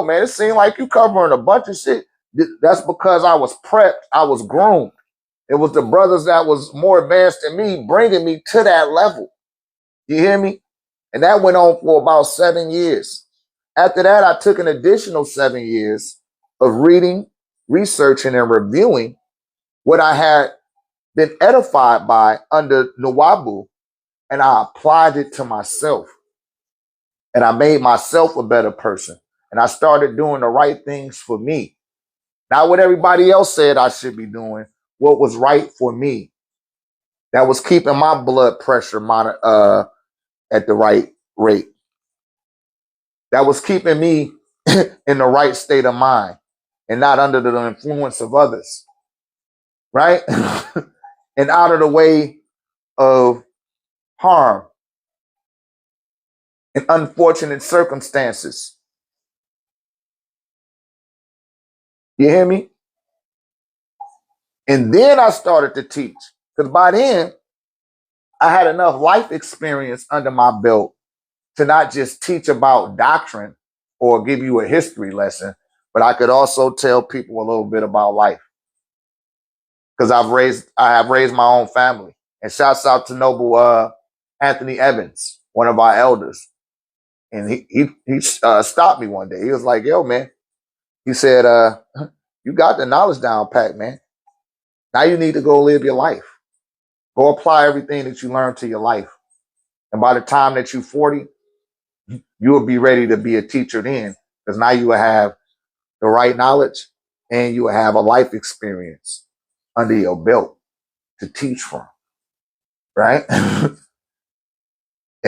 man, it seemed like you covering a bunch of shit. That's because I was prepped. I was groomed. It was the brothers that was more advanced than me bringing me to that level. You hear me? And that went on for about 7 years. After that, I took an additional 7 years of reading, researching, and reviewing what I had been edified by under Nuwabu, and I applied it to myself. And I made myself a better person. And I started doing the right things for me. Not what everybody else said I should be doing, what was right for me. That was keeping my blood pressure at the right rate. That was keeping me in the right state of mind and not under the influence of others. Right? And out of the way of harm and unfortunate circumstances. You hear me? And then I started to teach. Because by then, I had enough life experience under my belt to not just teach about doctrine or give you a history lesson, but I could also tell people a little bit about life. Because I have raised my own family. And shouts out to Noble Anthony Evans, one of our elders. And he stopped me one day. He was like, yo, man, he said, you got the knowledge down pat, man. Now you need to go live your life. Go apply everything that you learned to your life. And by the time that you're 40, you will be ready to be a teacher then. Because now you will have the right knowledge and you will have a life experience under your belt to teach from. Right? And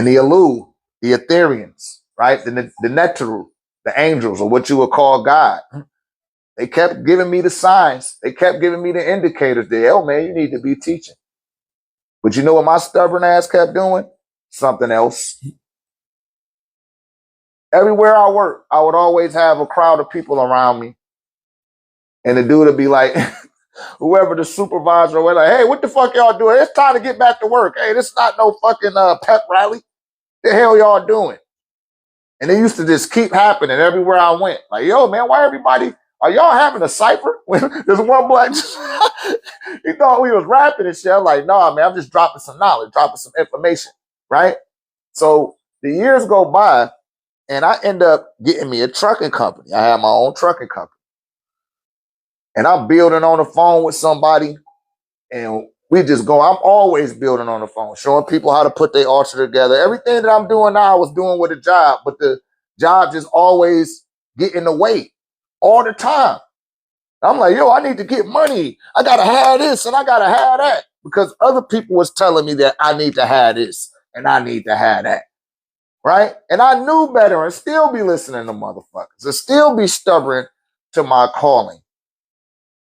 the Elu, the Ethereans, right? The Netaru, the angels, or what you would call God. They kept giving me the signs. They kept giving me the indicators that, oh, man, you need to be teaching. But you know what my stubborn ass kept doing? Something else. Everywhere I worked, I would always have a crowd of people around me. And the dude would be like, whoever the supervisor was like, hey, what the fuck y'all doing? It's time to get back to work. Hey, this is not no fucking pep rally. The hell y'all doing? And it used to just keep happening everywhere I went. Like, yo, man, why everybody, are y'all having a cipher? There's one black, he thought we was rapping and shit. I'm like, nah, man, I'm just dropping some knowledge, dropping some information, right? So the years go by, and I end up getting me a trucking company. I have my own trucking company. And I'm building on the phone with somebody, and we just go. I'm always building on the phone, showing people how to put their altar together. Everything that I'm doing now, I was doing with a job, but the job just always get in the way all the time. I'm like, yo, I need to get money. I got to have this and I got to have that because other people was telling me that I need to have this and I need to have that. Right? And I knew better and still be listening to motherfuckers and still be stubborn to my calling.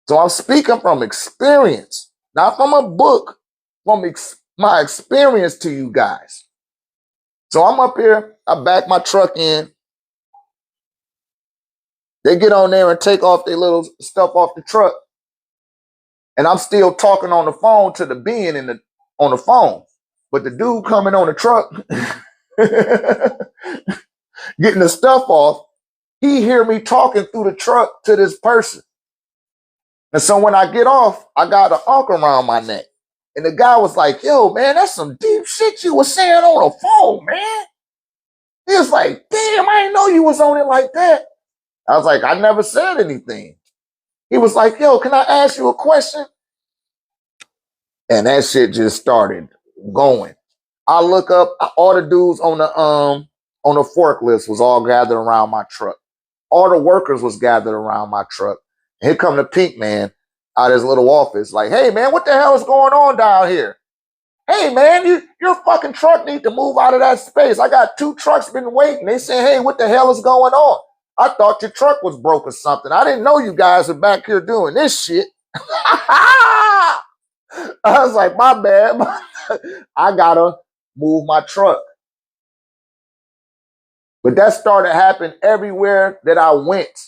So I'm speaking from experience, not from a book, from my experience to you guys. So I'm up here, I back my truck in. They get on there and take off their little stuff off the truck. And I'm still talking on the phone to the being on the phone. But the dude coming on the truck, getting the stuff off, he hear me talking through the truck to this person. And so when I get off, I got an ankh around my neck. And the guy was like, yo, man, that's some deep shit you was saying on the phone, man. He was like, damn, I didn't know you was on it like that. I was like, I never said anything. He was like, yo, can I ask you a question? And that shit just started going. I look up, all the dudes on the forklift was all gathered around my truck. All the workers was gathered around my truck. And here come the pink man out of his little office, like, hey man, what the hell is going on down here? Hey man, your fucking truck need to move out of that space. I got 2 trucks been waiting. They say, hey, what the hell is going on? I thought your truck was broke or something. I didn't know you guys were back here doing this shit. I was like, my bad. I gotta move my truck. But that started happening everywhere that I went.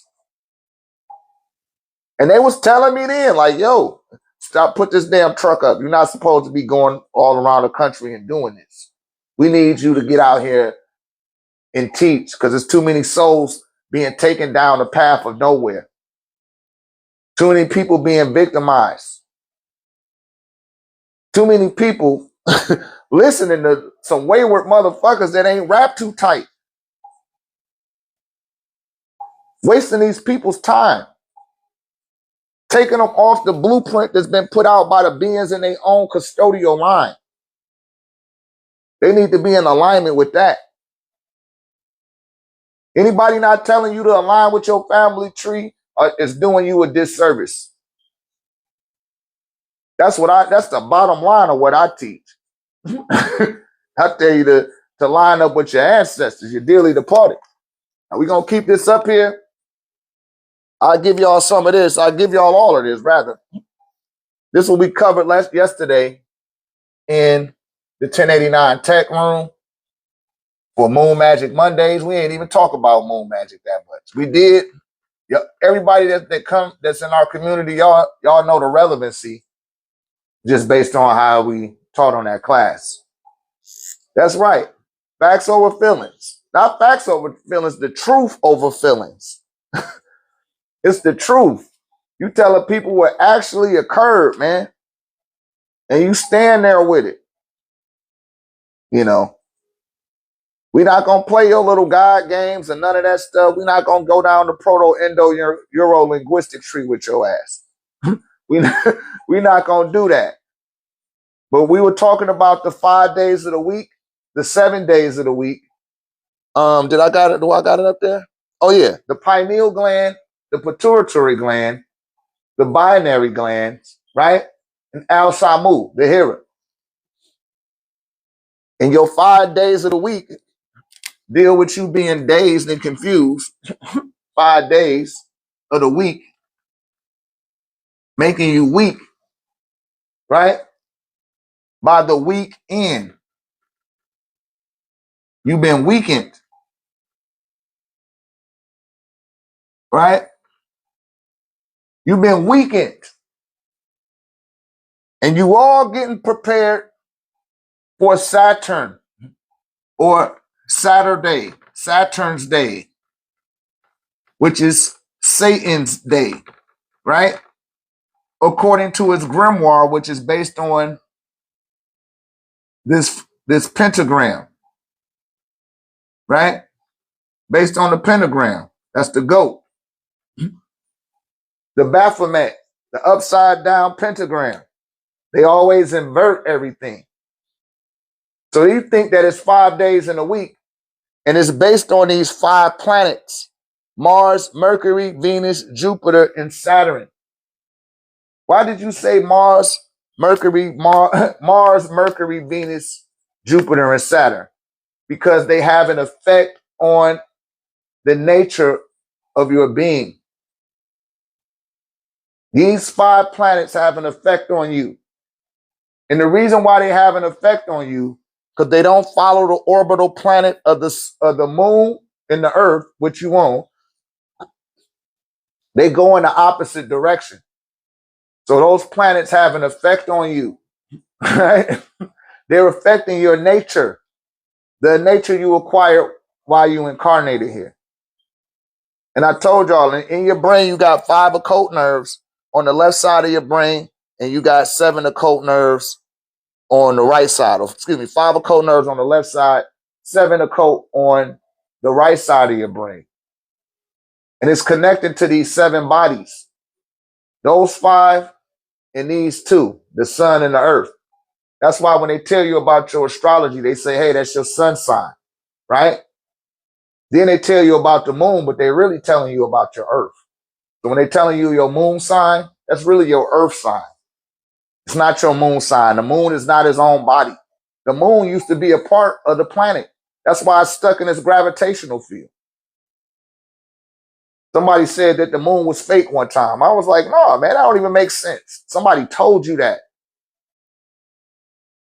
And they was telling me then, like, yo, stop, put this damn truck up. You're not supposed to be going all around the country and doing this. We need you to get out here and teach because there's too many souls being taken down the path of nowhere. Too many people being victimized. Too many people listening to some wayward motherfuckers that ain't wrapped too tight. Wasting these people's time. Taking them off the blueprint that's been put out by the beings in their own custodial line. They need to be in alignment with that. Anybody not telling you to align with your family tree is doing you a disservice. That's the bottom line of what I teach. I tell you to line up with your ancestors, your dearly departed. Now we're gonna keep this up here. I'll give y'all some of this. I'll give y'all all of this, rather. This will be covered yesterday in the 1089 tech room for Moon Magic Mondays. We ain't even talk about Moon Magic that much. We did. Everybody that's in our community, y'all know the relevancy just based on how we taught on that class. That's right. Facts over feelings. Not facts over feelings, the truth over feelings. It's the truth. You telling people what actually occurred, man. And you stand there with it. You know. We're not going to play your little God games and none of that stuff. We're not going to go down the Proto-Indo-Euro-linguistic tree with your ass. We're not going to do that. But we were talking about the 5 days of the week, the 7 days of the week. Do I got it up there? Oh, yeah. The pineal gland, the pituitary gland, the binary glands, right? And Al-Samu, the hearer. And your 5 days of the week deal with you being dazed and confused. 5 days of the week making you weak, right? By the week end, you've been weakened, right? You've been weakened. And you all getting prepared for Saturn or Saturn's day, which is Satan's day, right? According to his grimoire, which is based on this pentagram, right? Based on the pentagram. That's the goat. The Baphomet, the upside down pentagram. They always invert everything. So you think that it's 5 days in a week, and it's based on these 5 planets: Mars, Mercury, Venus, Jupiter, and Saturn. Why did you say Mars, Mercury, Venus, Jupiter, and Saturn? Because they have an effect on the nature of your being. These 5 planets have an effect on you. And the reason why they have an effect on you, because they don't follow the orbital planet of the moon and the earth, which you own. They go in the opposite direction. So those planets have an effect on you, right? They're affecting your nature, the nature you acquired while you incarnated here. And I told y'all, in your brain, you got 5 occult nerves on the left side of your brain, and you got 7 occult nerves on the right side. 5 occult nerves on the left side, 7 occult on the right side of your brain. And it's connected to these 7 bodies. Those 5 and these 2, the sun and the earth. That's why when they tell you about your astrology, they say, hey, that's your sun sign, right? Then they tell you about the moon, but they're really telling you about your earth. So when they're telling you your moon sign, that's really your earth sign. It's not your moon sign. The moon is not his own body. The moon used to be a part of the planet. That's why it's stuck in its gravitational field. Somebody said that the moon was fake one time. I was like, no, man, that don't even make sense. Somebody told you that.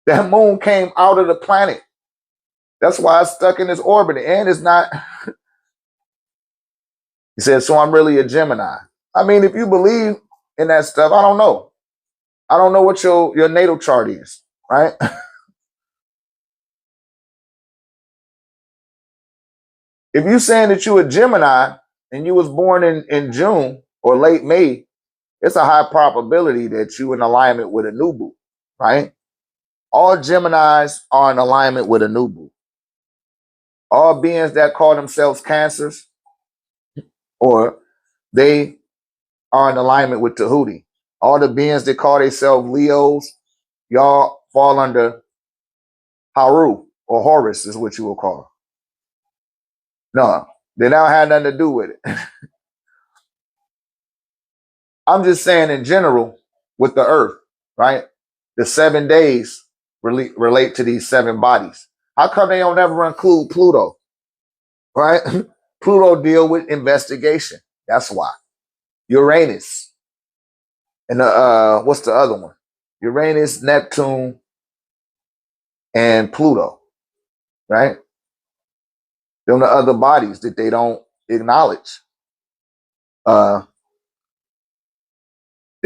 That moon came out of the planet. That's why it's stuck in its orbit. And it's not. He said, so I'm really a Gemini. I mean, if you believe in that stuff, I don't know. I don't know what your natal chart is, right? If you're saying that you're a Gemini, and you was born in June or late May, it's a high probability that you in alignment with a Nubu, right? All Geminis are in alignment with a Nubu. All beings that call themselves Cancers, or they are in alignment with Tahuti. All the beings that call themselves Leos, y'all fall under Haru or Horus is what you will call. No, they don't have nothing to do with it. I'm just saying in general with the earth, right? The 7 days relate to these 7 bodies. How come they don't ever include Pluto, right? Pluto deal with investigation. That's why. Uranus and what's the other one? Uranus, Neptune, and Pluto, right? Them the other bodies that they don't acknowledge. They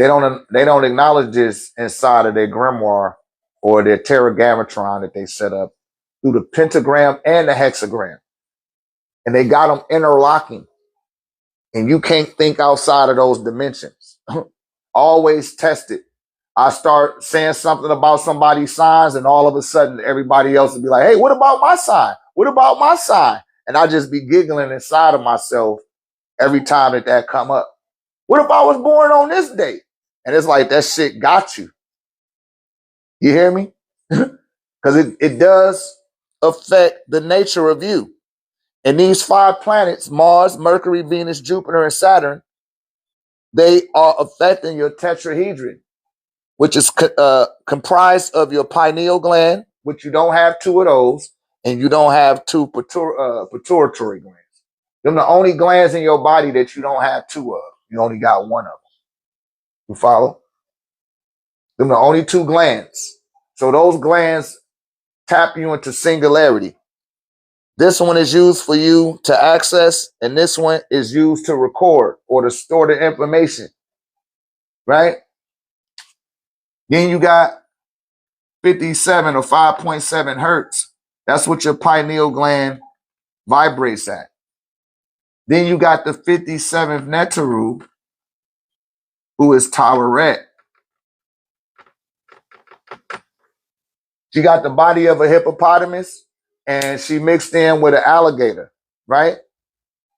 don't acknowledge this inside of their grimoire or their tetragrammatron that they set up through the pentagram and the hexagram. And they got them interlocking. And you can't think outside of those dimensions. Always test it. I start saying something about somebody's signs, and all of a sudden everybody else will be like, hey, what about my sign? What about my sign? And I just be giggling inside of myself every time that come up. What if I was born on this date? And it's like, that shit got you. You hear me? Because it does affect the nature of you. And these 5 planets, Mars, Mercury, Venus, Jupiter, and Saturn, they are affecting your tetrahedron, which is comprised of your pineal gland, which you don't have 2 of those, and you don't have 2 pituitary glands. Them the only glands in your body that you don't have 2 of. You only got 1 of them. You follow? Them the only 2 glands. So those glands tap you into singularity. This one is used for you to access, and this one is used to record or to store the information, right? Then you got 57 or 5.7 hertz. That's what your pineal gland vibrates at. Then you got the 57th Neteru, who is Taweret. She got the body of a hippopotamus, and she mixed in with an alligator, right?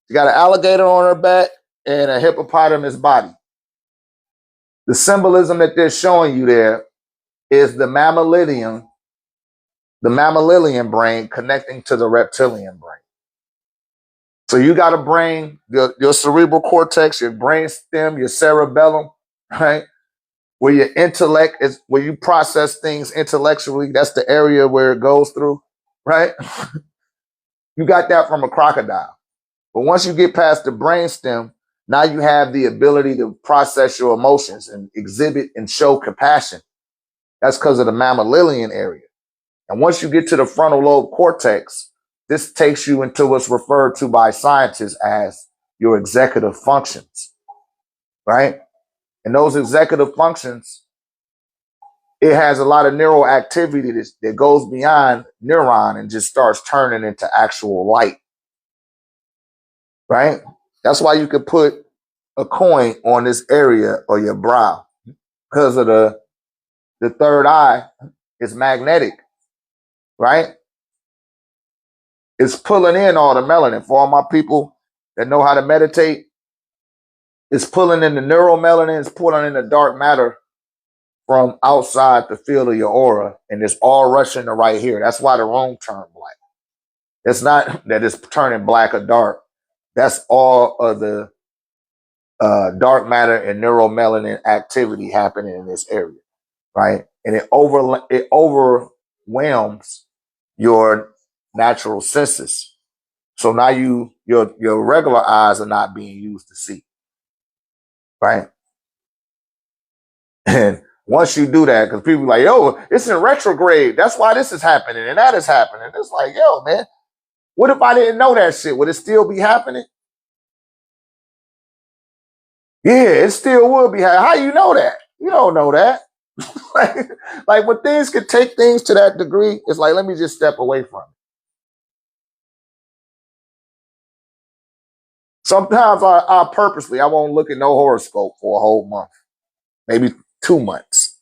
She got an alligator on her back and a hippopotamus body. The symbolism that they're showing you there is the mammalian brain connecting to the reptilian brain. So you got a brain, your cerebral cortex, your brain stem, your cerebellum, right? Where your intellect is, where you process things intellectually. That's the area where it goes through, right? You got that from a crocodile. But once you get past the brain stem, now you have the ability to process your emotions and exhibit and show compassion. That's because of the mammalian area. And once you get to the frontal lobe cortex, this takes you into what's referred to by scientists as your executive functions, right? And those executive functions, it has a lot of neural activity that goes beyond neuron and just starts turning into actual light, right? That's why you could put a coin on this area or your brow, because of the third eye is magnetic, right? It's pulling in all the melanin. For all my people that know how to meditate, it's pulling in the neuromelanin, it's pulling in the dark matter from outside the field of your aura, and it's all rushing to right here. That's why the room turned black. It's not that it's turning black or dark. That's all of the dark matter and neuromelanin activity happening in this area, right? And it overwhelms your natural senses. So now your regular eyes are not being used to see, right? And once you do that, because people are like, yo, it's in retrograde. That's why this is happening and that is happening. It's like, yo, man, what if I didn't know that shit? Would it still be happening? Yeah, it still would be happening. How you know that? You don't know that. like when things could take things to that degree, it's like, let me just step away from it. Sometimes I purposely, I won't look at no horoscope for a whole month, maybe 2 months.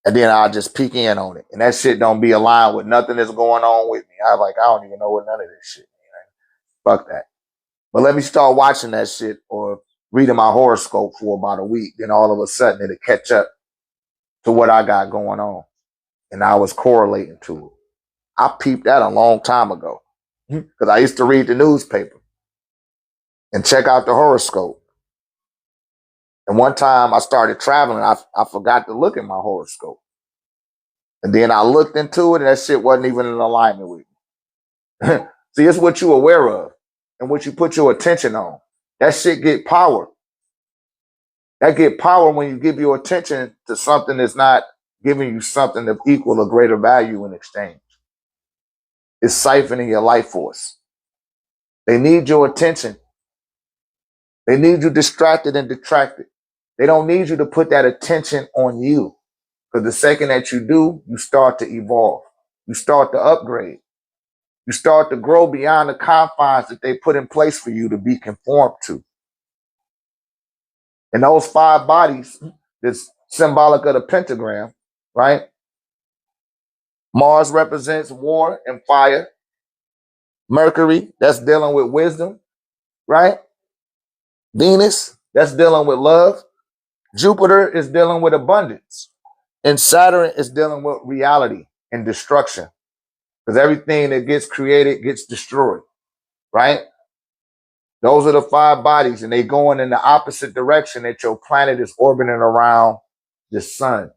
And then I'll just peek in on it. And that shit don't be aligned with nothing that's going on with me. I don't even know what none of this shit means. Fuck that. But let me start watching that shit or reading my horoscope for about a week. Then all of a sudden it'll catch up to what I got going on. And I was correlating to it. I peeped that a long time ago. Because I used to read the newspaper and check out the horoscope. And one time I started traveling, I forgot to look at my horoscope. And then I looked into it and that shit wasn't even in alignment with me. See, it's what you're aware of and what you put your attention on. That shit get power. That get power when you give your attention to something that's not giving you something of equal or greater value in exchange. It's siphoning your life force. They need your attention. They need you distracted and detracted. They don't need you to put that attention on you. Because the second that you do, you start to evolve. You start to upgrade. You start to grow beyond the confines that they put in place for you to be conformed to. And those 5 bodies, that's symbolic of the pentagram, right? Mars represents war and fire. Mercury, that's dealing with wisdom, right? Venus, that's dealing with love. Jupiter is dealing with abundance. And Saturn is dealing with reality and destruction. Because everything that gets created gets destroyed, right? Those are the 5 bodies, and they going in the opposite direction that your planet is orbiting around the sun.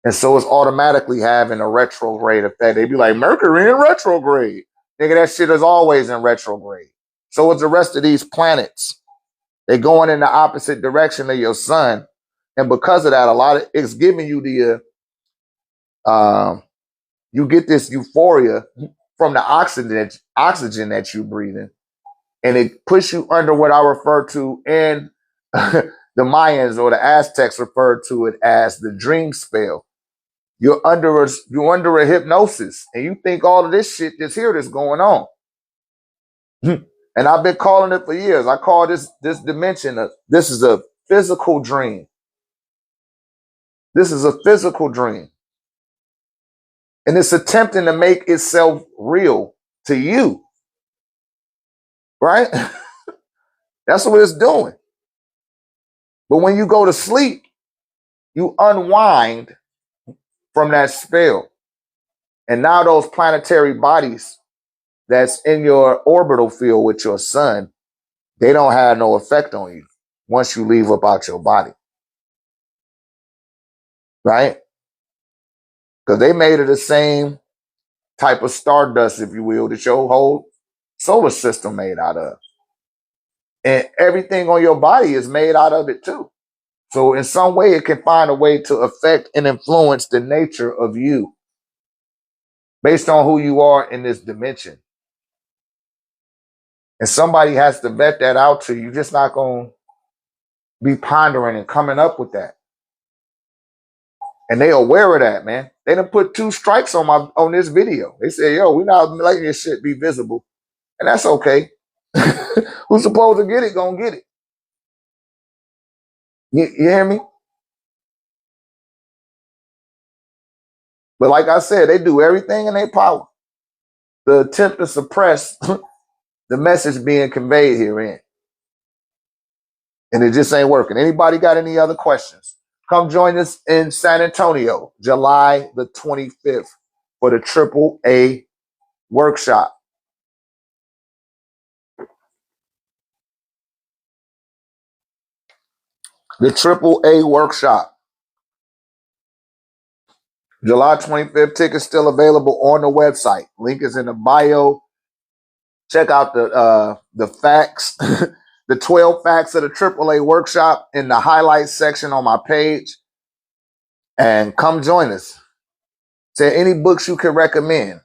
And so it's automatically having a retrograde effect. They be like, Mercury in retrograde. Nigga, that shit is always in retrograde. So it's the rest of these planets. They going in the opposite direction of your sun. And because of that, it's giving you you get this euphoria from the oxygen that you breathe in. And it puts you under what I refer to in the Mayans or the Aztecs referred to it as the dream spell. You're under a hypnosis and you think all of this shit that's going on. And I've been calling it for years. I call this dimension, this is a physical dream. This is a physical dream. And it's attempting to make itself real to you. Right? That's what it's doing. But when you go to sleep, you unwind from that spell. And now those planetary bodies that's in your orbital field with your sun, they don't have no effect on you once you leave up out your body. Right? Because they made it the same type of stardust, if you will, that your whole solar system made out of. And everything on your body is made out of it too. So in some way, it can find a way to affect and influence the nature of you based on who you are in this dimension. And somebody has to vet that out to you. You're just not going to be pondering and coming up with that. And they aware of that, man. They done put 2 strikes on this video. They say, yo, we're not letting this shit be visible. And that's okay. Who's supposed to get it, gonna get it. You hear me? But like I said, they do everything in their power to attempt to suppress the message being conveyed herein. And it just ain't working. Anybody got any other questions? Come join us in San Antonio, July the 25th for the AAA workshop. The AAA workshop. July 25th, tickets still available on the website. Link is in the bio. Check out the facts, the 12 facts of the AAA workshop in the highlights section on my page. And come join us. Say any books you can recommend.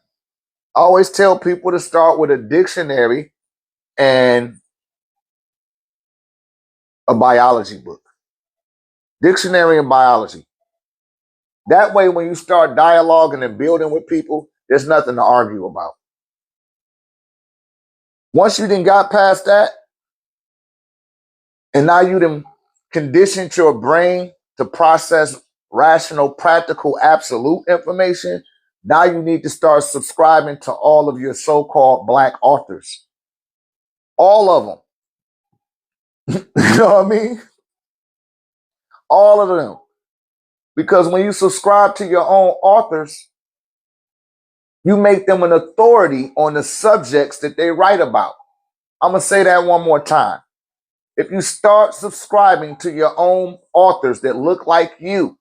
I always tell people to start with a dictionary and a biology book. Dictionary and biology. That way, when you start dialoguing and building with people, there's nothing to argue about. Once you done got past that, and now you done conditioned your brain to process rational, practical, absolute information, now you need to start subscribing to all of your so-called black authors. All of them. You know what I mean? All of them. Because when you subscribe to your own authors, you make them an authority on the subjects that they write about. I'm going to say that one more time. If you start subscribing to your own authors that look like you,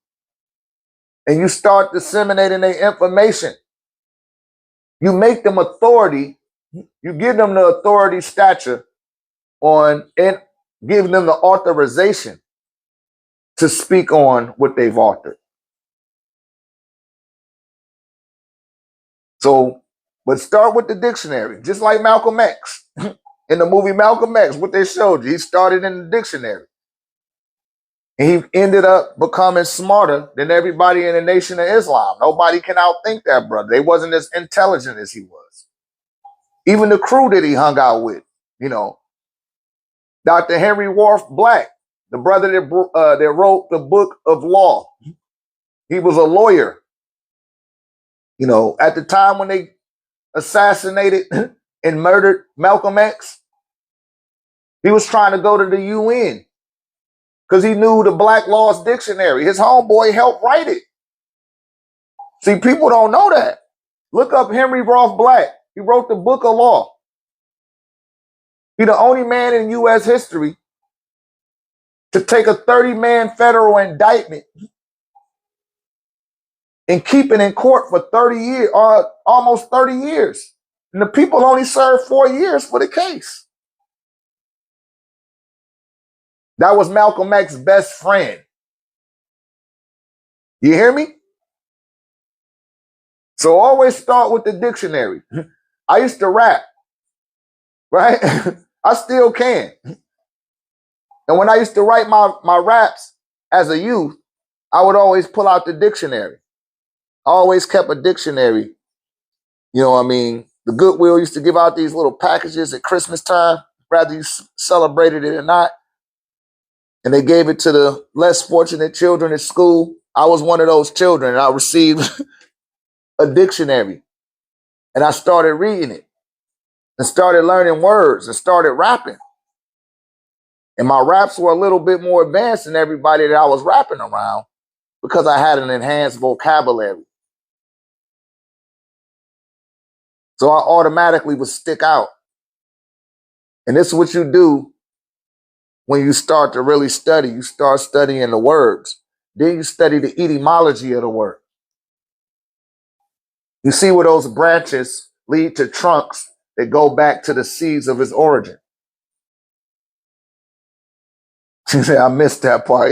and you start disseminating their information, you make them authority, you give them the authority stature on, and give them the authorization to speak on what they've authored. So, but start with the dictionary, just like Malcolm X. In the movie Malcolm X, what they showed you, he started in the dictionary. And he ended up becoming smarter than everybody in the Nation of Islam. Nobody can outthink that brother. They wasn't as intelligent as he was. Even the crew that he hung out with, you know, Dr. Henry Wharf Black, the brother that wrote the book of law. He was a lawyer. You know, at the time when they assassinated and murdered Malcolm X, he was trying to go to the UN because he knew the Black Laws Dictionary. His homeboy helped write it. See, people don't know that. Look up Henry Wharf Black. He wrote the book of law. He's the only man in U.S. history to take a 30-man federal indictment and keep it in court for 30 years, almost 30 years. And the people only served 4 years for the case. That was Malcolm X's best friend. You hear me? So always start with the dictionary. I used to rap, right? I still can. And when I used to write my raps as a youth, I would always pull out the dictionary. I always kept a dictionary. You know what I mean? The Goodwill used to give out these little packages at Christmas time, whether you celebrated it or not. And they gave it to the less fortunate children at school. I was one of those children, and I received a dictionary. And I started reading it and started learning words and started rapping. And my raps were a little bit more advanced than everybody that I was rapping around because I had an enhanced vocabulary. So I automatically would stick out. And this is what you do when you start to really study. You start studying the words. Then you study the etymology of the word. You see where those branches lead to trunks that go back to the seeds of its origin. She said, I missed that part.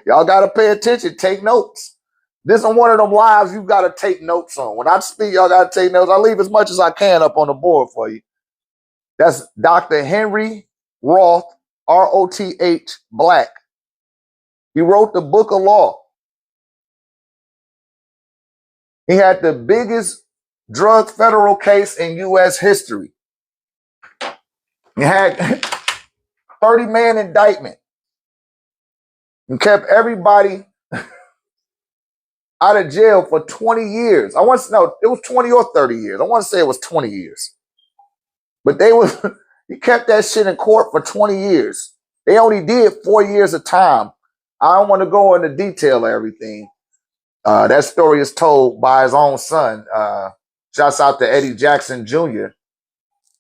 Y'all got to pay attention. Take notes. This is one of them lives you got to take notes on. When I speak, y'all got to take notes. I leave as much as I can up on the board for you. That's Dr. Henry Roth, R-O-T-H, Black. He wrote the book of law. He had the biggest drug federal case in U.S. history. He had 30-man indictment and kept everybody out of jail for 20 years. I want to know, it was 20 or 30 years. I want to say it was 20 years. But he kept that shit in court for 20 years. They only did 4 years of time. I don't want to go into detail of everything. That story is told by his own son. Shouts out to Eddie Jackson Jr.,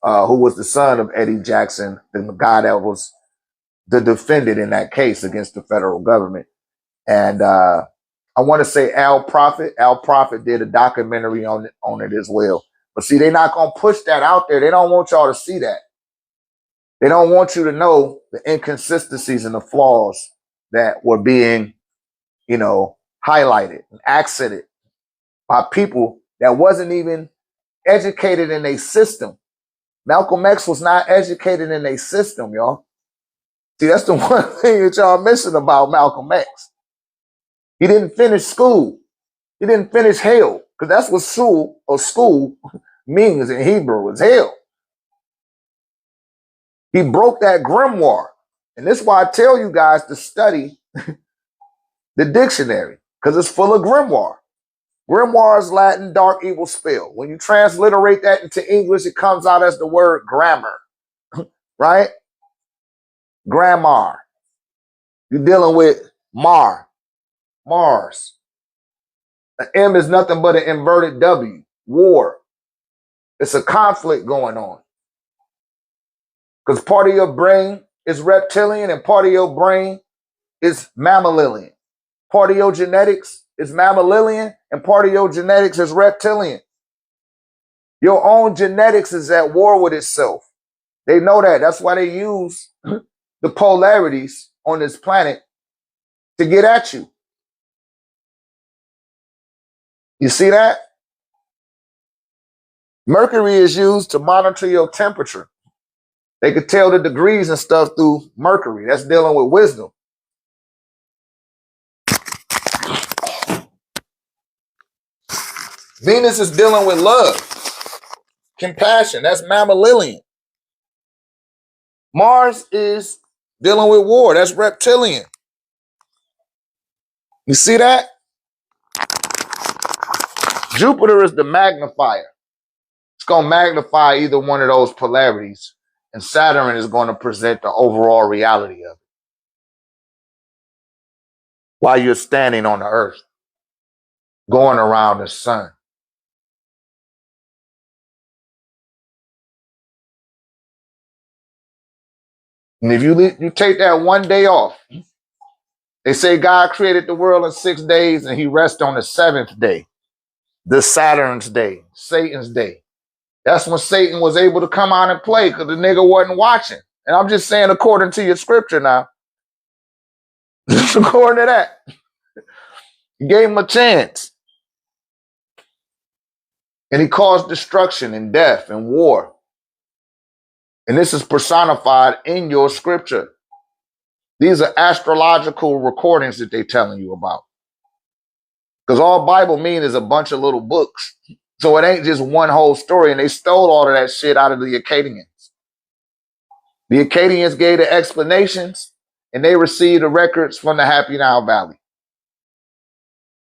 who was the son of Eddie Jackson, the guy that was the defendant in that case against the federal government. And I want to say Al Prophet. Al Prophet did a documentary on it as well. But see, they're not going to push that out there. They don't want y'all to see that. They don't want you to know the inconsistencies and the flaws that were being, highlighted and accented by people that wasn't even educated in a system. Malcolm X was not educated in a system, y'all. See, that's the one thing that y'all missing about Malcolm X. He didn't finish school. He didn't finish hell, because that's what school means in Hebrew, is hell. He broke that grimoire. And this is why I tell you guys to study the dictionary, because it's full of grimoire. Grimoire is Latin, dark evil spell. When you transliterate that into English, it comes out as the word grammar, right? Grammar. You're dealing with Mars. The M is nothing but an inverted W, war. It's a conflict going on. Because part of your brain is reptilian and part of your brain is mammalian. Part of your genetics is mammalian and part of your genetics is reptilian. Your own genetics is at war with itself. They know that. That's why they use the polarities on this planet to get at you. You see that? Mercury is used to monitor your temperature. They could tell the degrees and stuff through Mercury. That's dealing with wisdom. Venus is dealing with love, compassion. That's mammalian. Mars is dealing with war. That's reptilian. You see that? Jupiter is the magnifier. It's going to magnify either one of those polarities. And Saturn is going to present the overall reality of it while you're standing on the earth, going around the sun. And if you take that one day off, they say God created the world in 6 days and he rests on the 7th day, the Saturn's day, Satan's day. That's when Satan was able to come out and play because the nigga wasn't watching. And I'm just saying according to your scripture now. Just according to that. He gave him a chance. And he caused destruction and death and war. And this is personified in your scripture. These are astrological recordings that they're telling you about. Because all Bible mean is a bunch of little books. So it ain't just one whole story. And they stole all of that shit out of the Akkadians. The Akkadians gave the explanations and they received the records from the Happy Nile Valley.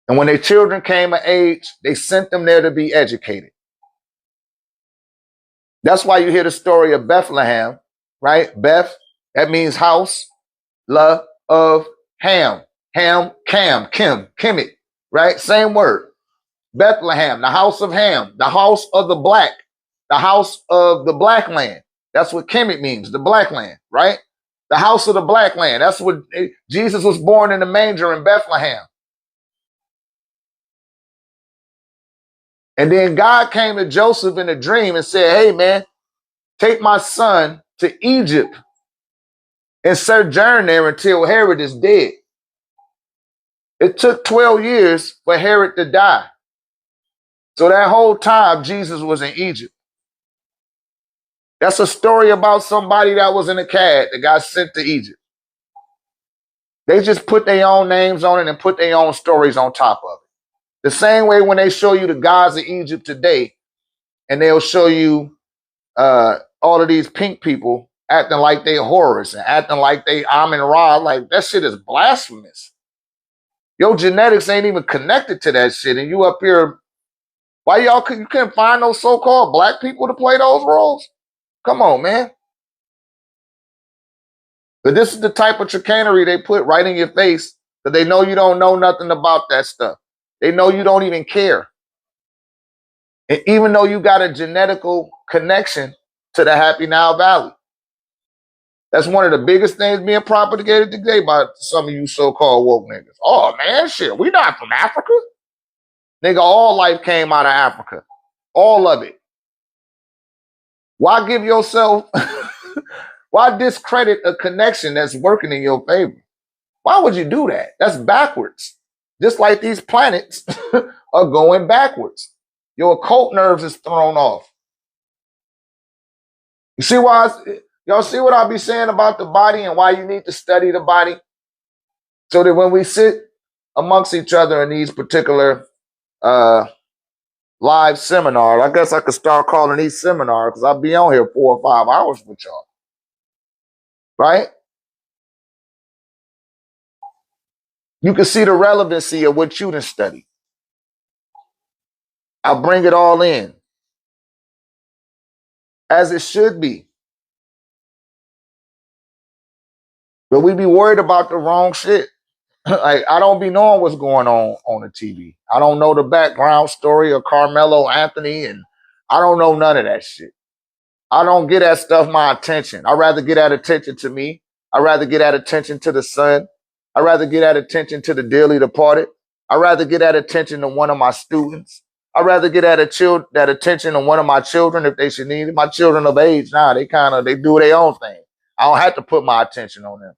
And when their children came of age, they sent them there to be educated. That's why you hear the story of Bethlehem, right? Beth, that means house, la, of, Ham, Cam, Kim, Kemet, right? Same word. Bethlehem, the house of Ham, the house of the black land. That's what Kemet means, the black land, right? The house of the black land. That's what Jesus was born in the manger in Bethlehem. And then God came to Joseph in a dream and said, hey, man, take my son to Egypt and sojourn there until Herod is dead. It took 12 years for Herod to die. So that whole time, Jesus was in Egypt. That's a story about somebody that was in a cad that got sent to Egypt. They just put their own names on it and put their own stories on top of it. The same way when they show you the gods of Egypt today, and they'll show you all of these pink people acting like they Horus and acting like they Amun-Ra, like that shit is blasphemous. Your genetics ain't even connected to that shit, and you up here. Why you couldn't find those so-called black people to play those roles? Come on, man. But this is the type of chicanery they put right in your face that they know you don't know nothing about that stuff. They know you don't even care. And even though you got a genetical connection to the Happy Nile Valley. That's one of the biggest things being propagated today by some of you so-called woke niggas. Oh, man, shit, we not from Africa. Nigga, all life came out of Africa. All of it. Why give yourself, why discredit a connection that's working in your favor? Why would you do that? That's backwards. Just like these planets are going backwards. Your occult nerves is thrown off. You see why, y'all see what I be saying about the body and why you need to study the body? So that when we sit amongst each other in these particular live seminars, I guess I could start calling these seminars because I'll be on here 4 or 5 hours with y'all. right? You can see the relevancy of what you done studied. I bring it all in, as it should be. But we be worried about the wrong shit. Like, I don't be knowing what's going on the TV. I don't know the background story of Carmelo Anthony, and I don't know none of that shit. I don't get that stuff my attention. I'd rather get that attention to me. I'd rather get that attention to the sun. I'd rather get that attention to the dearly departed. I'd rather get that attention to one of my students. I'd rather get that attention to one of my children if they should need it. My children of age now, they do their own thing. I don't have to put my attention on them.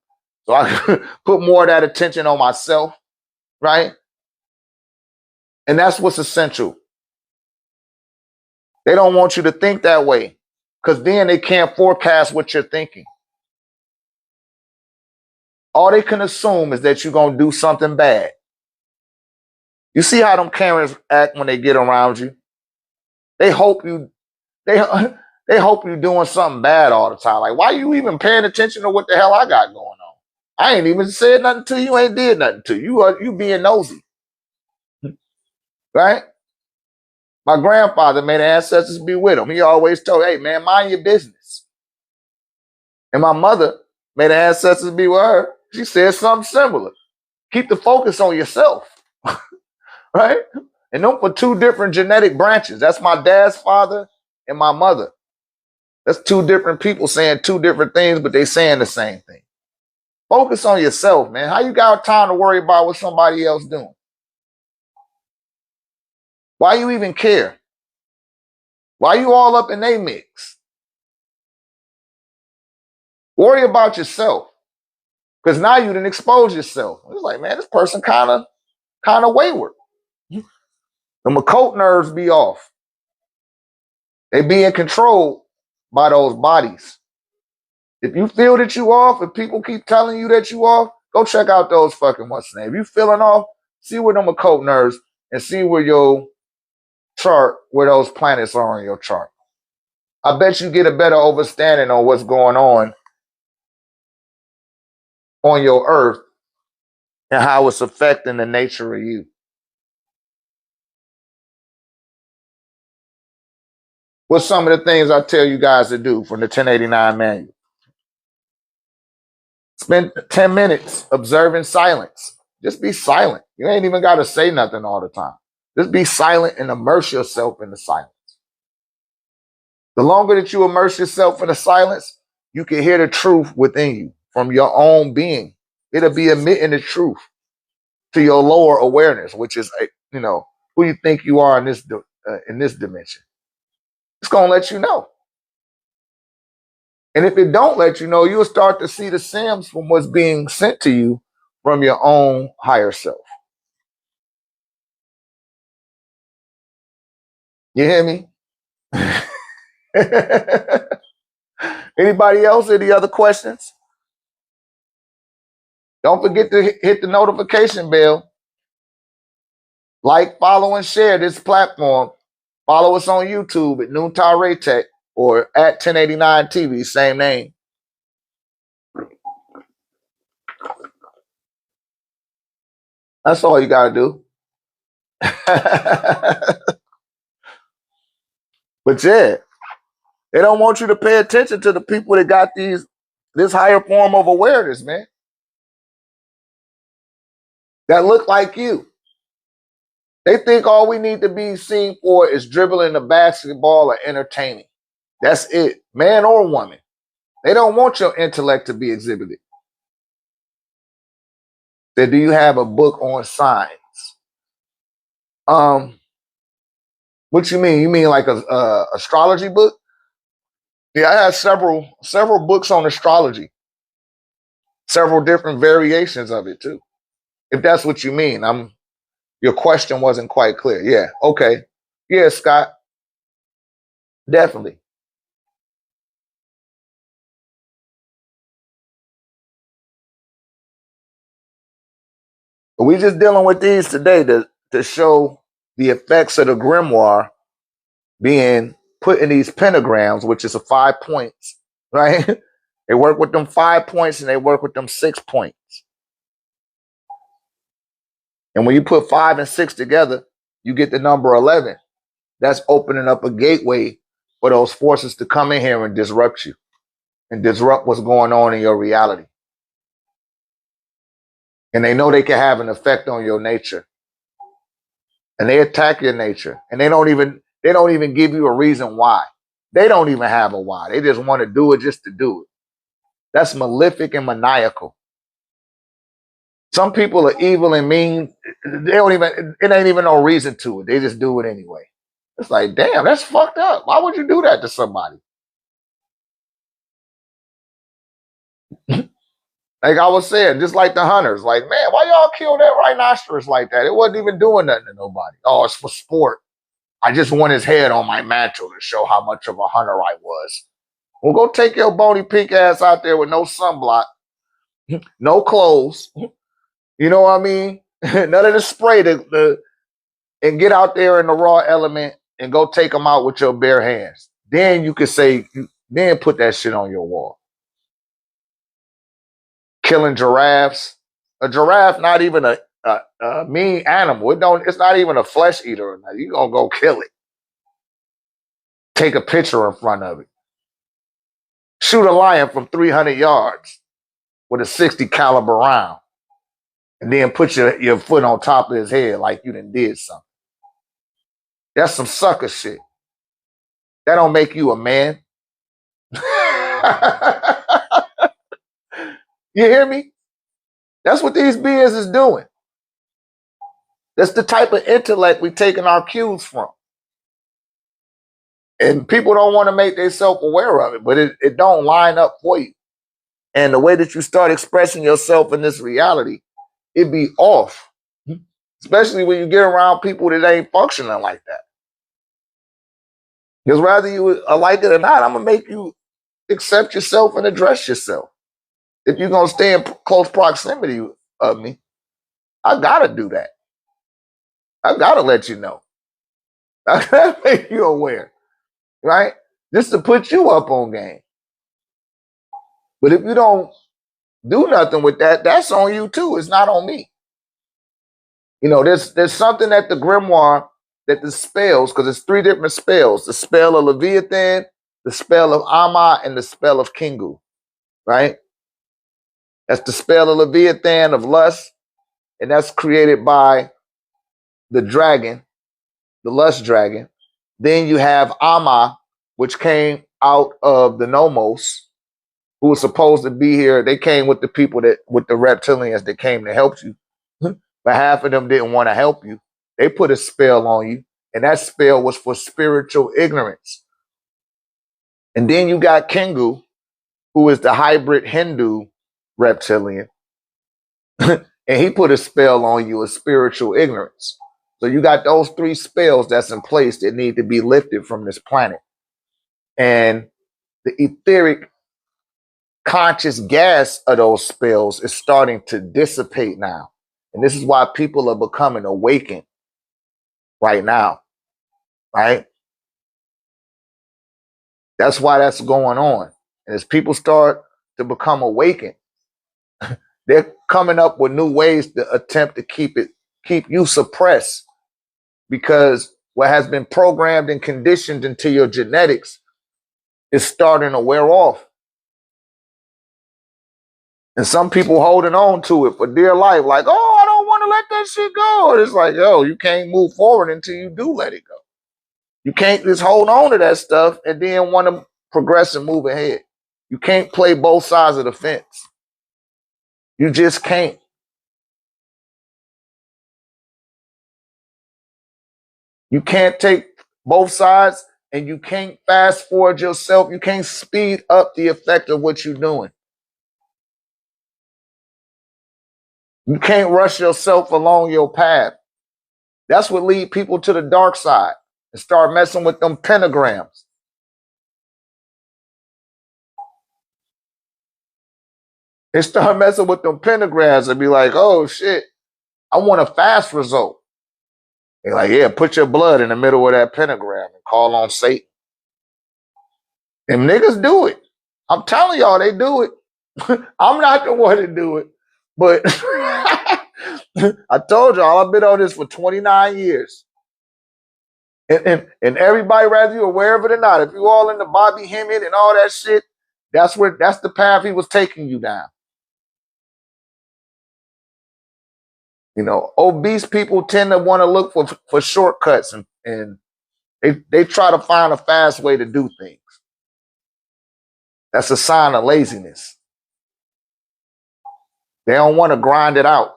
So I put more of that attention on myself, right? And that's what's essential. They don't want you to think that way, because then they can't forecast what you're thinking. All they can assume is that you're going to do something bad. You see how them Karens act when they get around you? They hope you they hope you're doing something bad all the time. Like, why you even paying attention to what the hell I got going on? I ain't even said nothing to you, ain't did nothing to you. You being nosy. Right? My grandfather made ancestors be with him. He always told, hey man, mind your business. And my mother made ancestors be with her. She said something similar. Keep the focus on yourself. Right? And them for two different genetic branches. That's my dad's father and my mother. That's two different people saying two different things, but they saying the same thing. Focus on yourself, man. How you got time to worry about what somebody else doing? Why you even care? Why you all up in they mix? Worry about yourself. Because now you done expose yourself. It's like, man, this person kind of wayward. The occult nerves be off. They being controlled by those bodies. If you feel that you off, if people keep telling you that you off, go check out those fucking what's the name. If you feeling off, see where them occult nerves and see where your chart, where those planets are on your chart. I bet you get a better understanding on what's going on your earth and how it's affecting the nature of you. What's some of the things I tell you guys to do from the 1089 manual? Spend 10 minutes observing silence. Just be silent. You ain't even got to say nothing all the time. Just be silent and immerse yourself in the silence. The longer that you immerse yourself in the silence, you can hear the truth within you from your own being. It'll be emitting the truth to your lower awareness, which is, who you think you are in this dimension. It's going to let you know. And if it don't let you know, you'll start to see the Sims from what's being sent to you from your own higher self. You hear me? Anybody else? Any other questions? Don't forget to hit the notification bell. Like, follow, and share this platform. Follow us on YouTube at OrgoniteTEK or at 1089 TV, same name. That's all you got to do. But yeah, they don't want you to pay attention to the people that got this higher form of awareness, man. That look like you. They think all we need to be seen for is dribbling the basketball or entertaining. That's it, man or woman. They don't want your intellect to be exhibited. Say, do you have a book on signs? What you mean? You mean like a astrology book? Yeah, I have several books on astrology. Several different variations of it too. If that's what you mean. Your question wasn't quite clear. Yeah, okay. Yeah, Scott. Definitely. We just dealing with these today to show the effects of the grimoire being put in these pentagrams, which is 5 points, right? They work with them 5 points and they work with them 6 points. And when you put 5 and 6 together, you get the number 11. That's opening up a gateway for those forces to come in here and disrupt you and disrupt what's going on in your reality. And they know they can have an effect on your nature. And they attack your nature. And they don't even give you a reason why. They don't even have a why. They just want to do it just to do it. That's malefic and maniacal. Some people are evil and mean. It ain't even no reason to it. They just do it anyway. It's like, damn, that's fucked up. Why would you do that to somebody? Like I was saying, just like the hunters, like, man, why y'all kill that rhinoceros like that? It wasn't even doing nothing to nobody. Oh, it's for sport. I just want his head on my mantle to show how much of a hunter I was. Well, go take your bony pink ass out there with no sunblock, no clothes. You know what I mean? None of the spray and get out there in the raw element and go take them out with your bare hands. Then you could say, then put that shit on your wall. Killing giraffes. A giraffe, not even a mean animal. It's not even a flesh eater or nothing. You're gonna go kill it. Take a picture in front of it. Shoot a lion from 300 yards with a 60 caliber round. And then put your foot on top of his head like you done did something. That's some sucker shit. That don't make you a man. You hear me? That's what these beings is doing. That's the type of intellect we're taking our cues from. And people don't want to make themselves aware of it, but it don't line up for you. And the way that you start expressing yourself in this reality, it be off. Especially when you get around people that ain't functioning like that. Because whether you like it or not, I'm going to make you accept yourself and address yourself. If you're going to stay in close proximity of me, I got to do that. I got to let you know. I got to make you aware, right? Just to put you up on game. But if you don't do nothing with that, that's on you too. It's not on me. You know, there's something at the grimoire that the spells, because it's 3 different spells: the spell of Leviathan, the spell of Amma, and the spell of Kingu, right? That's the spell of Leviathan of lust, and that's created by the dragon, the lust dragon. Then you have Amma, which came out of the Nomos, who was supposed to be here. They came with the people with the reptilians that came to help you. But half of them didn't want to help you. They put a spell on you, and that spell was for spiritual ignorance. And then you got Kingu, who is the hybrid Hindu reptilian. And he put a spell on you of spiritual ignorance. So you got those 3 spells that's in place that need to be lifted from this planet. And the etheric conscious gas of those spells is starting to dissipate now. And this is why people are becoming awakened right now, right? That's why that's going on. And as people start to become awakened, they're coming up with new ways to attempt to keep you suppressed, because what has been programmed and conditioned into your genetics is starting to wear off. And some people holding on to it for dear life, like, oh, I don't want to let that shit go. And it's like, yo, you can't move forward until you do let it go. You can't just hold on to that stuff and then want to progress and move ahead. You can't play both sides of the fence. You just can't. You can't take both sides, and you can't fast forward yourself. You can't speed up the effect of what you're doing. You can't rush yourself along your path. That's what lead people to the dark side and start messing with them pentagrams. They start messing with them pentagrams and be like, oh shit, I want a fast result. They're like, yeah, put your blood in the middle of that pentagram and call on Satan. And niggas do it. I'm telling y'all, they do it. I'm not the one to do it, but I told y'all I've been on this for 29 years. And everybody, whether you're aware of it or not, if you all in the Bobby Hemmett and all that shit, that's the path he was taking you down. You know, obese people tend to want to look for shortcuts and they try to find a fast way to do things. That's a sign of laziness. They don't want to grind it out.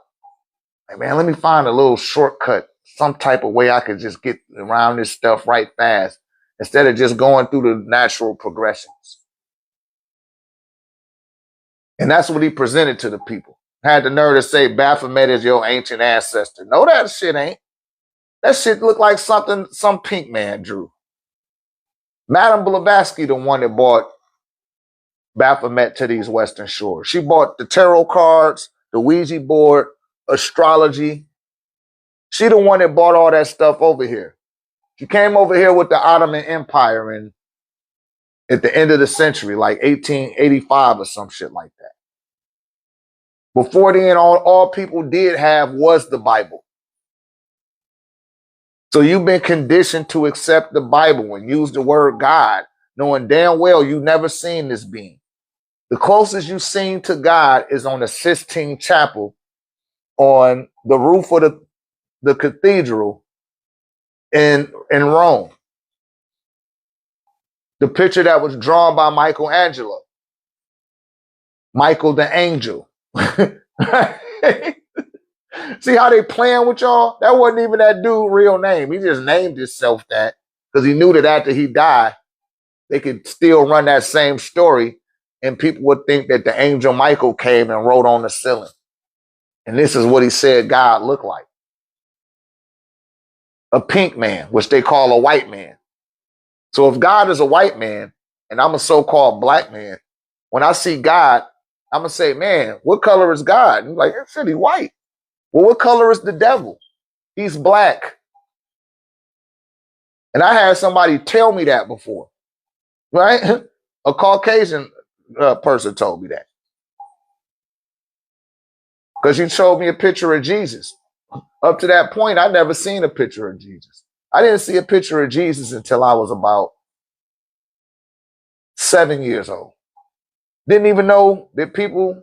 Like, man, let me find a little shortcut, some type of way I could just get around this stuff right fast instead of just going through the natural progressions. And that's what he presented to the people. Had the nerve to say Baphomet is your ancient ancestor. No, that shit ain't. That shit looked like something some pink man drew. Madame Blavatsky, the one that brought Baphomet to these Western shores. She bought the tarot cards, the Ouija board, astrology. She the one that bought all that stuff over here. She came over here with the Ottoman Empire at the end of the century, like 1885 or some shit like that. Before then, all people did have was the Bible. So you've been conditioned to accept the Bible and use the word God, knowing damn well you've never seen this being. The closest you've seen to God is on the Sistine Chapel on the roof of the cathedral in Rome. The picture that was drawn by Michelangelo. Michael the Angel. See how they playing with y'all? That wasn't even that dude's real name. He just named himself that because he knew that after he died, they could still run that same story and people would think that the angel Michael came and wrote on the ceiling. And this is what he said God looked like. A pink man, which they call a white man. So if God is a white man and I'm a so-called black man, when I see God, I'm going to say, man, what color is God? And he's like, shit, he's white. Well, what color is the devil? He's black. And I had somebody tell me that before, right? A Caucasian person told me that. Because you showed me a picture of Jesus. Up to that point, I never seen a picture of Jesus. I didn't see a picture of Jesus until I was about 7 years old. Didn't even know that people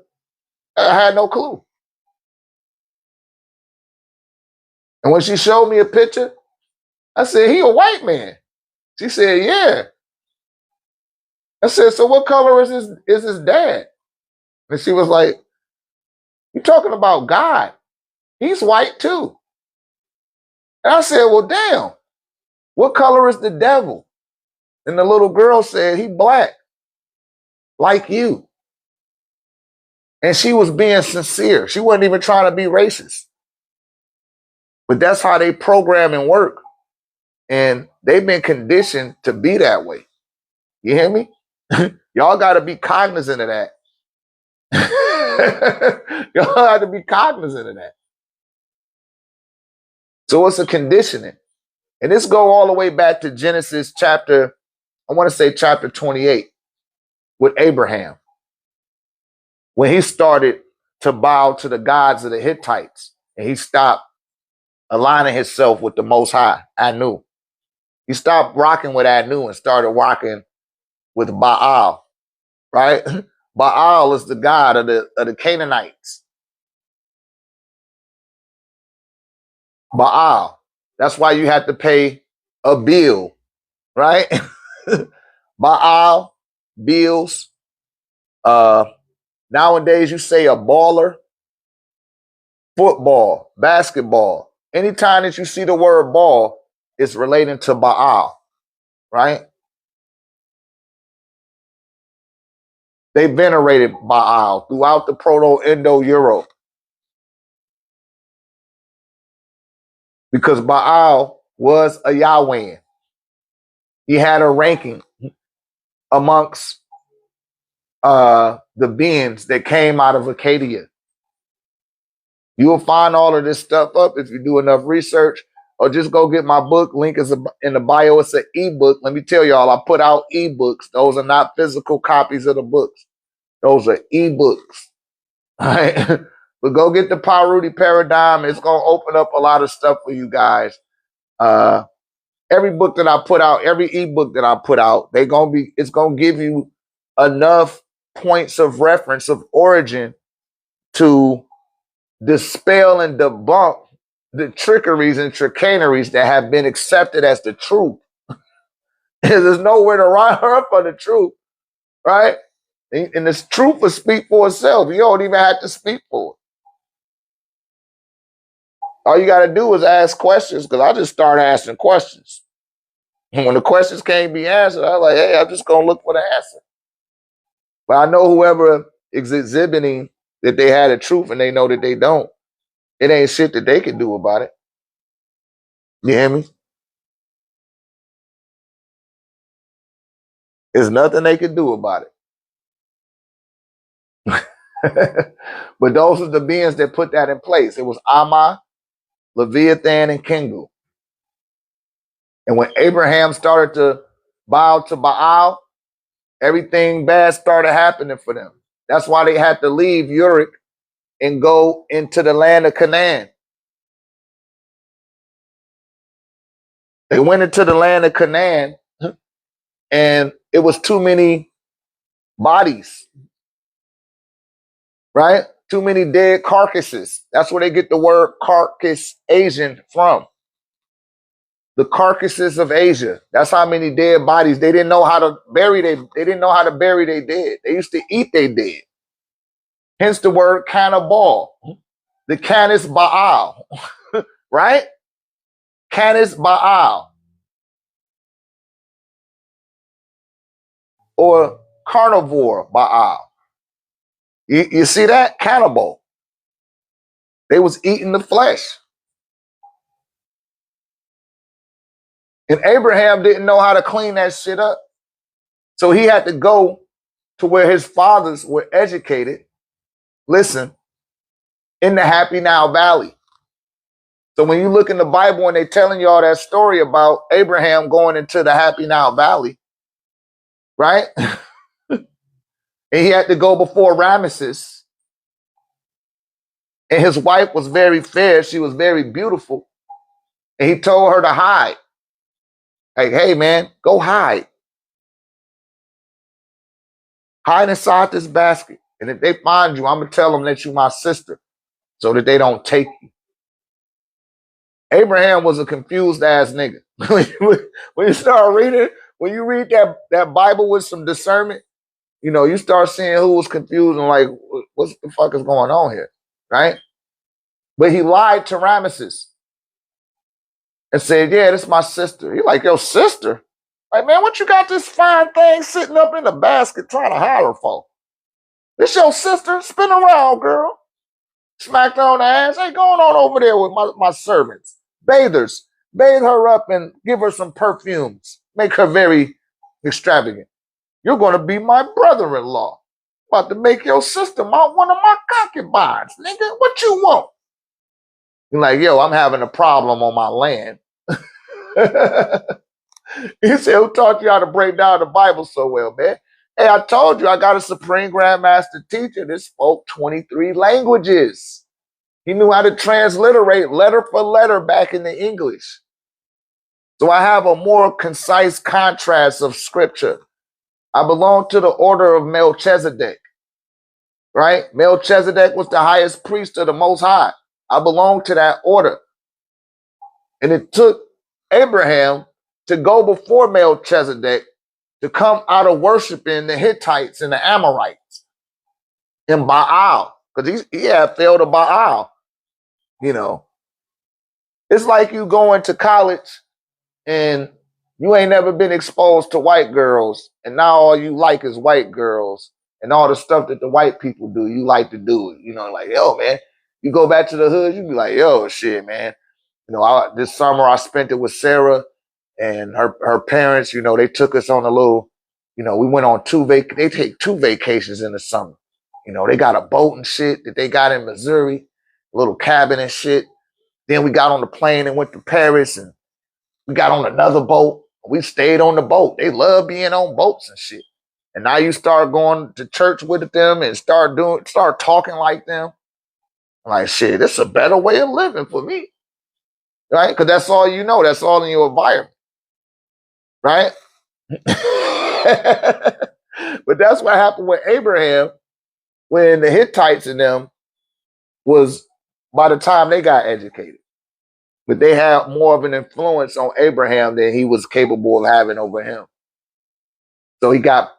had no clue. And when she showed me a picture, I said, he a white man. She said, yeah. I said, so what color is his dad? And she was like, you're talking about God. He's white too. And I said, well, damn, what color is the devil? And the little girl said, he black, like you. And she was being sincere. She wasn't even trying to be racist. But that's how they program and work. And they've been conditioned to be that way. You hear me? Y'all got to be cognizant of that. Y'all got to be cognizant of that. So it's a conditioning. And this go all the way back to Genesis chapter 28 with Abraham. When he started to bow to the gods of the Hittites and he stopped aligning himself with the Most High, Anu. He stopped rocking with Anu and started rocking with Baal, right? Baal is the god of the Canaanites. Baal. That's why you have to pay a bill, right? Baal, bills. Nowadays you say a baller, football, basketball. Anytime that you see the word ball, it's relating to Baal, right? They venerated Baal throughout the Proto-Indo-Europe because Baal was a Yahweh. He had a ranking amongst the beings that came out of Acadia. You will find all of this stuff up if you do enough research. or just go get my book. Link is in the bio. It's an ebook. Let me tell y'all, I put out ebooks. Those are not physical copies of the books. Those are ebooks. All right. But go get the Paruti Paradigm. It's going to open up a lot of stuff for you guys. Every book that I put out, every ebook that I put out, it's going to give you enough points of reference of origin to dispel and debunk the trickeries and chicaneries that have been accepted as the truth. There's nowhere to run her for the truth, right? And this truth will speak for itself. You don't even have to speak for it. All you got to do is ask questions, because I just started asking questions. And when the questions can't be answered, I was like, hey, I'm just going to look for the answer. But I know whoever is exhibiting that they had a truth and they know that they don't, it ain't shit that they can do about it. You hear me? There's nothing they can do about it. But those are the beings that put that in place. It was Amma, Leviathan, and Kingu. And when Abraham started to bow to Baal, everything bad started happening for them. That's why they had to leave Uruk and go into the land of Canaan. They went into the land of Canaan, and it was too many bodies, right? Too many dead carcasses. That's where they get the word carcass Asian from. The carcasses of Asia. That's how many dead bodies. They didn't know how to bury they didn't know how to bury their dead. They used to eat their dead. Hence the word cannibal. The canis Baal, right? Canis Baal. Or carnivore Baal. You see that? Cannibal. They was eating the flesh. And Abraham didn't know how to clean that shit up. So he had to go to where his fathers were educated. Listen, in the Happy Now Valley. So when you look in the Bible and they're telling you all that story about Abraham going into the Happy Now Valley, right? And he had to go before Ramesses. And his wife was very fair. She was very beautiful. And he told her to hide. Like, hey, man, go hide. Hide inside this basket. And if they find you, I'm going to tell them that you're my sister so that they don't take you. Abraham was a confused ass nigga. When you start reading, when you read that Bible with some discernment, you know, you start seeing who was confused and like, what the fuck is going on here, right? But he lied to Ramesses and said, yeah, this is my sister. He like, your sister? Like, man, what you got this fine thing sitting up in the basket trying to hide her for? This your sister? Spin around, girl. Smacked her on the ass. Hey, going on over there with my servants. Bathers. Bathe her up and give her some perfumes. Make her very extravagant. You're going to be my brother-in-law. About to make your sister one of my concubines, nigga. What you want? You're like, yo, I'm having a problem on my land. He said, who taught you how to break down the Bible so well, man? Hey, I told you I got a Supreme Grandmaster teacher that spoke 23 languages. He knew how to transliterate letter for letter back into English. So I have a more concise contrast of scripture. I belong to the order of Melchizedek, right? Melchizedek was the highest priest of the Most High. I belong to that order. And it took Abraham to go before Melchizedek to come out of worshiping the Hittites and the Amorites and Baal, because he had failed to Baal. You know, it's like you going to college and you ain't never been exposed to white girls, and now all you like is white girls and all the stuff that the white people do, you like to do it. You know, like, yo, man, you go back to the hood, you be like, yo, shit, man. You know, this summer I spent it with Sarah and her parents. You know, they took us on a little, you know, we went on they take 2 vacations in the summer. You know, they got a boat and shit that they got in Missouri, a little cabin and shit. Then we got on the plane and went to Paris, and we got on another boat. We stayed on the boat. They love being on boats and shit. And now you start going to church with them and start talking like them. Like, shit, this is a better way of living for me. Right? Because that's all you know. That's all in your environment. Right? But that's what happened with Abraham when the Hittites and them was, by the time they got educated. But they had more of an influence on Abraham than he was capable of having over him. So he got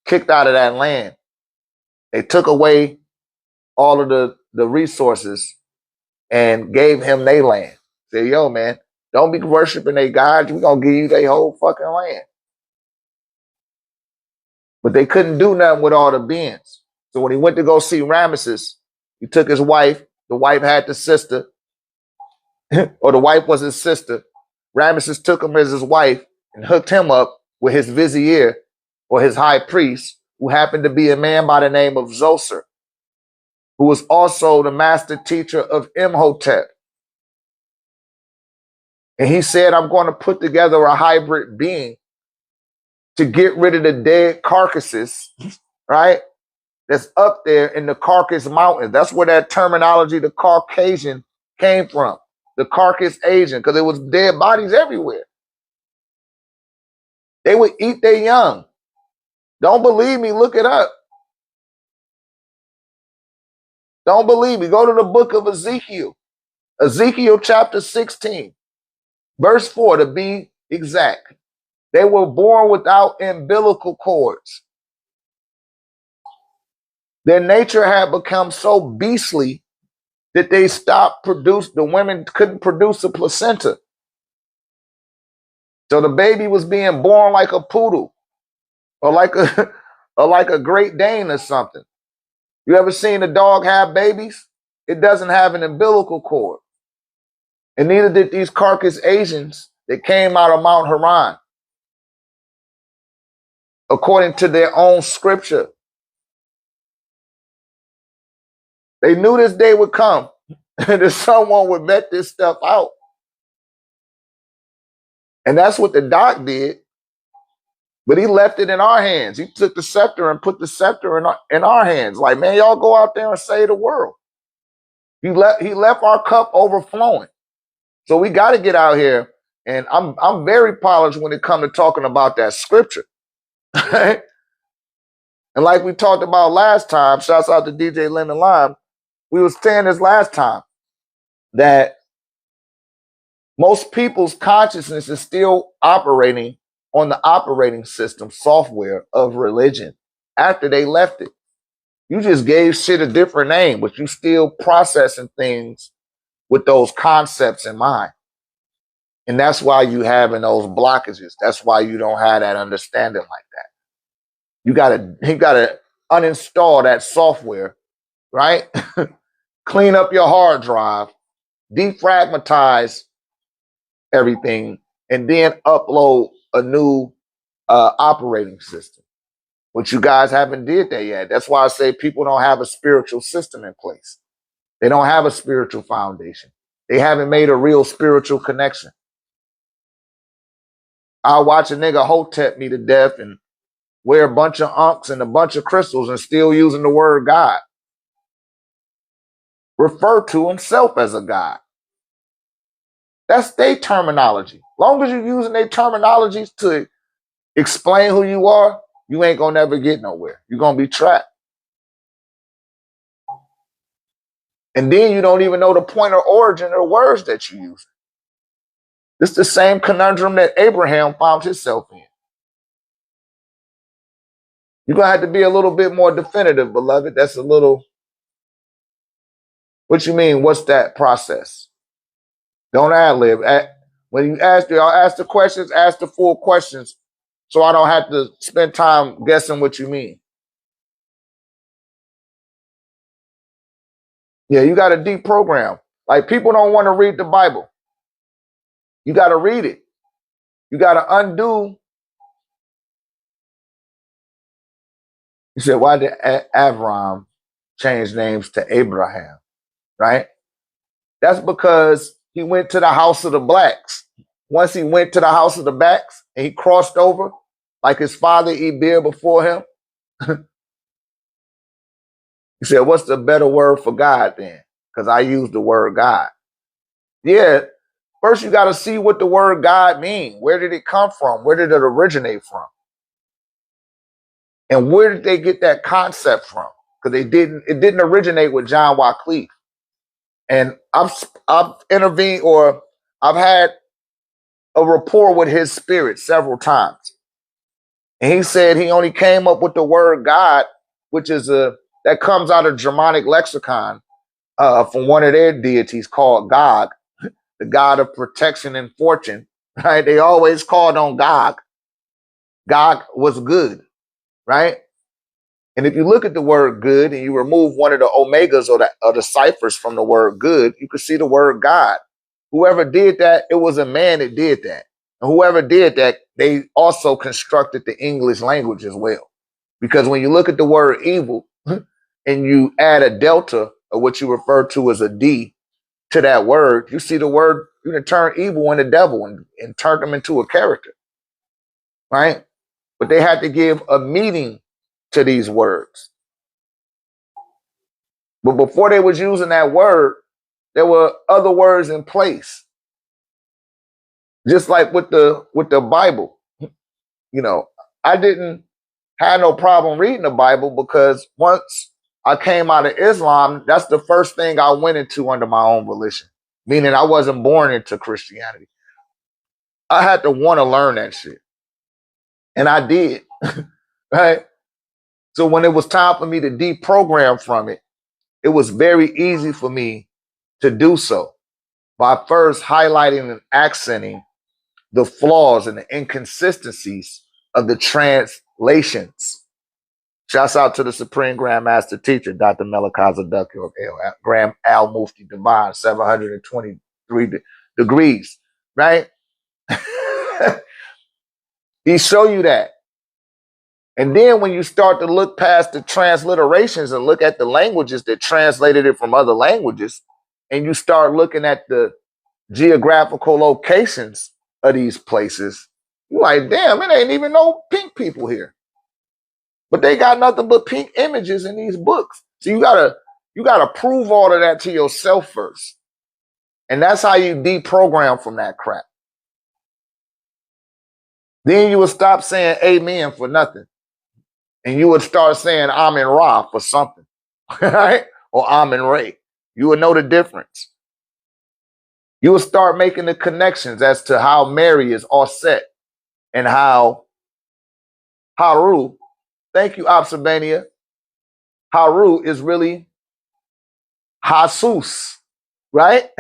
kicked out of that land. They took away all of the resources and gave him their land. Say, yo, man, don't be worshiping their gods. We're going to give you their whole fucking land. But they couldn't do nothing with all the beings. So when he went to go see Ramesses, he took his wife. The wife had the sister, or the wife was his sister. Ramesses took him as his wife and hooked him up with his vizier, or his high priest, who happened to be a man by the name of Zoser, who was also the master teacher of Imhotep. And he said, I'm going to put together a hybrid being to get rid of the dead carcasses, right? That's up there in the Caucasus Mountains. That's where that terminology, the Caucasian, came from. The Caucasus Asian, because there was dead bodies everywhere. They would eat their young. Don't believe me, look it up. Don't believe me, go to the book of Ezekiel. Ezekiel chapter 16, verse 4 to be exact. They were born without umbilical cords. Their nature had become so beastly that they stopped the women couldn't produce a placenta. So the baby was being born like a poodle or like a or like a Great Dane or something. You ever seen a dog have babies? It doesn't have an umbilical cord. And neither did these Caucasus Asians that came out of Mount Haran, according to their own scripture. They knew this day would come and that someone would vet this stuff out. And that's what the doc did. But he left it in our hands. He took the scepter and put the scepter in our hands. Like, man, y'all go out there and save the world. He left our cup overflowing. So we got to get out here. And I'm very polished when it comes to talking about that scripture. And like we talked about last time, shouts out to DJ Lemon Lime, we was saying this last time, that most people's consciousness is still operating on the operating system software of religion after they left it. You just gave shit a different name, but you still processing things with those concepts in mind. And that's why you having those blockages. That's why you don't have that understanding like that. You gotta uninstall that software, right? Clean up your hard drive, defragmentize everything, and then upload a new operating system. But you guys haven't did that yet. That's why I say people don't have a spiritual system in place. They don't have a spiritual foundation. They haven't made a real spiritual connection. I'll watch a nigga hotep me to death and wear a bunch of unks and a bunch of crystals and still using the word God. Refer to himself as a God. That's their terminology. Long as you're using their terminologies to explain who you are, you ain't gonna never get nowhere. You're gonna be trapped. And then you don't even know the point or origin of the words that you use. It's the same conundrum that Abraham found himself in. You're gonna have to be a little bit more definitive, beloved. That's a little. What you mean? What's that process? Don't ad lib. When you ask, I'll ask the questions, ask the full questions, so I don't have to spend time guessing what you mean. Yeah, you got to deprogram. Like, people don't want to read the Bible. You got to read it. You got to undo. You said, why did Avram change names to Abraham? Right? That's because he went to the house of the blacks. Once he went to the house of the blacks and he crossed over, like his father Ebir before him, he said, what's the better word for God then? Because I use the word God. Yeah, first you got to see what the word God means. Where did it come from? Where did it originate from? And where did they get that concept from? Because it didn't originate with John Wycliffe. And I've intervened, or I've had a rapport with his spirit several times. And he said he only came up with the word God, which is that comes out of Germanic lexicon from one of their deities called Gog, the god of protection and fortune. Right? They always called on Gog. Gog was good, right? And if you look at the word good and you remove one of the omegas or the ciphers from the word good, you can see the word God. Whoever did that, it was a man that did that. And whoever did that, they also constructed the English language as well. Because when you look at the word evil and you add a delta, or what you refer to as a D, to that word, you see the word, you can turn evil into devil and turn them into a character, right? But they had to give a meaning to these words. But before they was using that word, there were other words in place. Just like with the Bible, you know, I didn't have no problem reading the Bible because once I came out of Islam, that's the first thing I went into under my own volition. Meaning I wasn't born into Christianity. I had to want to learn that shit. And I did. Right? So when it was time for me to deprogram from it, it was very easy for me to do so by first highlighting and accenting the flaws and the inconsistencies of the translations. Shouts out to the Supreme Grand Master Teacher, Dr. Melakaza Duckhill, Grand Al Mufti Divine, 723 degrees, right? He show you that. And then when you start to look past the transliterations and look at the languages that translated it from other languages, and you start looking at the geographical locations of these places, you're like, damn, it ain't even no pink people here. But they got nothing but pink images in these books. So you gotta prove all of that to yourself first. And that's how you deprogram from that crap. Then you would stop saying amen for nothing. And you would start saying Amen Ra for something. Right? Or Amen Ray. You would know the difference. You will start making the connections as to how Mary is all set and how Haru, thank you, Observania, Haru is really Jesus, right?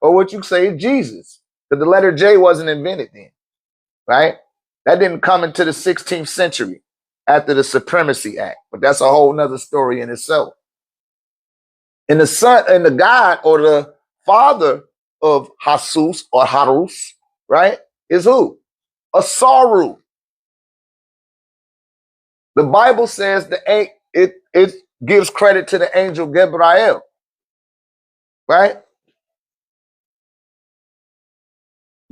Or what you say, Jesus. Because the letter J wasn't invented then, right? That didn't come into the 16th century after the Supremacy Act. But that's a whole nother story in itself. And the son and the God or the father of Jesus or Harus, right, is who? Asaru. The Bible says it gives credit to the angel Gabriel, right?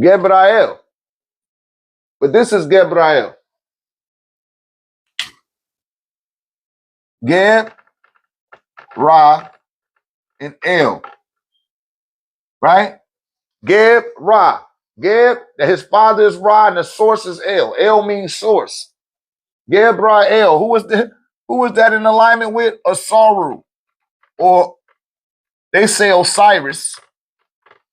Gabriel. But this is Gabriel. Gab, Ra, and El, right? Gab, Ra. Gab, his father is Ra, and the source is El. El means source. Gabriel, who was that in alignment with? Asaru, or they say Osiris,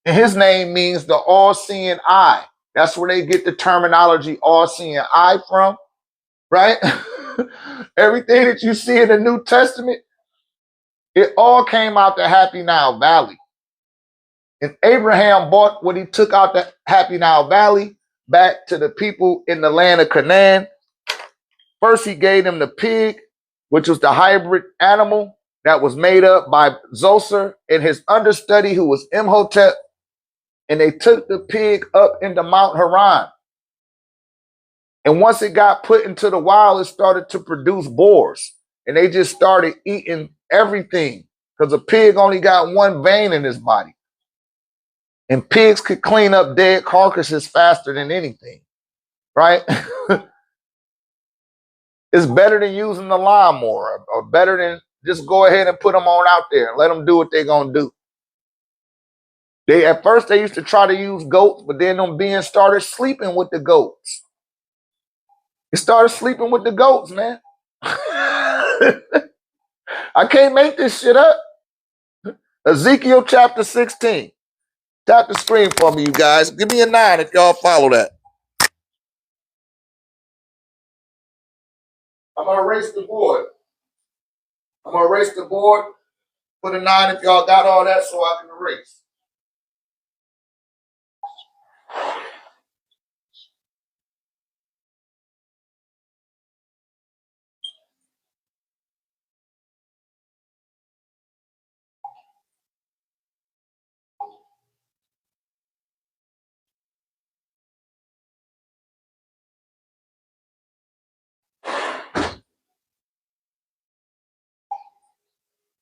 and his name means the all-seeing eye. That's where they get the terminology all-seeing eye from, right? Everything that you see in the New Testament, it all came out the Happy Nile Valley. And Abraham bought what he took out the Happy Nile Valley back to the people in the land of Canaan. First, he gave them the pig, which was the hybrid animal that was made up by Zoser and his understudy, who was Imhotep. And they took the pig up into Mount Haran. And once it got put into the wild, it started to produce boars. And they just started eating everything because a pig only got one vein in his body. And pigs could clean up dead carcasses faster than anything, right? It's better than using the lawnmower, or better than just go ahead and put them on out there and let them do what they're going to do. At first they used to try to use goats, but then them beings started sleeping with the goats. They started sleeping with the goats, man. I can't make this shit up. Ezekiel chapter 16. Tap the screen for me, you guys. Give me a 9 if y'all follow that. I'm going to erase the board. Put a 9 if y'all got all that so I can erase.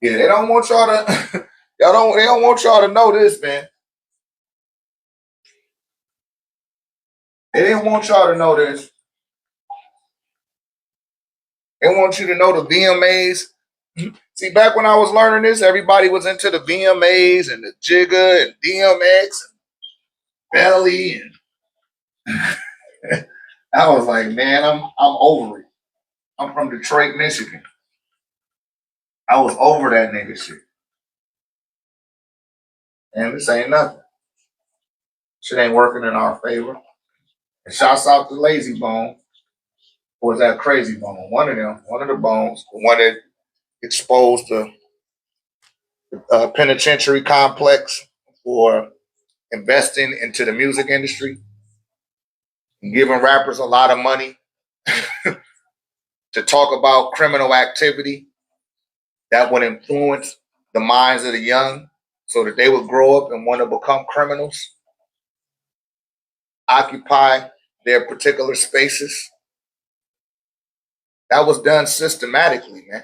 Yeah, they don't want y'all to they don't want y'all to know this, man. They didn't want y'all to know this. They want you to know the VMAs. See, back when I was learning this, everybody was into the VMAs and the Jigga and DMX and Belly, and I was like, man, I'm over it. I'm from Detroit, Michigan. I was over that nigga shit. And this ain't nothing. Shit ain't working in our favor. And shouts out to Lazy Bone. Or was that Crazy Bone? One of them, one of the bones, the one that exposed the penitentiary complex for investing into the music industry and giving rappers a lot of money to talk about criminal activity that would influence the minds of the young so that they would grow up and want to become criminals, occupy their particular spaces. That was done systematically, man.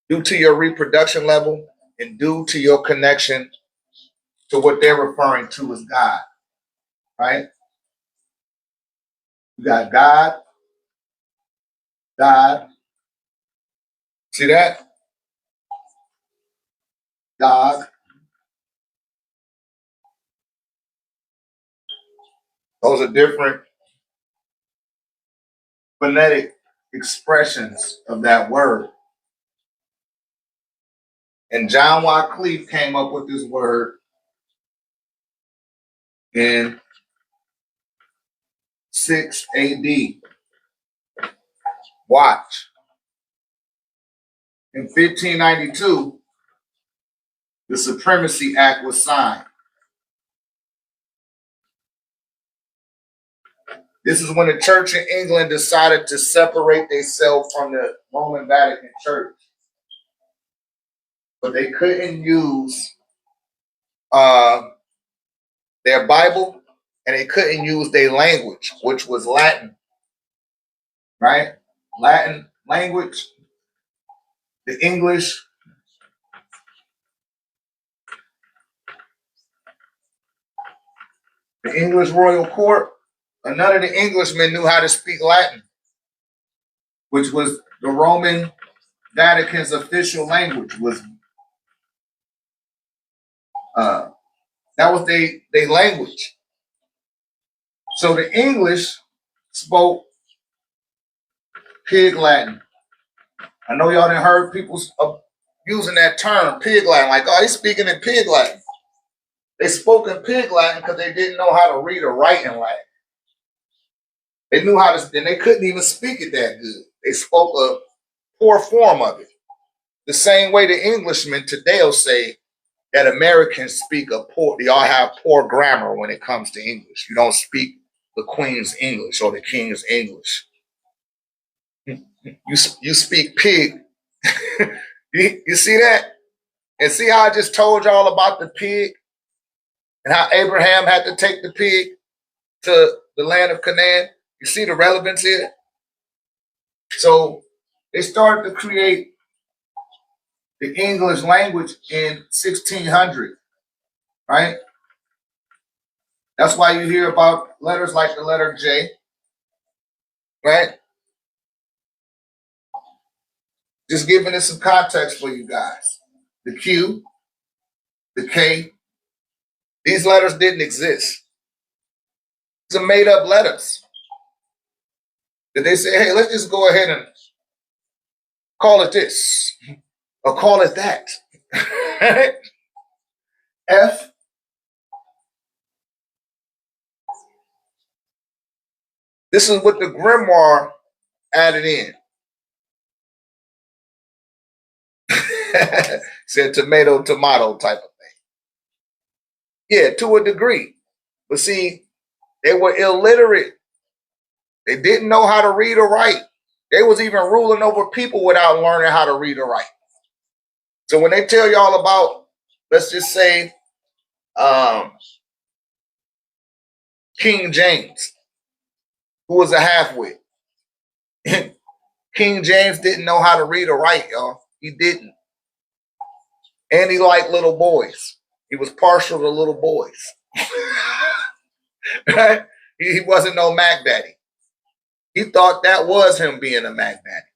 Due to your reproduction level and due to your connection to what they're referring to as God, right? You got God. See that? God. Those are different phonetic expressions of that word. And John Wycliffe came up with this word in 6 AD. Watch. In 1592, the Supremacy Act was signed. This is when the church in England decided to separate themselves from the Roman Vatican Church. But they couldn't use their Bible, and they couldn't use their language, which was Latin, right? Latin language, the English. The English royal court, and none of the Englishmen knew how to speak Latin, which was the Roman Vatican's official language. That was their language. So the English spoke pig Latin. I know y'all done heard people using that term, pig Latin, like, oh, he's speaking in pig Latin. They spoke in pig Latin because they didn't know how to read or write in Latin. They knew how to, and they couldn't even speak it that good. They spoke a poor form of it. The same way the Englishmen today will say that Americans speak y'all have poor grammar when it comes to English. You don't speak the Queen's English or the King's English. You speak pig. You see that? And see how I just told y'all about the pig and how Abraham had to take the pig to the land of Canaan? You see the relevance here? So they started to create the English language in 1600, right? That's why you hear about letters like the letter J, right? Just giving it some context for you guys. The Q, the K, these letters didn't exist. These are made up letters. Did they say, hey, let's just go ahead and call it this or call it that? F. This is what the grimoire added in. Said tomato, tomato type of thing. Yeah, to a degree. But see, they were illiterate. They didn't know how to read or write. They was even ruling over people without learning how to read or write. So when they tell y'all about, let's just say, King James, who was a half-wit. King James didn't know how to read or write, y'all. He didn't. And he liked little boys. He was partial to little boys. Right? He wasn't no Mac Daddy. He thought that was him being a Mac Daddy.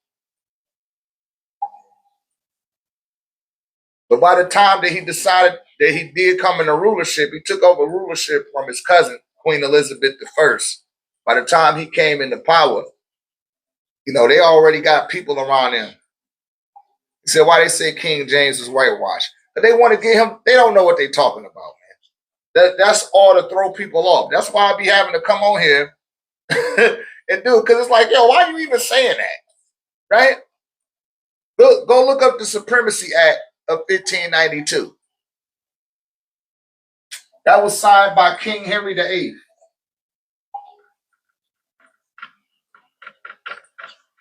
But by the time that he decided that he did come into rulership, he took over rulership from his cousin, Queen Elizabeth I. By the time he came into power, you know, they already got people around him. He said, why they say King James is whitewashed? But they want to get him, they don't know what they're talking about, man. That's all to throw people off. That's why I be having to come on here and do it, because it's like, yo, why are you even saying that? Right? Go look up the Supremacy Act of 1592. That was signed by King Henry VIII.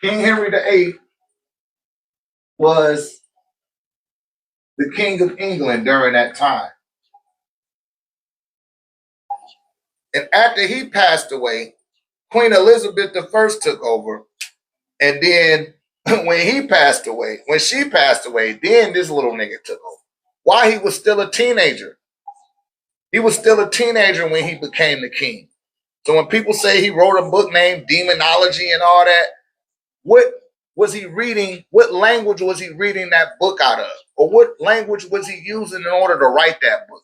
King Henry VIII was the King of England during that time. And after he passed away, Queen Elizabeth I took over. And then when she passed away, then this little nigga took over. Why? He was still a teenager. He was still a teenager when he became the king. So when people say he wrote a book named Demonology and all that, what was he reading? What language was he reading that book out of? Or what language was he using in order to write that book?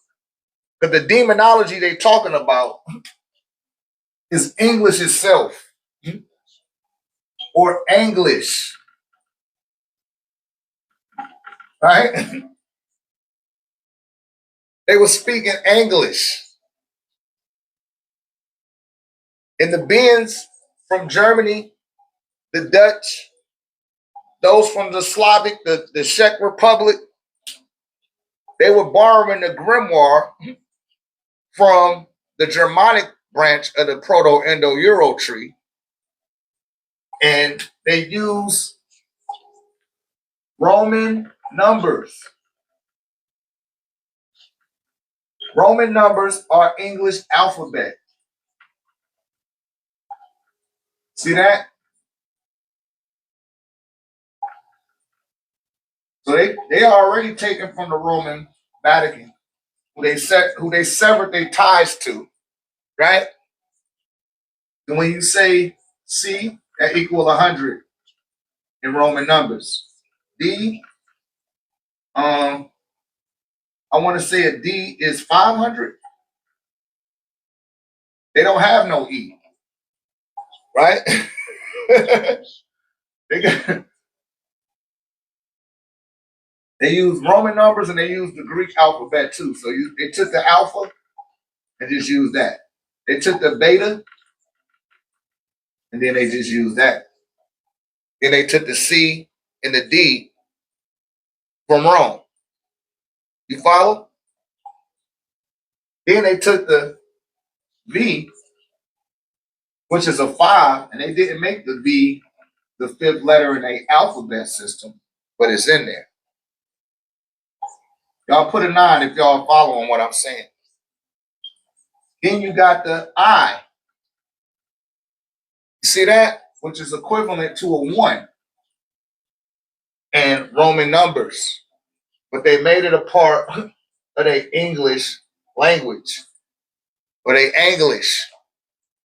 Because the demonology they're talking about is English itself, or English, right? They were speaking English. And the beings from Germany, the Dutch, those from the Slavic, the Czech Republic, they were borrowing the grimoire from the Germanic branch of the Proto-Indo-Euro tree. And they use Roman numbers. Roman numbers are English alphabet. See that? So they are already taken from the Roman Vatican, who they severed their ties to, right? And when you say C, that equals 100 in Roman numbers. D, I want to say a D is 500. They don't have no E, right? They use Roman numbers and they use the Greek alphabet too. So they took the alpha and just used that. They took the beta and then they just used that. Then they took the C and the D from Rome. You follow? Then they took the V, which is a 5, and they didn't make the V the 5th letter in a alphabet system, but it's in there. Y'all put a 9 if y'all following what I'm saying. Then you got the I. You see that? Which is equivalent to a 1 in Roman numbers. but they made it a part of their English language or their English.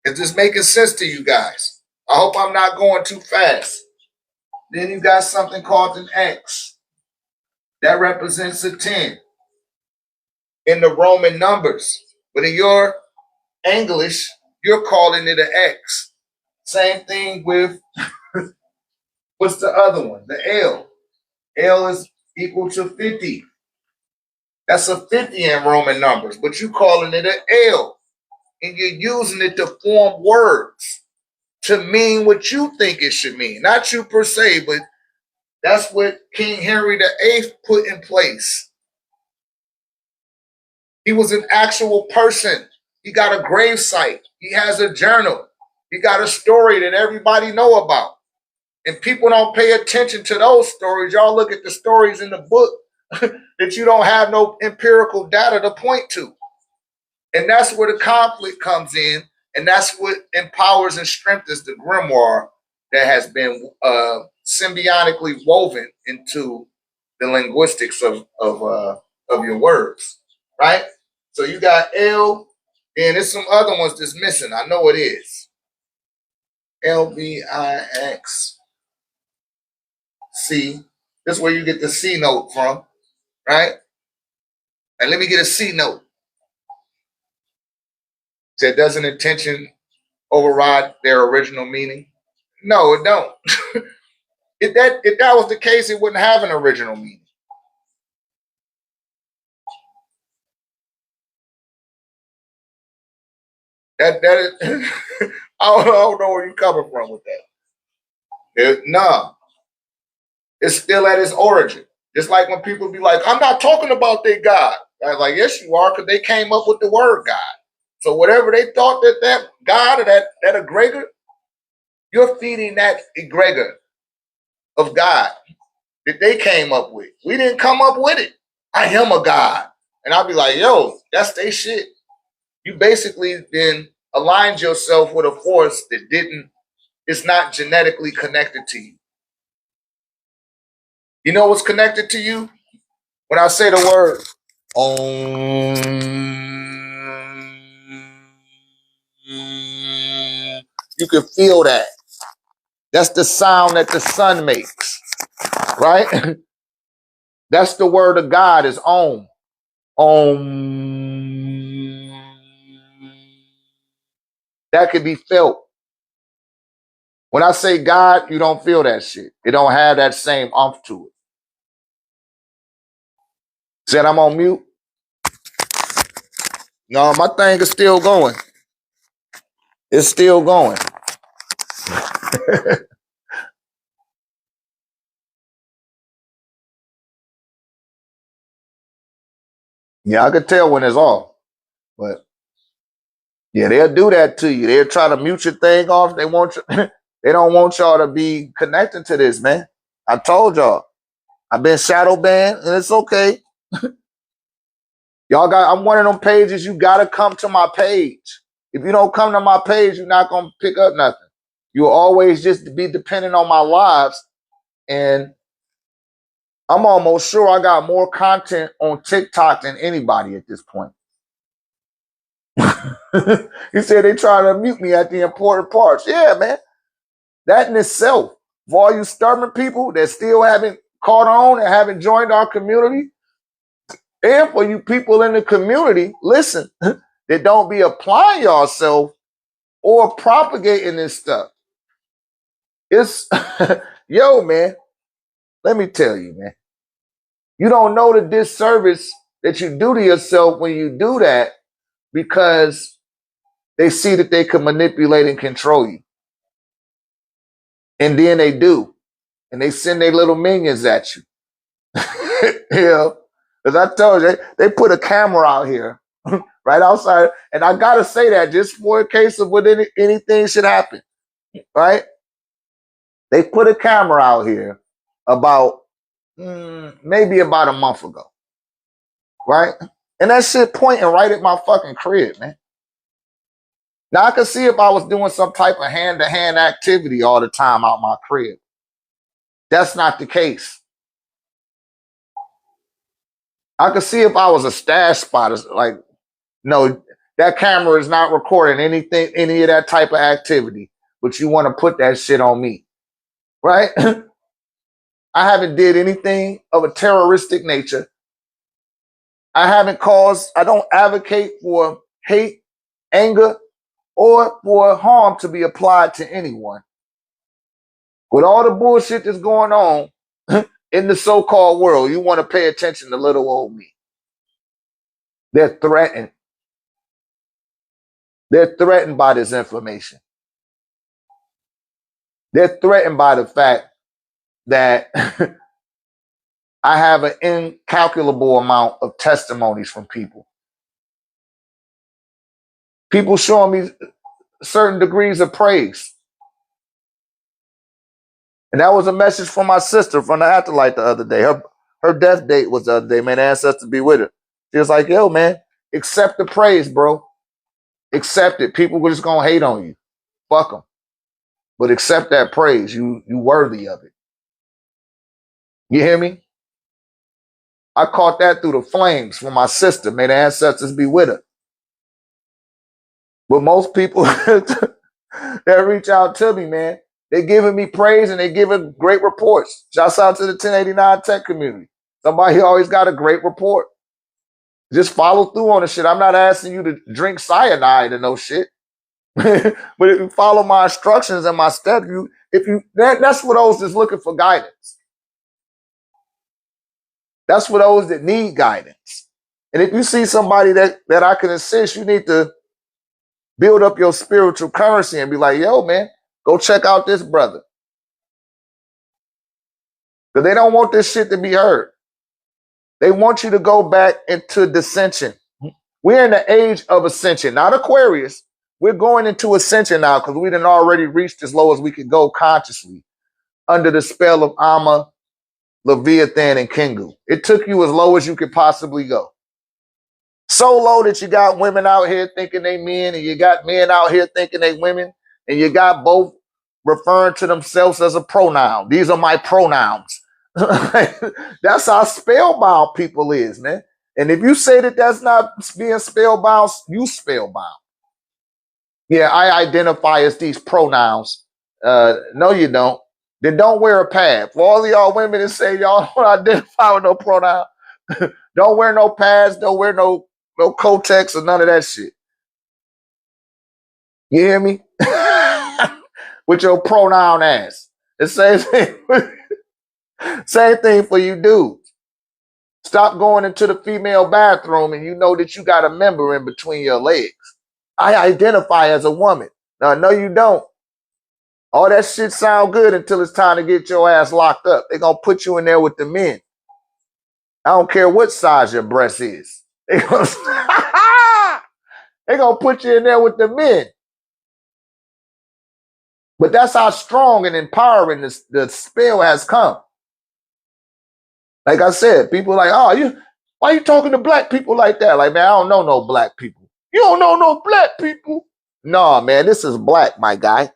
Is this making sense to you guys? I hope I'm not going too fast. Then you got something called an X. That represents a 10 in the Roman numbers. But in your English, you're calling it an X. Same thing with, what's the other one? The L. L is equal to 50. That's a 50 in Roman numbers, but you calling it an L. And you're using it to form words to mean what you think it should mean. Not you per se, but that's what King Henry VIII put in place. He was an actual person. He got a grave site. He has a journal. He got a story that everybody know about. And people don't pay attention to those stories. Y'all look at the stories in the book that you don't have no empirical data to point to. And that's where the conflict comes in. And that's what empowers and strengthens the grimoire that has been symbiotically woven into the linguistics of your words, right? So you got L, and there's some other ones that's missing. I know it is. LBIX. C. This is where you get the C note from, right? And let me get a C note. That doesn't intention override their original meaning? No, it don't. If that was the case, it wouldn't have an original meaning. That is, I don't know where you're coming from with that. No, it's still at its origin. Just like when people be like, I'm not talking about their God. I was like, yes, you are, because they came up with the word God. So whatever they thought that God or that egregor, you're feeding that egregor of God that they came up with. We didn't come up with it. I am a God. And I'll be like, yo, that's their shit. You basically then aligned yourself with a force that it's not genetically connected to you. You know what's connected to you? When I say the word you can feel that. That's the sound that the sun makes, right? That's the word of God is Om. Om. That could be felt. When I say God, you don't feel that shit. It don't have that same umph to it. Said I'm on mute? No, my thing is still going. It's still going. Yeah, I could tell when it's off. But yeah, they'll do that to you. They'll try to mute your thing off. They want you, they don't want y'all to be connected to this, man. I told y'all. I've been shadow banned, and it's okay. Y'all I'm one of them pages. You gotta come to my page. If you don't come to my page, you're not gonna pick up nothing. You'll always just be dependent on my lives. And I'm almost sure I got more content on TikTok than anybody at this point. He said they trying to mute me at the important parts. Yeah, man. That in itself, for all you stubborn people that still haven't caught on and haven't joined our community, and for you people in the community, listen, that don't be applying yourself or propagating this stuff. It's, yo, man, let me tell you, man. You don't know the disservice that you do to yourself when you do that, because they see that they can manipulate and control you. And then they do. And they send their little minions at you. You know, as I told you, they put a camera out here right outside. And I got to say that just for a case of when anything should happen, right? They put a camera out here about maybe about a month ago, right? And that shit pointing right at my fucking crib, man. Now, I could see if I was doing some type of hand-to-hand activity all the time out my crib. That's not the case. I could see if I was a stash spot, like, no, that camera is not recording anything, any of that type of activity, but you want to put that shit on me, right? I haven't did anything of a terroristic nature. I don't advocate for hate, anger, or for harm to be applied to anyone. With all the bullshit that's going on in the so-called world, you want to pay attention to little old me. They're threatened. They're threatened by this information. They're threatened by the fact that I have an incalculable amount of testimonies from people. People showing me certain degrees of praise. And that was a message from my sister from the afterlife the other day. Her death date was the other day, man. The ancestors be with her. She was like, yo, man, accept the praise, bro. Accept it. People were just gonna hate on you. Fuck them. But accept that praise. You worthy of it. You hear me? I caught that through the flames from my sister. May the ancestors be with her. But most people that reach out to me, man, they giving me praise and they giving great reports. Shouts out to the 1089 tech community. Somebody always got a great report. Just follow through on the shit. I'm not asking you to drink cyanide and no shit. But if you follow my instructions and my steps, that's for those that's looking for guidance. That's for those that need guidance. And if you see somebody that I can assist, you need to build up your spiritual currency and be like, yo, man, go check out this brother. Because they don't want this shit to be heard. They want you to go back into dissension. We're in the age of ascension, not Aquarius. We're going into ascension now because we done already reached as low as we could go consciously under the spell of Amma, Leviathan, and Kingu. It took you as low as you could possibly go. So low that you got women out here thinking they men, and you got men out here thinking they women, and you got both referring to themselves as a pronoun. These are my pronouns. That's how spellbound people is, man. And if you say that that's not being spellbound, you spellbound. Yeah, I identify as these pronouns. No, you don't. Then don't wear a pad. For all of y'all women that say y'all don't identify with no pronoun, don't wear no pads, don't wear no Kotex or none of that shit. You hear me? With your pronoun ass. The same thing. Same thing for you dudes. Stop going into the female bathroom and you know that you got a member in between your legs. I identify as a woman. No, you don't. All that shit sound good until it's time to get your ass locked up. They're going to put you in there with the men. I don't care what size your breast is. They're going to put you in there with the men. But that's how strong and empowering the spell has come. Like I said, people are like, oh, why you talking to black people like that? Like, man, I don't know no black people. You don't know no black people? No, man, this is black, my guy.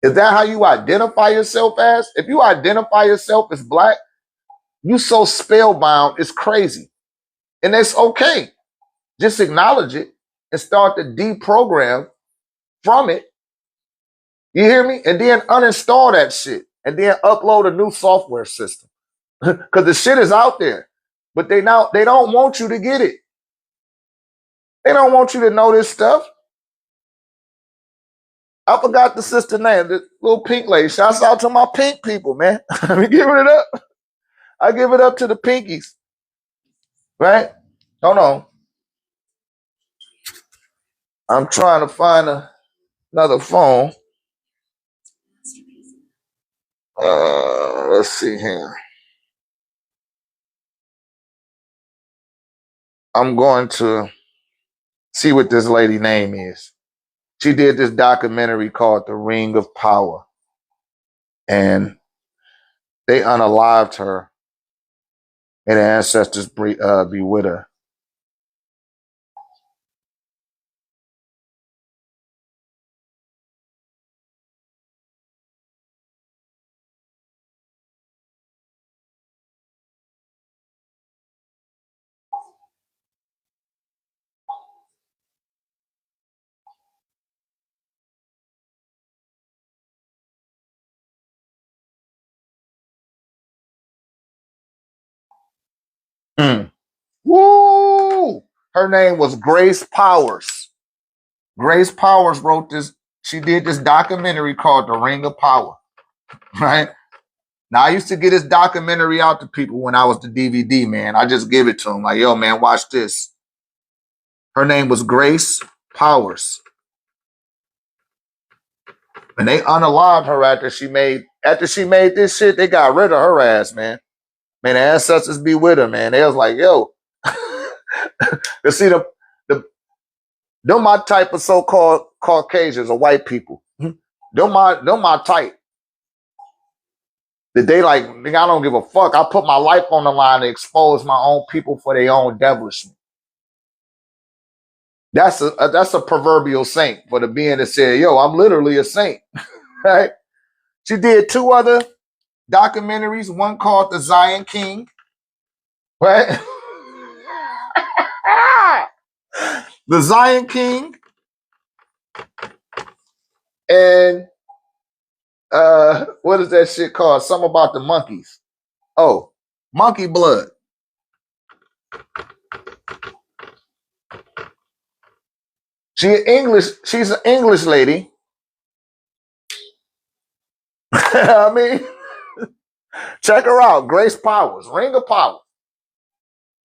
Is that how you identify yourself as? If you identify yourself as black, you so spellbound, it's crazy. And it's okay. Just acknowledge it and start to deprogram from it. You hear me? And then uninstall that shit. And then upload a new software system. Because the shit is out there. But they don't want you to get it. They don't want you to know this stuff. I forgot the sister name, the little pink lady. Shouts out to my pink people, man. I'm giving it up. I give it up to the pinkies. Right? Hold on. I'm trying to find another phone. Let's see here. I'm going to see what this lady name is. She did this documentary called The Ring of Power. And they unalived her. And the ancestors be with her. Her name was Grace Powers. Grace Powers wrote this. She did this documentary called The Ring of Power, right? Now, I used to get this documentary out to people when I was the DVD, man. I just give it to them. Like, yo, man, watch this. Her name was Grace Powers. And they unalived her after she made this shit. They got rid of her ass, man. Man, the ancestors be with her, man. They was like, yo. You see, they're my type of so-called Caucasians or white people. They're my type. That they like, nigga, I don't give a fuck. I put my life on the line to expose my own people for their own devilishment. That's a proverbial saint for the being that said, yo, I'm literally a saint. Right? She did 2 other documentaries, one called The Zion King, right? The Zion King, and what is that shit called? Something about the monkeys. Oh, Monkey Blood. She's an English lady. I mean, check her out. Grace Powers, Ring of Power.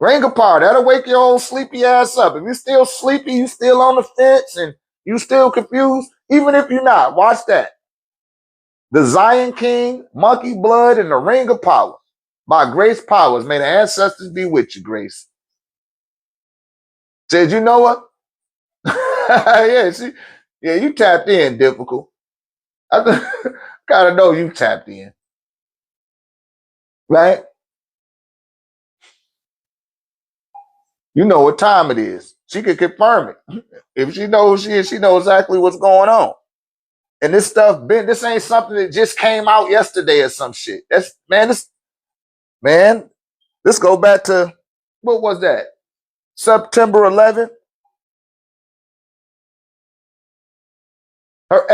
Ring of Power, that'll wake your old sleepy ass up. If you're still sleepy, you still on the fence, and you still confused, even if you're not, watch that. The Zion King, Monkey Blood, and the Ring of Power by Grace Powers. May the ancestors be with you, Grace. Said, you know what? Yeah, you tapped in, difficult. I gotta know you tapped in. Right? You know what time it is. She could confirm it. If she knows she is, she knows exactly what's going on. And this stuff, this ain't something that just came out yesterday or some shit. This go back to, what was that? September 11th? Her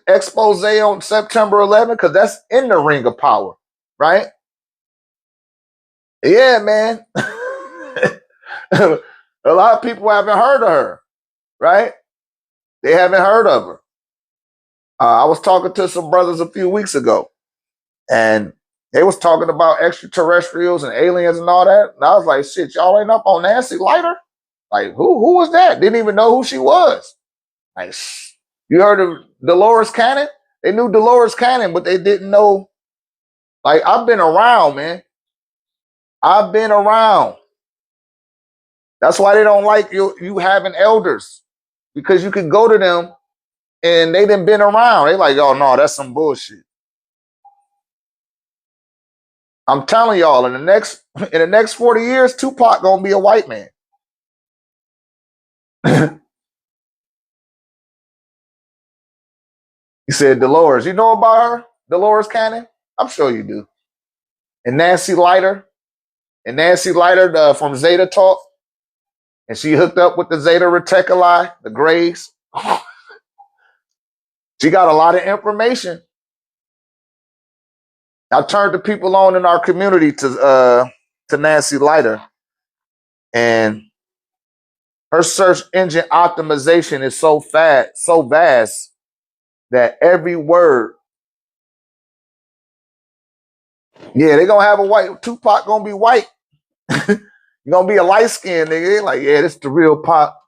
expose on September 11th, because that's in the Ring of Power, right? Yeah, man. A lot of people haven't heard of her, right? They haven't heard of her. I was talking to some brothers a few weeks ago, and they was talking about extraterrestrials and aliens and all that. And I was like, shit, y'all ain't up on Nancy Lighter? Like, who was that? Didn't even know who she was. Like, you heard of Dolores Cannon? They knew Dolores Cannon, but they didn't know. Like, I've been around, man. I've been around. That's why they don't like you having elders, because you can go to them and they done been around. They like, oh no, that's some bullshit. I'm telling y'all, in the next 40 years, Tupac gonna be a white man. He said, Dolores, you know about her? Dolores Cannon? I'm sure you do. And Nancy Lighter from Zeta Talk. And she hooked up with the Zeta Reticuli, the Grays. She got a lot of information. I turned the people on in our community to Nancy Lighter, and her search engine optimization is so vast that every word, yeah, they're gonna have a white Tupac gonna be white. You're gonna be a light skinned nigga. They're like, yeah, this is the real Pop.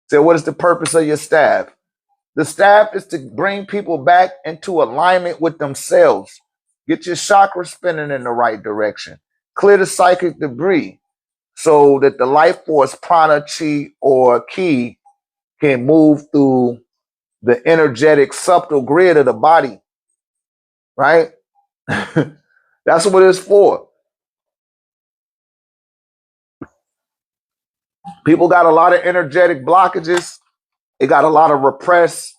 So what is the purpose of your staff? The staff is to bring people back into alignment with themselves. Get your chakra spinning in the right direction. Clear the psychic debris so that the life force, prana, chi, or ki can move through the energetic subtle grid of the body, right? That's what it's for. People got a lot of energetic blockages. They got a lot of repressed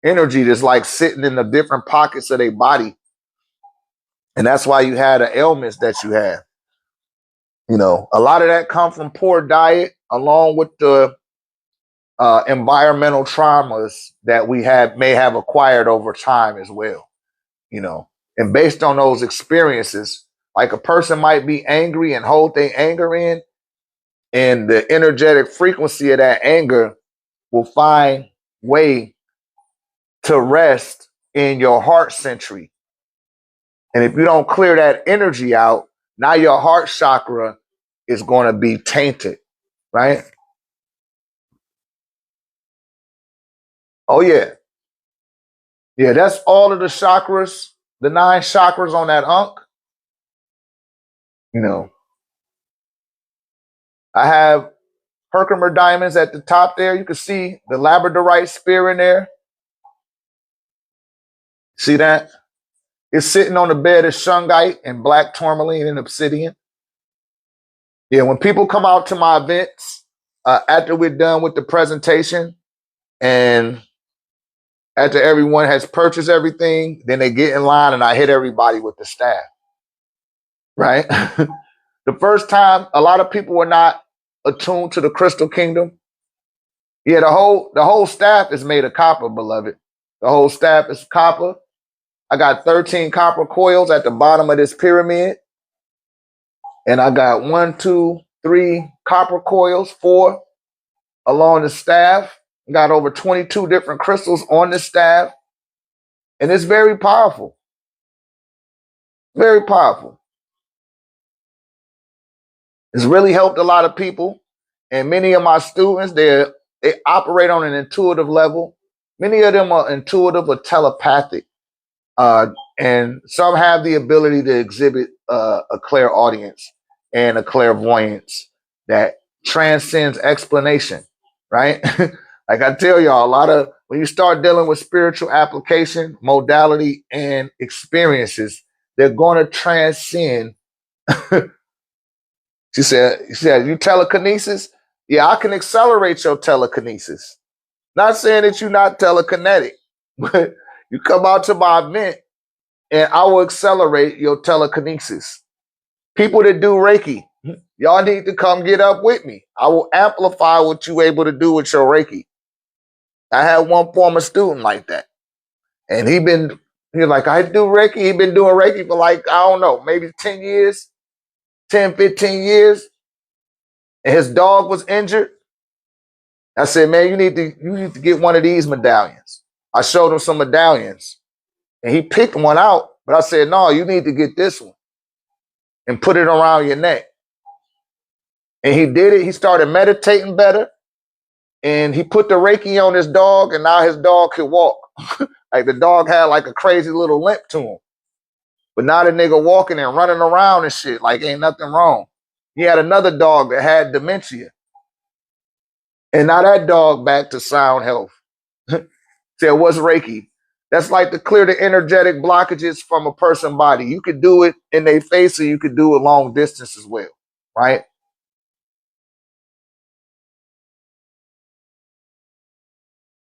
energy that's like sitting in the different pockets of their body. And that's why you had the ailments that you have. You know, a lot of that come from poor diet, along with the environmental traumas that we may have acquired over time as well. You know, and based on those experiences, like a person might be angry and hold their anger in, And the energetic frequency of that anger will find way to rest in your heart century. And if you don't clear that energy out, now your heart chakra is going to be tainted, right? Oh, yeah. Yeah, that's all of the chakras, the 9 chakras on that Ankh. You know, I have Herkimer diamonds at the top there. You can see the labradorite spear in there. See that? It's sitting on the bed of shungite and black tourmaline and obsidian. Yeah, when people come out to my events, after we're done with the presentation and after everyone has purchased everything, then they get in line and I hit everybody with the staff, right? The first time, a lot of people were not attuned to the crystal kingdom. Yeah, the whole staff is made of copper, beloved. The whole staff is copper. I got 13 copper coils at the bottom of this pyramid. And I got 1, 2, 3 copper coils, 4 along the staff. I got over 22 different crystals on the staff. And it's very powerful. Very powerful. It's really helped a lot of people. And many of my students, they operate on an intuitive level. Many of them are intuitive or telepathic. And some have the ability to exhibit a clairaudience and a clairvoyance that transcends explanation, right? Like I tell y'all, when you start dealing with spiritual application, modality, and experiences, they're going to transcend. She said, you telekinesis? Yeah, I can accelerate your telekinesis. Not saying that you're not telekinetic, but you come out to my event and I will accelerate your telekinesis. People that do Reiki, y'all need to come get up with me. I will amplify what you're able to do with your Reiki. I had one former student like that. And he's like, I do Reiki. He's been doing Reiki for like, I don't know, maybe 10 years, 10, 15 years. And his dog was injured. I said, man, you need to get one of these medallions. I showed him some medallions. And he picked one out. But I said, no, you need to get this one and put it around your neck. And he did it. He started meditating better. And he put the Reiki on his dog, and now his dog could walk. Like the dog had like a crazy little limp to him. But now the nigga walking and running around and shit, like ain't nothing wrong. He had another dog that had dementia. And now that dog back to sound health. Said, what's Reiki? That's like to clear the energetic blockages from a person's body. You could do it in their face or you could do it long distance as well, right?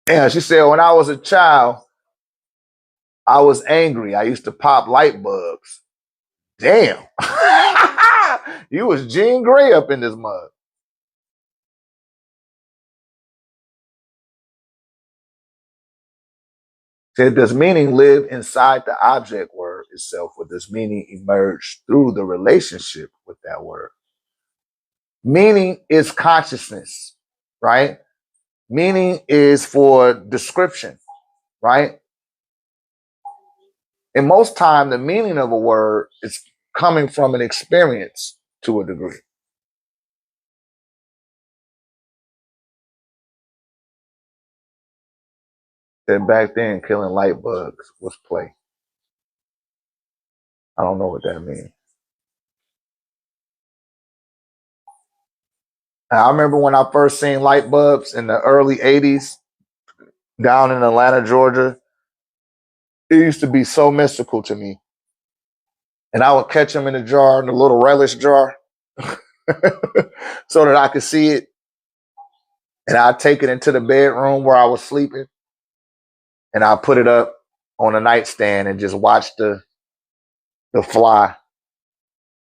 Yeah, she said, when I was a child, I was angry. I used to pop light bulbs. Damn. You was Jean Grey up in this mug. Said, does meaning live inside the object word itself, or does meaning emerge through the relationship with that word? Meaning is consciousness, right? Meaning is for description, right? And most time, the meaning of a word is coming from an experience to a degree. Then back then, killing light bugs was play. I don't know what that means. I remember when I first seen light bulbs in the early 80s down in Atlanta, Georgia. It used to be so mystical to me. And I would catch them in a jar, in a little relish jar, so that I could see it. And I'd take it into the bedroom where I was sleeping. And I'd put it up on a nightstand and just watch the fly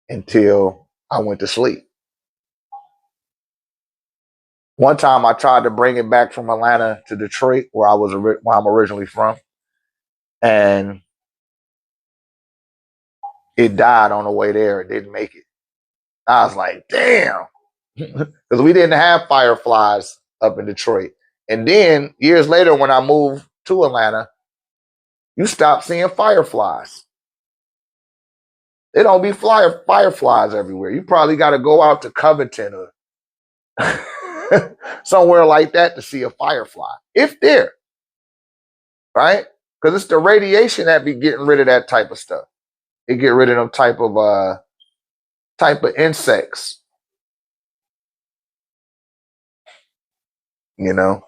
until I went to sleep. One time I tried to bring it back from Atlanta to Detroit, where I'm originally from, and it died on the way there. It didn't make it. I was like, damn. because we didn't have fireflies up in Detroit. And then years later, when I moved to Atlanta, you stop seeing fireflies. There don't be fireflies everywhere. You probably got to go out to Covington or somewhere like that to see a firefly, if there, right? Because it's the radiation that be getting rid of that type of stuff. It get rid of them type of insects, you know.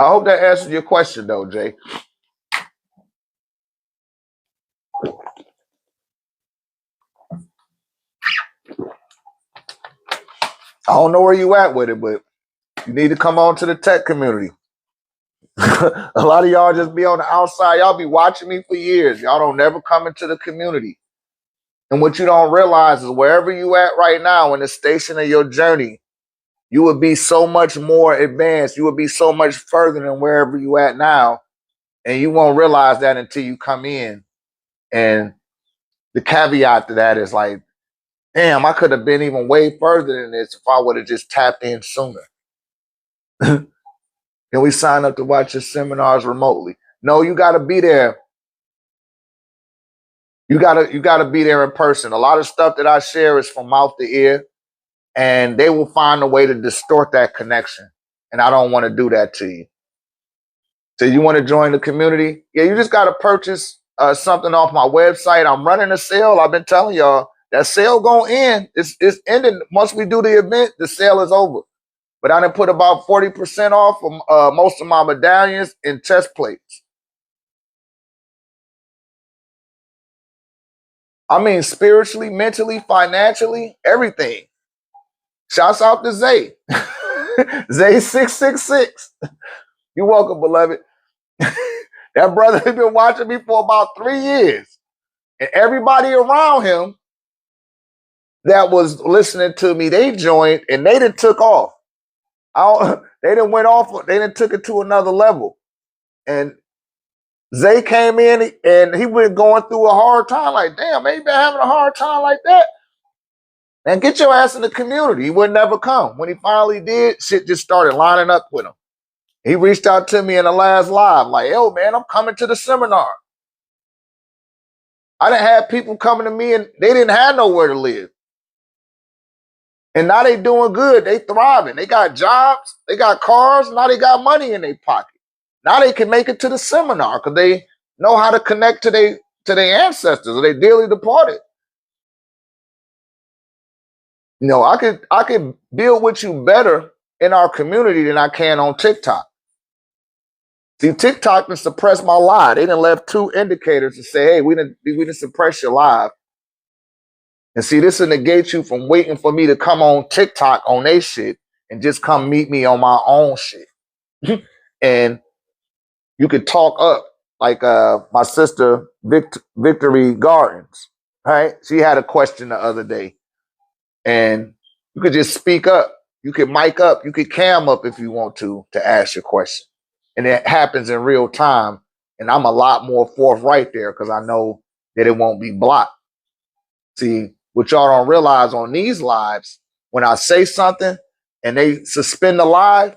I hope that answers your question, though, Jay. I don't know where you at with it, but you need to come on to the tech community. A lot of y'all just be on the outside. Y'all be watching me for years. Y'all don't never come into the community. And what you don't realize is wherever you at right now in the station of your journey, you would be so much more advanced. You would be so much further than wherever you at now. And you won't realize that until you come in. And the caveat to that is like, damn, I could have been even way further than this if I would have just tapped in sooner. Can we sign up to watch your seminars remotely? No, you got to be there. You gotta be there in person. A lot of stuff that I share is from mouth to ear, and they will find a way to distort that connection. And I don't want to do that to you. So you want to join the community? Yeah, you just got to purchase something off my website. I'm running a sale. I've been telling y'all that sale gonna end. It's ending once we do the event. The sale is over. But I done put about 40% off of most of my medallions and chest plates. I mean, spiritually, mentally, financially, everything. Shouts out to Zay. Zay 666. You're welcome, beloved. That brother has been watching me for about 3 years. And everybody around him that was listening to me, they joined and they done took off. They done went off, they done took it to another level. And Zay came in and he was going through a hard time. Like, damn, man, you been having a hard time like that? And get your ass in the community. He would never come. When he finally did, shit just started lining up with him. He reached out to me in the last live, like, yo, man, I'm coming to the seminar. I done had people coming to me and they didn't have nowhere to live. And now they doing good. They thriving. They got jobs. They got cars. Now they got money in their pocket. Now they can make it to the seminar because they know how to connect to their ancestors or their dearly departed. You know, I could build with you better in our community than I can on TikTok. See, TikTok done suppressed my live. They done left 2 indicators to say, hey, we didn't suppress your live. And see, this will negate you from waiting for me to come on TikTok on they shit and just come meet me on my own shit. And you could talk up like my sister Victory Gardens, right? She had a question the other day. And you could just speak up. You could mic up. You could cam up if you want to ask your question. And it happens in real time. And I'm a lot more forthright there because I know that it won't be blocked. See, what y'all don't realize on these lives, when I say something and they suspend the live,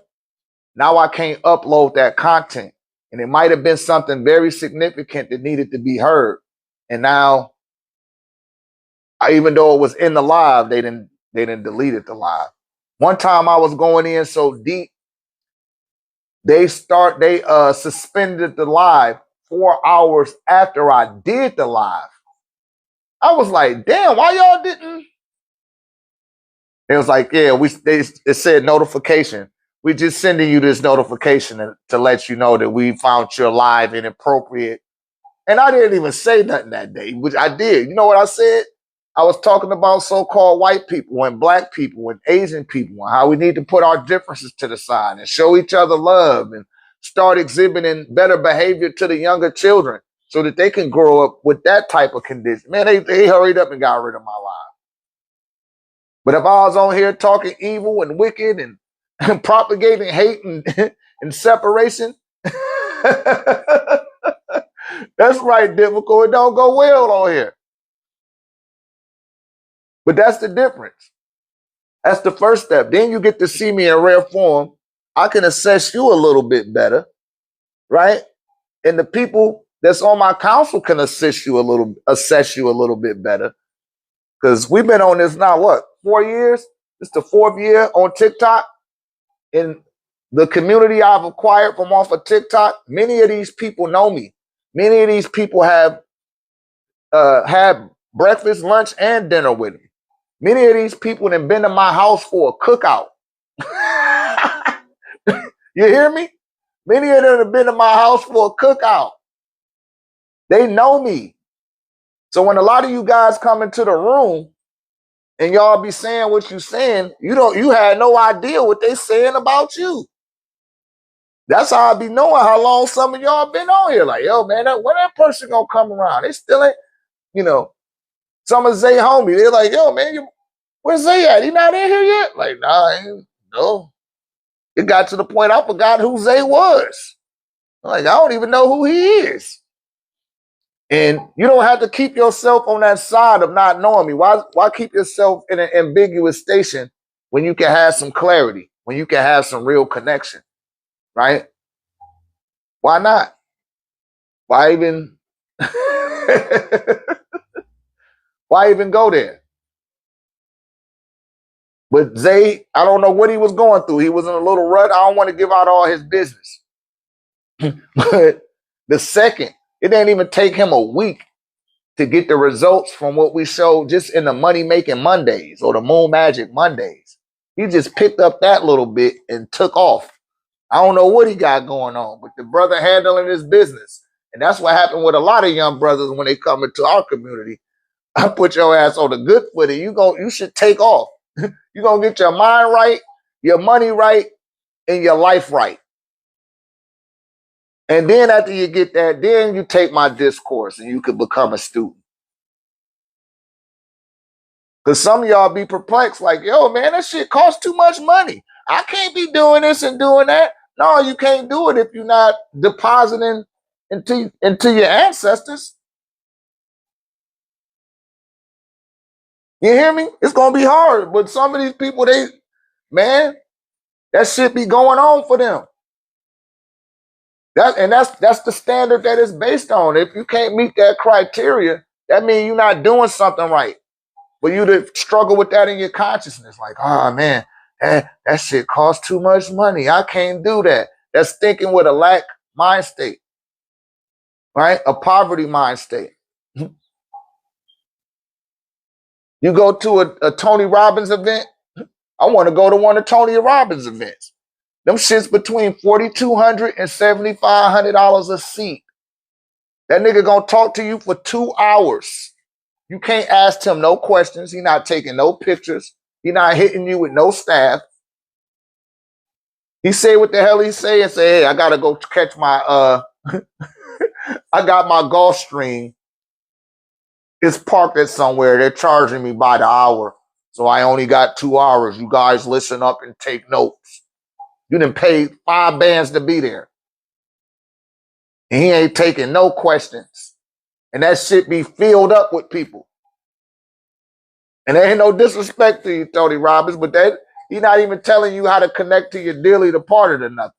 now I can't upload that content. And it might have been something very significant that needed to be heard. And now, even though it was in the live, they didn't delete the live. One time I was going in so deep, they suspended the live 4 hours after I did the live. I was like, damn, why y'all didn't? It was like, yeah, it said notification. We just sending you this notification to let you know that we found your live inappropriate. And I didn't even say nothing that day, which I did. You know what I said? I was talking about so-called white people and black people and Asian people and how we need to put our differences to the side and show each other love and start exhibiting better behavior to the younger children so that they can grow up with that type of condition. Man, they hurried up and got rid of my life. But if I was on here talking evil and wicked and propagating hate and separation, That's right, difficult. It don't go well on here. But that's the difference. That's the first step. Then you get to see me in rare form. I can assess you a little bit better, right? And the people that's on my council can assess you a little bit better. Because we've been on this now, what, 4 years? It's the 4th year on TikTok. In the community I've acquired from off of TikTok, many of these people know me. Many of these people have had breakfast, lunch, and dinner with me. Many of these people have been to my house for a cookout. You hear me? Many of them have been to my house for a cookout. They know me. So when a lot of you guys come into the room and y'all be saying what you're saying, you had no idea what they saying about you. That's how I be knowing how long some of y'all been on here. Like, yo, man, when that person gonna come around? They still ain't, some of Zay homie, they're like, yo, man, where's Zay at? He not in here yet? Like, nah, no. It got to the point I forgot who Zay was. Like, I don't even know who he is. And you don't have to keep yourself on that side of not knowing me. Why keep yourself in an ambiguous station when you can have some clarity, when you can have some real connection, right? Why not? Why even why even go there? But Zay, I don't know what he was going through. He was in a little rut. I don't want to give out all his business. But the second, it didn't even take him a week to get the results from what we showed just in the Money Making Mondays or the Moon Magic Mondays. He just picked up that little bit and took off. I don't know what he got going on, but the brother handling his business. And that's what happened with a lot of young brothers when they come into our community. I put your ass on the good footing. You should take off. You're going to get your mind right, your money right, and your life right. And then after you get that, then you take my discourse and you could become a student. Because some of y'all be perplexed, like, yo, man, that shit costs too much money. I can't be doing this and doing that. No, you can't do it if you're not depositing into your ancestors. You hear me? It's going to be hard. But some of these people, that shit be going on for them. That's the standard that it's based on. If you can't meet that criteria, that means you're not doing something right. But you to struggle with that in your consciousness, like, oh man, that shit costs too much money. I can't do that. That's thinking with a lack mind state, right? A poverty mind state. You go to a Tony Robbins event. I want to go to one of Tony Robbins events. Them shit's between $4,200 and $7,500 a seat. That nigga gonna talk to you for 2 hours. You can't ask him no questions. He not taking no pictures. He not hitting you with no staff. He say what the hell he say and say, hey, I gotta go catch my I got my Gulfstream. It's parked at somewhere. They're charging me by the hour. So I only got 2 hours. You guys listen up and take notes. You done paid 5 bands to be there. And he ain't taking no questions. And that shit be filled up with people. And there ain't no disrespect to you, Tony Robbins, but he not even telling you how to connect to your dearly departed or nothing.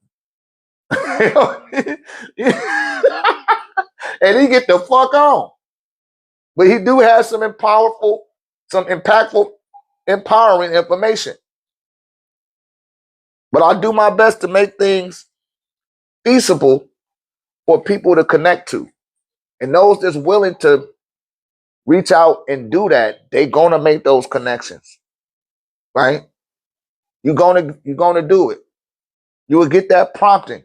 And he get the fuck on. But he do have some impactful, empowering information. But I do my best to make things feasible for people to connect to. And those that's willing to reach out and do that, they gonna make those connections, right? You're gonna do it. You will get that prompting.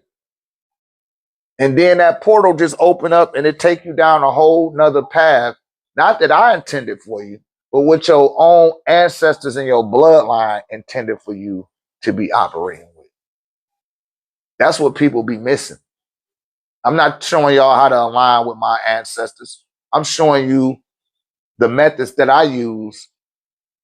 And then that portal just open up and it take you down a whole nother path. Not that I intended for you, but what your own ancestors and your bloodline intended for you to be operating with. That's what people be missing. I'm not showing y'all how to align with my ancestors. I'm showing you the methods that I use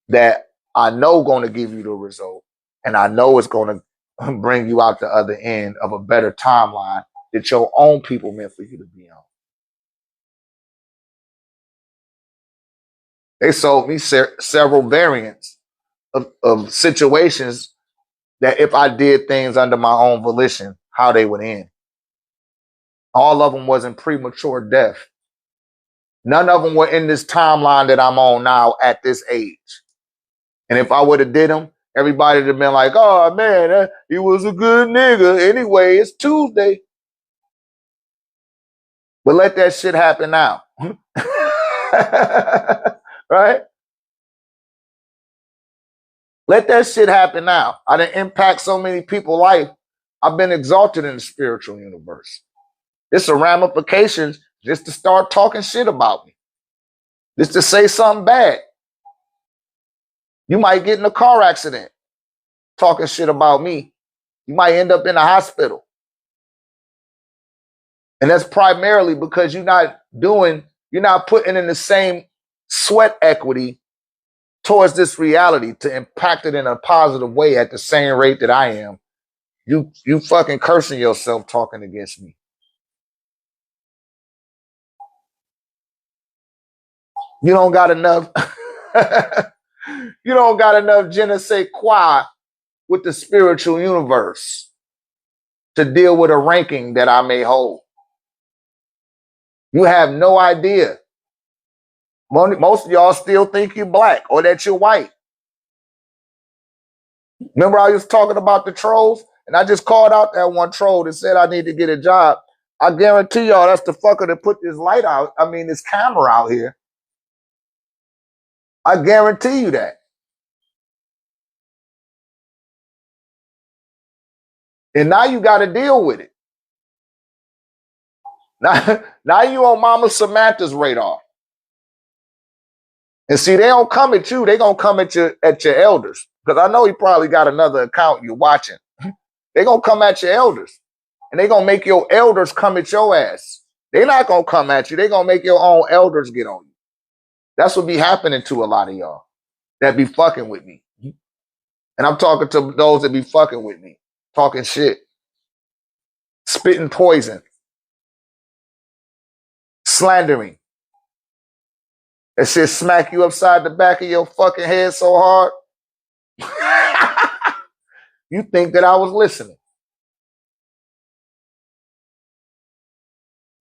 that I know going to give you the result. And I know it's going to bring you out the other end of a better timeline that your own people meant for you to be on. They sold me several variants of situations that if I did things under my own volition, how they would end. All of them wasn't premature death. None of them were in this timeline that I'm on now at this age. And if I would have did them, everybody would have been like, oh man, he was a good nigga. Anyway, it's Tuesday. But let that shit happen now. Right? Let that shit happen now. I didn't impact so many people's life. I've been exalted in the spiritual universe. It's a ramifications just to start talking shit about me. Just to say something bad. You might get in a car accident talking shit about me. You might end up in a hospital. And that's primarily because you're not putting in the same sweat equity towards this reality to impact it in a positive way at the same rate that I am. You fucking cursing yourself talking against me. You don't got enough. You don't got enough je ne sais quoi with the spiritual universe to deal with a ranking that I may hold. You have no idea. Most of y'all still think you're black or that you're white. Remember I was talking about the trolls? And I just called out that one troll that said I need to get a job. I guarantee y'all that's the fucker that put this light out. I mean, this camera out here. I guarantee you that. And now you got to deal with it. Now you on Mama Samantha's radar. And see, they don't come at you. They going to come at your elders. Because I know you probably got another account you're watching. They going to come at your elders. And they going to make your elders come at your ass. They're not going to come at you. They're going to make your own elders get on you. That's what be happening to a lot of y'all that be fucking with me. And I'm talking to those that be fucking with me, talking shit, spitting poison, slandering. That shit smack you upside the back of your fucking head so hard. You think that I was listening.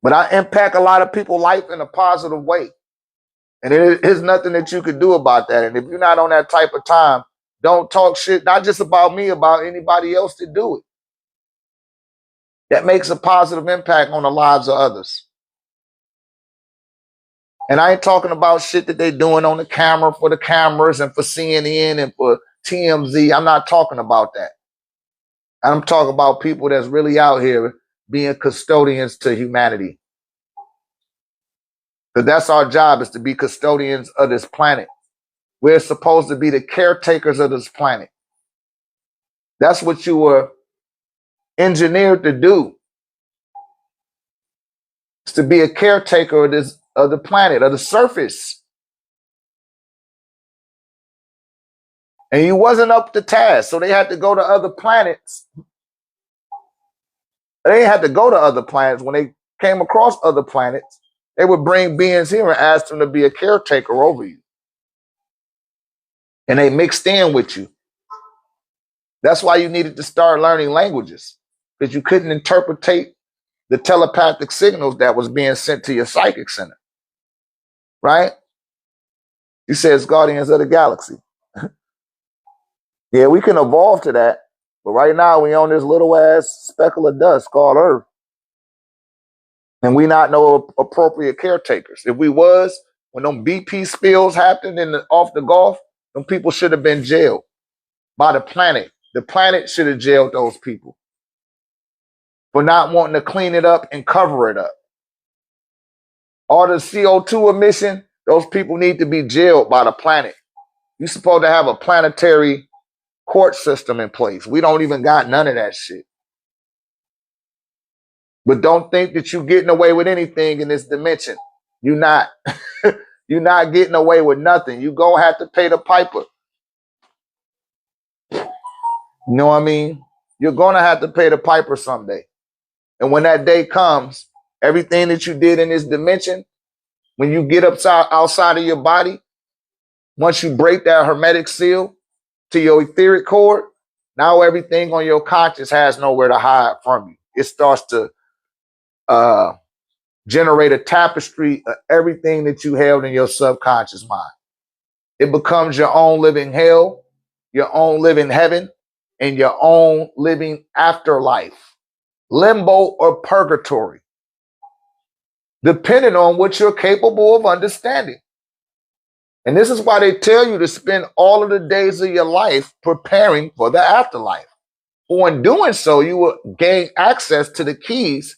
But I impact a lot of people's life in a positive way. And there's nothing that you could do about that. And if you're not on that type of time, don't talk shit, not just about me, about anybody else to do it. That makes a positive impact on the lives of others. And I ain't talking about shit that they doing on the camera for the cameras and for CNN and for TMZ. I'm not talking about that. I'm talking about people that's really out here being custodians to humanity. Because that's our job, is to be custodians of this planet. We're supposed to be the caretakers of this planet. That's what you were engineered to do. It's to be a caretaker of the planet, of the surface. And you wasn't up to task, so they had to go to other planets. They didn't have to go to other planets. When they came across other planets, they would bring beings here and ask them to be a caretaker over you. And they mixed in with you. That's why you needed to start learning languages, because you couldn't interpretate the telepathic signals that was being sent to your psychic center. Right? You said it's Guardians of the Galaxy. Yeah, we can evolve to that. But right now we on this little ass speckle of dust called Earth. And we not no appropriate caretakers. If we was, when them BP spills happened off the Gulf, them people should have been jailed by the planet. The planet should have jailed those people for not wanting to clean it up and cover it up. All the CO2 emission, those people need to be jailed by the planet. You're supposed to have a planetary court system in place. We don't even got none of that shit. But don't think that you're getting away with anything in this dimension. You're not. You're not getting away with nothing. You're going to have to pay the piper. You know what I mean? You're going to have to pay the piper someday. And when that day comes, everything that you did in this dimension, when you get outside of your body, Once you break that hermetic seal to your etheric cord, now everything on your conscious has nowhere to hide from you. It starts to generate a tapestry of everything that you held in your subconscious mind. It becomes your own living hell, your own living heaven, and your own living afterlife, limbo or purgatory, depending on what you're capable of understanding. And this is why they tell you to spend all of the days of your life preparing for the afterlife. For in doing so, you will gain access to the keys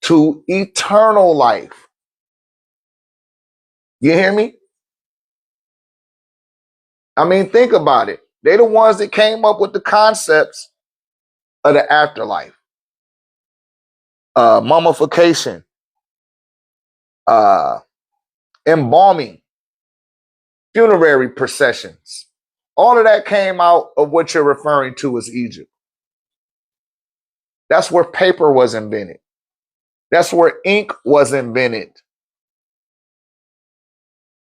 to eternal life. You hear me? I mean, think about it. They're the ones that came up with the concepts of the afterlife. Mummification, embalming, funerary processions. All of that came out of what you're referring to as Egypt. That's where paper was invented. That's where ink was invented.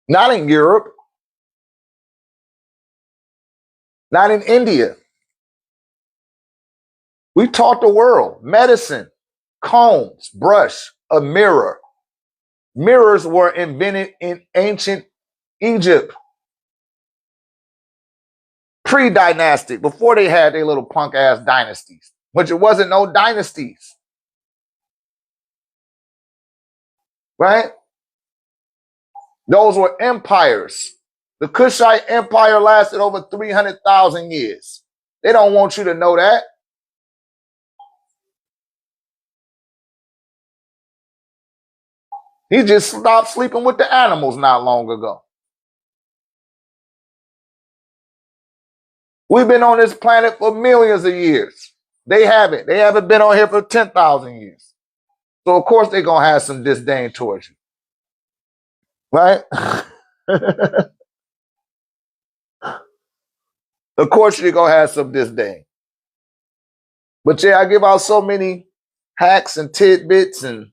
Not in Europe, not in India. We taught the world medicine, combs, brush, a mirror. Mirrors were invented in ancient Egypt, pre-dynastic, before they had their little punk ass dynasties, which it wasn't no dynasties, right? Those were empires. The Kushite Empire lasted over 300,000 years. They don't want you to know that. He just stopped sleeping with the animals not long ago. We've been on this planet for millions of years. They haven't. They haven't been on here for 10,000 years. So, of course, they're going to have some disdain towards you. Right? Of course, you're going to have some disdain. But, yeah, I give out so many hacks and tidbits and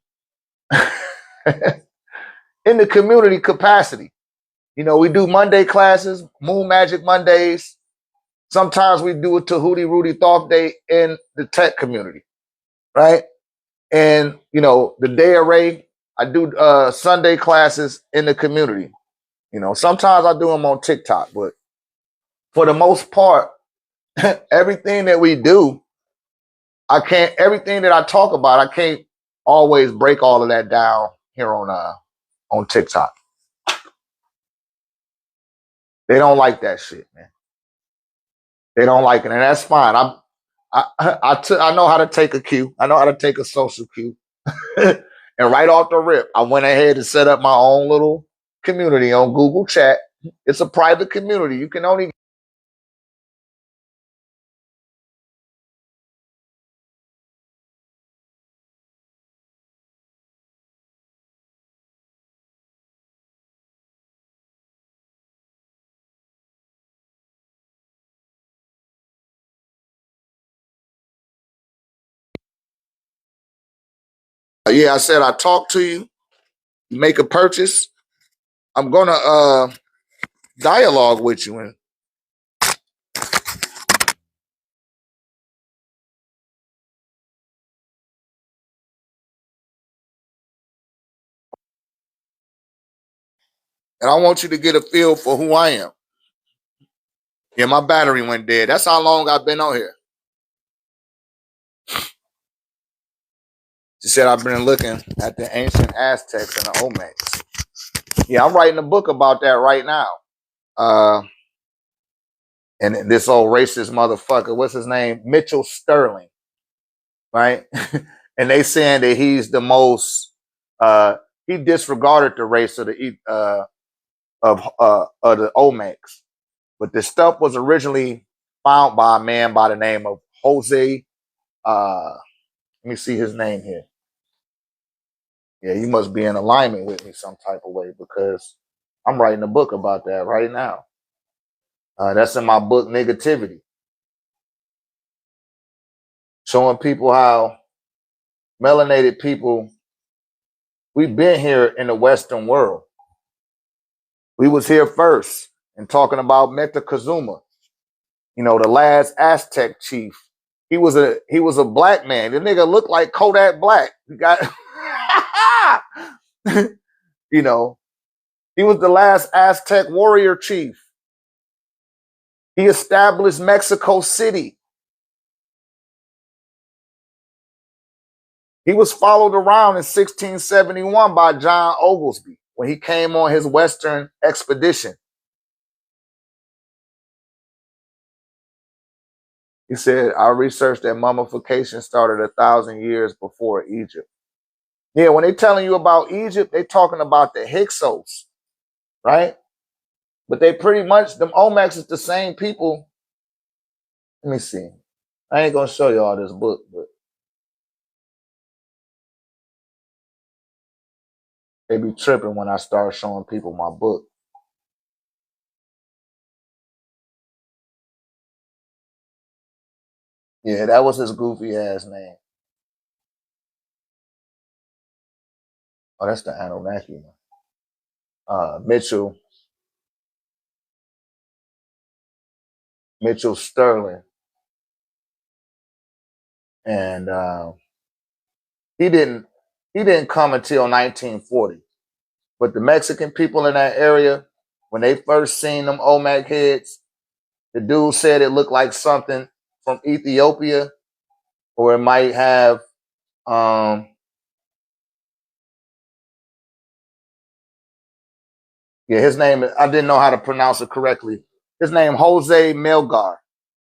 in the community capacity. You know, we do Monday classes, Moon Magic Mondays. Sometimes we do a Tahuti Rudy Thoth Day in the tech community, right? And, you know, the day array, I do Sunday classes in the community. You know, sometimes I do them on TikTok, but for the most part, everything that we do, everything that I talk about, I can't always break all of that down here on TikTok. They don't like that shit, man. They don't like it, and that's fine. I know how to take a cue. I know how to take a social cue. And right off the rip, I went ahead and set up my own little community on Google Chat. It's a private community. You can only yeah, I said I talk to you, you make a purchase. I'm gonna dialogue with you, and I want you to get a feel for who I am. Yeah, my battery went dead. That's how long I've been on here. She said I've been looking at the ancient Aztecs and the Olmecs. Yeah, I'm writing a book about that right now. And this old racist motherfucker, what's his name? Mitchell Sterling, right? And they saying that he's the most he disregarded the race of the Olmecs. But this stuff was originally found by a man by the name of Jose. Let me see his name here. Yeah, you must be in alignment with me some type of way because I'm writing a book about that right now. That's in my book, Negativity. Showing people how melanated people, we've been here in the Western world. We was here first. and talking about Metacazuma, the last Aztec chief. He was a black man. The nigga looked like Kodak Black. He got you know, he was the last Aztec warrior chief. He established Mexico City. He was followed around in 1671 by John Oglesby when he came on his Western expedition. He said, I researched that mummification started 1,000 years before Egypt. Yeah, when they telling you about Egypt, they talking about the Hyksos, right? But they pretty much, them Olmecs is the same people. Let me see. I ain't going to show you all this book, but they be tripping when I start showing people my book. Yeah, that was his goofy ass name. Oh, that's the Anunnaki one. Mitchell Sterling. And he didn't come until 1940. But the Mexican people in that area, when they first seen them Olmec heads, the dude said it looked like something from Ethiopia, or it might have his name, I didn't know how to pronounce it correctly. His name Jose Melgar,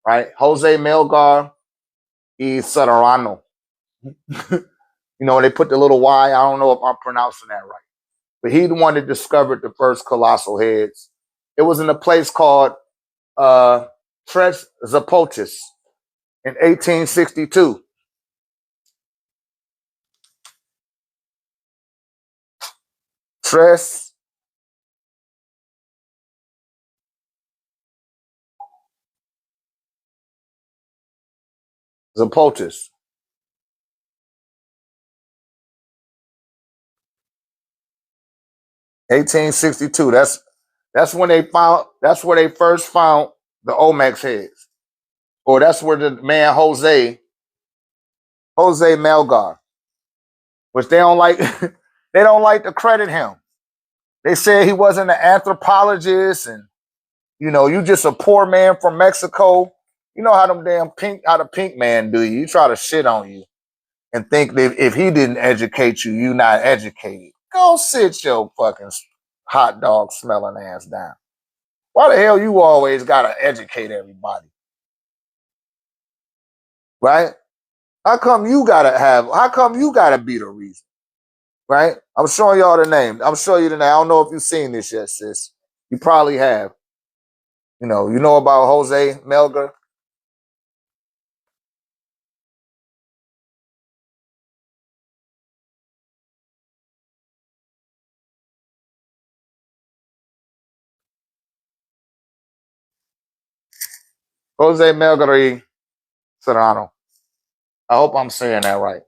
right? Jose Melgar y Serrano. They put the little Y. I don't know if I'm pronouncing that right. But he the one that discovered the first colossal heads. It was in a place called Tres Zapotes in 1862. Tres Zapotes. 1862. That's when they found. That's where they first found the Olmecs heads, or that's where the man Jose Melgar, which they don't like. They don't like to credit him. They said he wasn't an anthropologist, and you just a poor man from Mexico. You know how how the pink man do you? You try to shit on you and think that if he didn't educate you, you not educated. Go sit your fucking hot dog smelling ass down. Why the hell you always gotta educate everybody? Right? How come you gotta be the reason? Right? I'm showing y'all the name. I'm showing you the name. I don't know if you've seen this yet, sis. You probably have. You know about Jose Melgar? Jose Melgar Serrano. I hope I'm saying that right.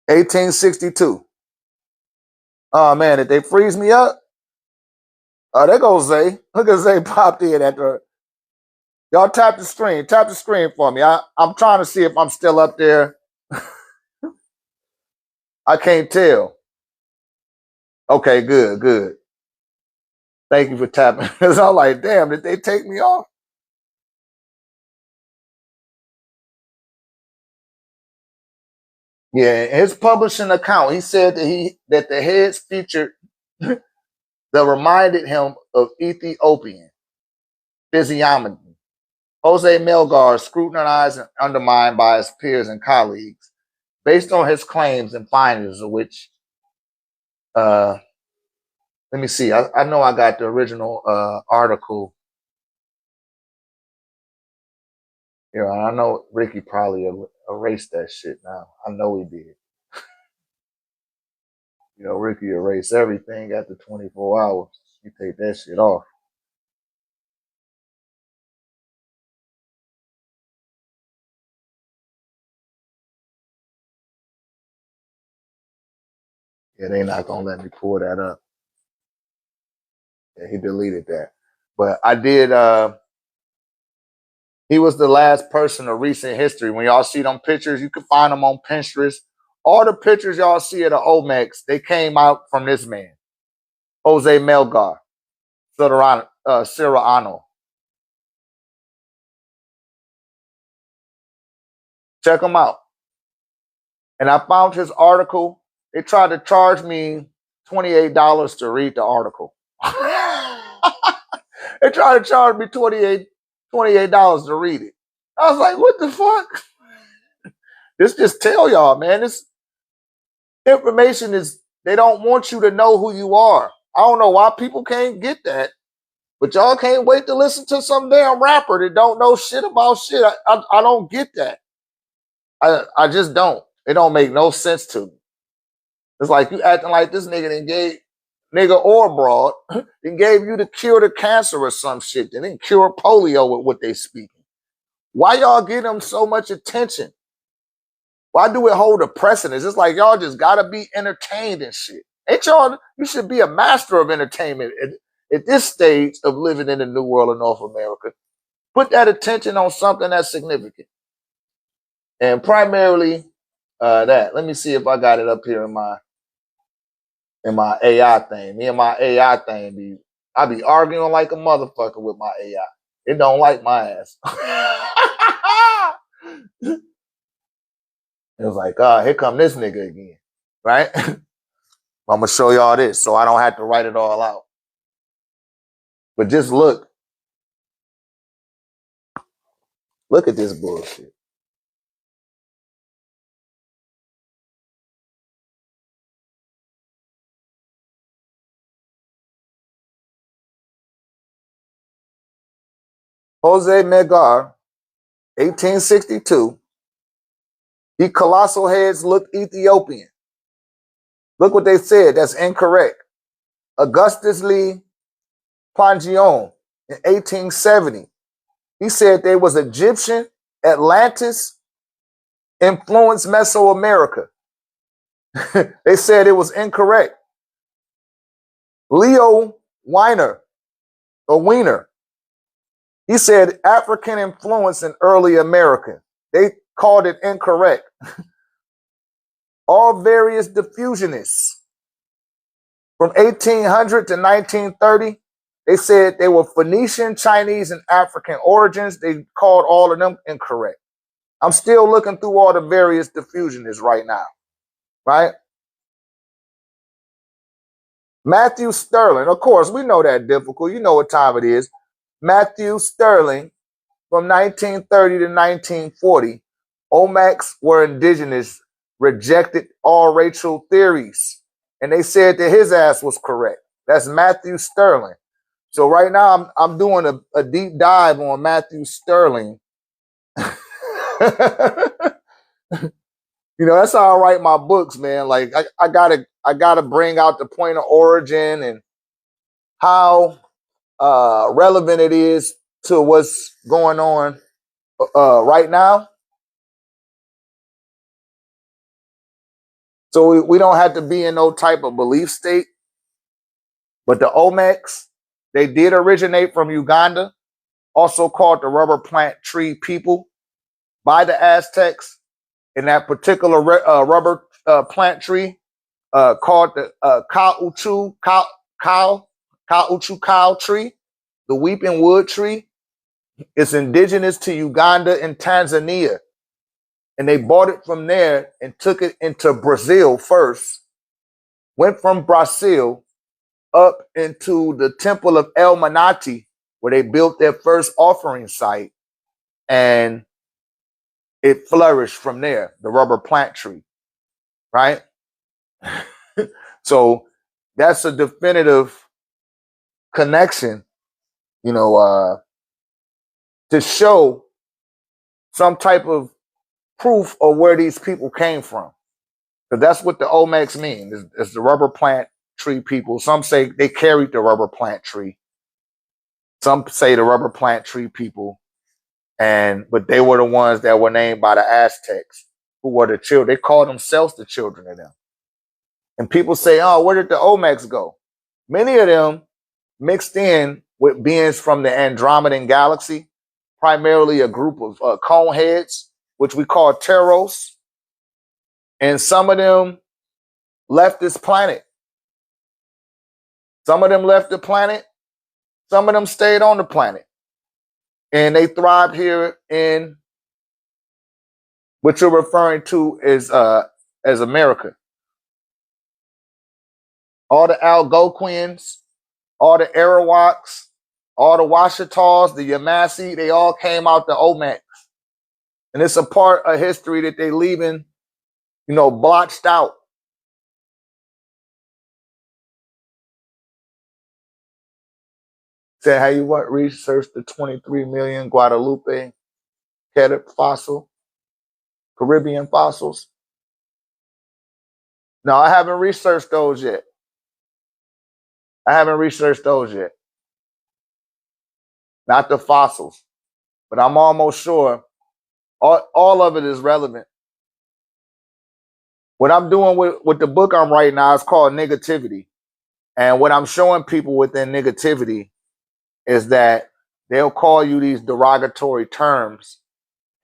1862. Oh man, did they freeze me up? Oh, there goes Zay. Look at Zay popped in at the. Y'all tap the screen. Tap the screen for me. I'm trying to see if I'm still up there. I can't tell. Okay, good, good. Thank you for tapping. Cause I'm like, damn, did they take me off? Yeah, in his publishing account, he said that the heads featured that reminded him of Ethiopian physiognomy. Jose Melgar scrutinized and undermined by his peers and colleagues based on his claims and findings, of which, let me see, I know I got the original article. I know Ricky probably erased that shit now. I know he did. Ricky erased everything after 24 hours. You take that shit off. Yeah, they not gonna let me pull that up. Yeah, he deleted that. But I did. He was the last person of recent history. When y'all see them pictures, you can find them on Pinterest. All the pictures y'all see of the Olmecs, they came out from this man, Jose Melgar, Cirano. Check him out. And I found his article. They tried to charge me $28 to read the article. They tried to charge me $28 to read it. I was like, what the fuck? This just tell y'all, man. This information is, they don't want you to know who you are. I don't know why people can't get that, but y'all can't wait to listen to some damn rapper that don't know shit about shit. I don't get that. I just don't. It don't make no sense to me. It's like you acting like this nigga then gave, nigga or broad, then gave you the cure to cancer or some shit. They didn't cure polio with what they speaking. Why y'all give them so much attention? Why do it hold a precedence? It's like y'all just gotta be entertained and shit. Ain't y'all, you should be a master of entertainment at this stage of living in the new world of North America. Put that attention on something that's significant. And primarily that. Let me see if I got it up here in my AI thing. Me and my AI thing I be arguing like a motherfucker with my AI. It don't like my ass. It was like, here come this nigga again, right? I'm gonna show y'all this so I don't have to write it all out. But just look at this bullshit. Jose Melgar, 1862. The colossal heads look Ethiopian. Look what they said. That's incorrect. Augustus Lee Pangion in 1870. He said they was Egyptian, Atlantis, influenced Mesoamerica. They said it was incorrect. Leo Weiner, he said African influence in early America. They called it incorrect. All various diffusionists from 1800 to 1930, they said they were Phoenician, Chinese, and African origins. They called all of them incorrect. I'm still looking through all the various diffusionists right now, right? Matthew Sterling, of course, we know that difficult. You know what time it is. Matthew Sterling, from 1930 to 1940, Olmecs were indigenous, rejected all racial theories. And they said that his ass was correct. That's Matthew Sterling. So right now I'm doing a deep dive on Matthew Sterling. You know, that's how I write my books, man. Like I gotta bring out the point of origin and how relevant it is to what's going on right now. So we don't have to be in no type of belief state. But the Olmecs, they did originate from Uganda, also called the rubber plant tree people by the Aztecs. And that particular rubber plant tree called the Kauchu tree, the weeping wood tree. It's indigenous to Uganda and Tanzania. And they bought it from there and took it into Brazil first, went from Brazil up into the temple of El Manati, where they built their first offering site, and it flourished from there, the rubber plant tree, right? So that's a definitive connection, you know, to show some type of proof of where these people came from. Because that's what the Olmecs mean, is the rubber plant tree people. Some say they carried the rubber plant tree. Some say the rubber plant tree people, but they were the ones that were named by the Aztecs, who were the children. They called themselves the children of them. And people say, oh, where did the Olmecs go? Many of them mixed in with beings from the Andromedan galaxy, primarily a group of cone heads, which we call Teros. And some of them left this planet. Some of them left the planet. Some of them stayed on the planet. And they thrived here in what you're referring to as America. All the Algonquins, all the Arawaks, all the Washitas, the Yamasee, they all came out the Olmecs. And it's a part of history that they leaving, blotched out. Said, how you what? Research the 23 million Guadalupe Keter fossil, Caribbean fossils. No, I haven't researched those yet. Not the fossils. But I'm almost sure all of it is relevant. What I'm doing with the book I'm writing now is called Negativity. And what I'm showing people within negativity is that they'll call you these derogatory terms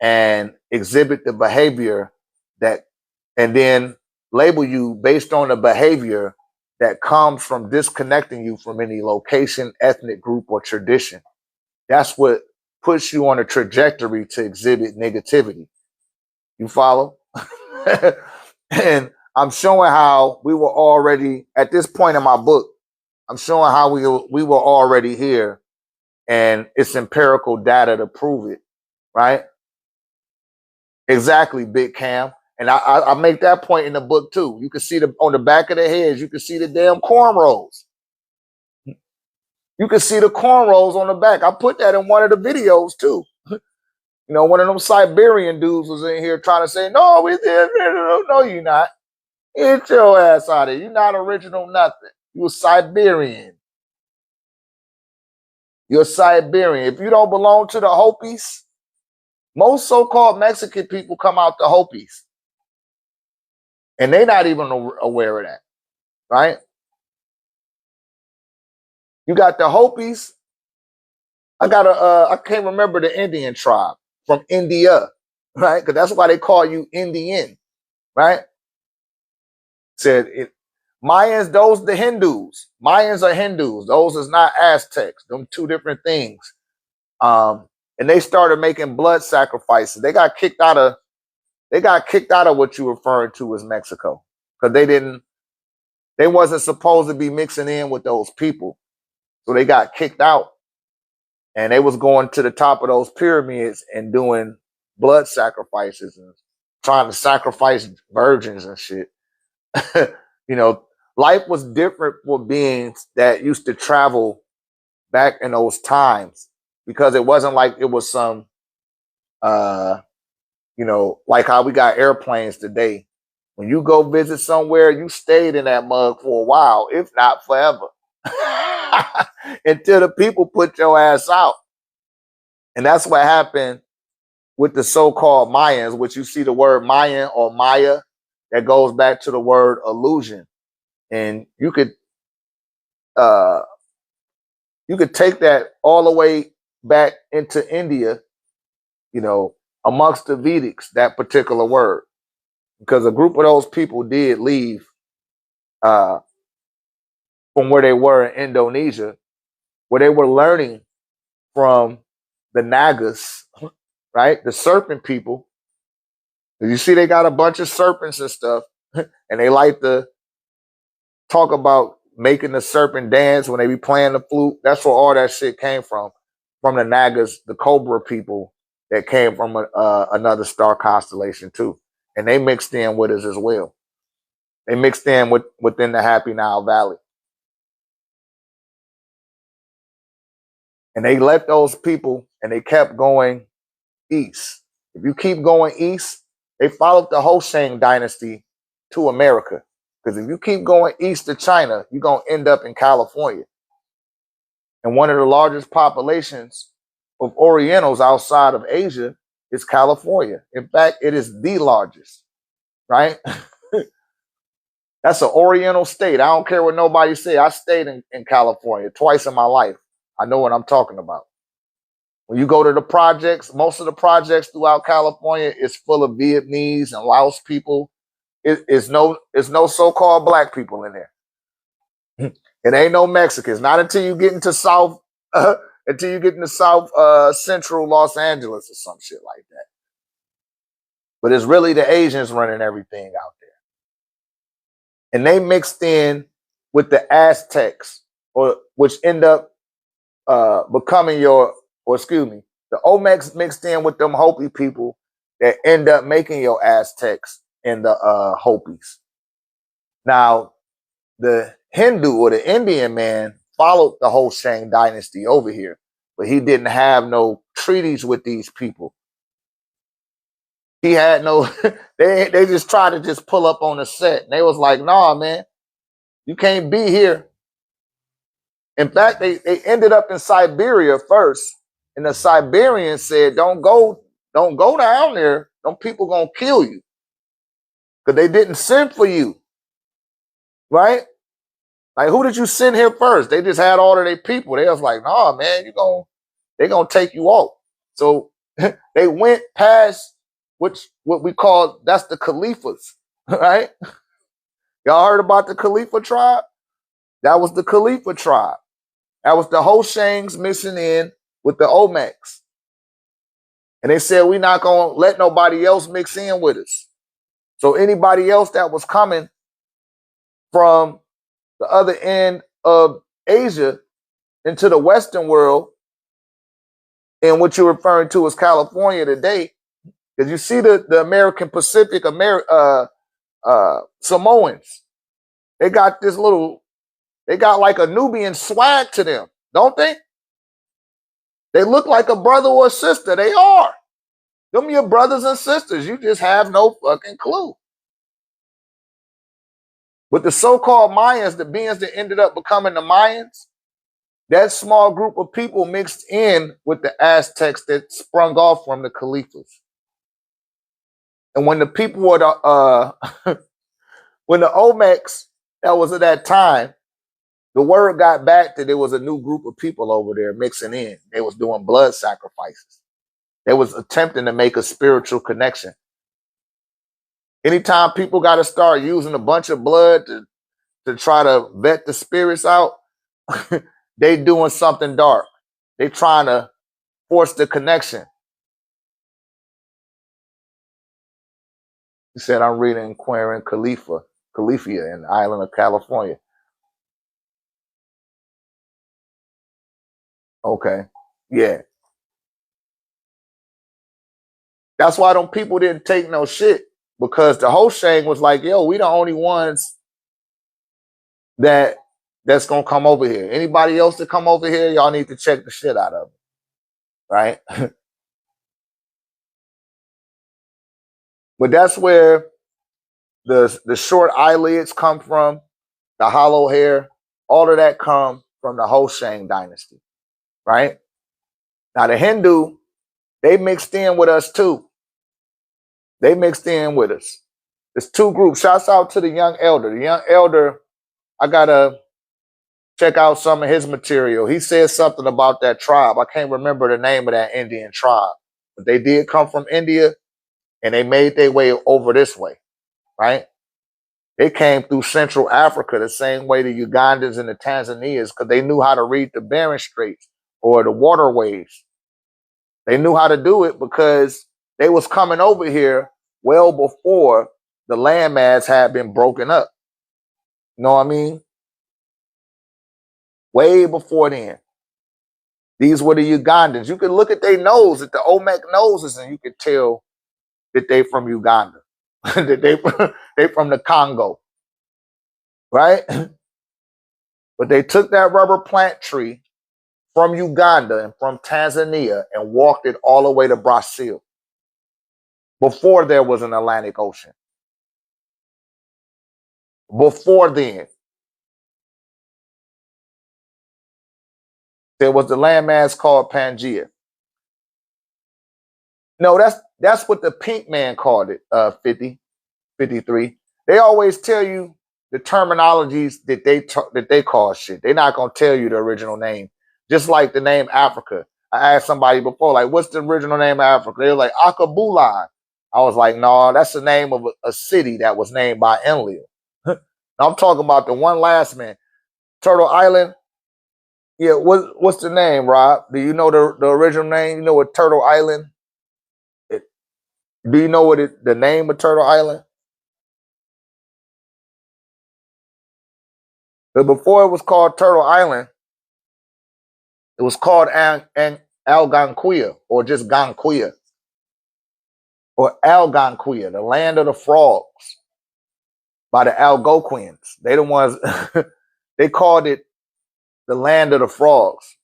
and exhibit the behavior and then label you based on the behavior that comes from disconnecting you from any location, ethnic group, or tradition. That's what puts you on a trajectory to exhibit negativity. You follow? And I'm showing how we were already, at this point in my book, I'm showing how we were already here, and it's empirical data to prove it, right? Exactly, Big Cam. And I make that point in the book too. You can see on the back of the heads, you can see the damn cornrows. You can see the cornrows on the back. I put that in one of the videos too. One of them Siberian dudes was in here trying to say, no, we did. No, you're not. Get your ass out of here. You're not original nothing. You're Siberian. You're Siberian. If you don't belong to the Hopis, most so-called Mexican people come out the Hopis. And they're not even aware of that, right? You got the Hopis. I can't remember the Indian tribe from India, right? Because that's why they call you Indian, right? Said it. Mayans, those the Hindus. Mayans are Hindus. Those is not Aztecs. Them two different things. And they started making blood sacrifices. They got kicked out of what you referring to as Mexico. Because they wasn't supposed to be mixing in with those people. So they got kicked out. And they was going to the top of those pyramids and doing blood sacrifices and trying to sacrifice virgins and shit. Life was different for beings that used to travel back in those times, because it wasn't like it was some, like how we got airplanes today. When you go visit somewhere, you stayed in that mug for a while, if not forever, until the people put your ass out. And that's what happened with the so-called Mayans, which you see the word Mayan or Maya, that goes back to the word illusion. And you could take that all the way back into India, amongst the Vedics, that particular word, because a group of those people did leave from where they were in Indonesia, where they were learning from the Nagas, right? The serpent people. You see, they got a bunch of serpents and stuff, and they like to talk about making the serpent dance when they be playing the flute. That's where all that shit came from the Nagas, the Cobra people that came from another star constellation too. And they mixed in with us as well. They mixed in within the Happy Nile Valley. And they left those people and they kept going east. If you keep going east, they followed the Hoshang dynasty to America. Because if you keep going east to China, you're going to end up in California. And one of the largest populations of Orientals outside of Asia is California. In fact, it is the largest, right? That's an Oriental state. I don't care what nobody say. I stayed in California twice in my life. I know what I'm talking about. When you go to the projects, most of the projects throughout California is full of Vietnamese and Laos people. It's no so-called black people in there. It ain't no Mexicans. Not until you get into South Central Los Angeles or some shit like that. But it's really the Asians running everything out there. And they mixed in with the Aztecs, which end up becoming the Olmecs mixed in with them Hopi people that end up making your Aztecs and the Hopis. Now, the Hindu or the Indian man followed the Shang dynasty over here, but he didn't have no treaties with these people. He had no, they just tried to just pull up on the set. And they was like, nah, man, you can't be here. In fact, they ended up in Siberia first. And the Siberians said, don't go down there. Them people gonna kill you. Because they didn't send for you. Right? Like, who did you send here first? They just had all of their people. They was like, nah, man, they're gonna take you off. So they went past what we call, that's the Caliphs, right? Y'all heard about the Khalifa tribe? That was the Khalifa tribe. That was the Hoshangs mixing in with the Olmecs. And they said, we're not going to let nobody else mix in with us. So anybody else that was coming from the other end of Asia into the Western world, and what you're referring to as California today, because you see the American Pacific, Samoans, they got like a Nubian swag to them, don't they? They look like a brother or a sister. They are. Them your brothers and sisters. You just have no fucking clue. But the so-called Mayans, the beings that ended up becoming the Mayans, that small group of people mixed in with the Aztecs that sprung off from the Caliphs. And when the people were when the Olmecs, that was at that time, the word got back that there was a new group of people over there mixing in. They was doing blood sacrifices. They was attempting to make a spiritual connection. Anytime people got to start using a bunch of blood to try to vet the spirits out, they doing something dark. They trying to force the connection. He said, I'm reading Querin Califia in the island of California. Okay. Yeah. That's why them people didn't take no shit, because the Hoshang was like, yo, we the only ones that's gonna come over here. Anybody else that come over here, y'all need to check the shit out of it. Right? But that's where the short eyelids come from, the hollow hair, all of that come from the Hoshang dynasty. Right? Now the Hindu, they mixed in with us too. They mixed in with us. There's two groups. Shouts out to the young elder. The young elder, I gotta check out some of his material. He said something about that tribe. I can't remember the name of that Indian tribe, but they did come from India and they made their way over this way, right? They came through Central Africa the same way the Ugandans and the Tanzanians, because they knew how to read the Bering Straits or the waterways. They knew how to do it because they was coming over here well before the landmass had been broken up. You know what I mean? Way before then. These were the Ugandans. You could look at their nose, at the Olmec noses, and you could tell that they from Uganda, that they from the Congo, right? But they took that rubber plant tree from Uganda and from Tanzania and walked it all the way to Brazil before there was an Atlantic Ocean. Before then, there was the landmass called Pangea. No, that's what the pink man called it, 50, 53. They always tell you the terminologies that they call shit. They're not gonna tell you the original name. Just like the name Africa. I asked somebody before, like, what's the original name of Africa? They were like, Akabulan. I was like, no, that's the name of a city that was named by Enlil. I'm talking about the one last man. Turtle Island. Yeah, what's the name, Rob? Do you know the original name? You know what Turtle Island? It, do you know the name of Turtle Island? But before it was called Turtle Island, it was called Algonquia, or just Gonquia, or Algonquia, the land of the frogs, by the Algonquians. They the ones they called it the land of the frogs.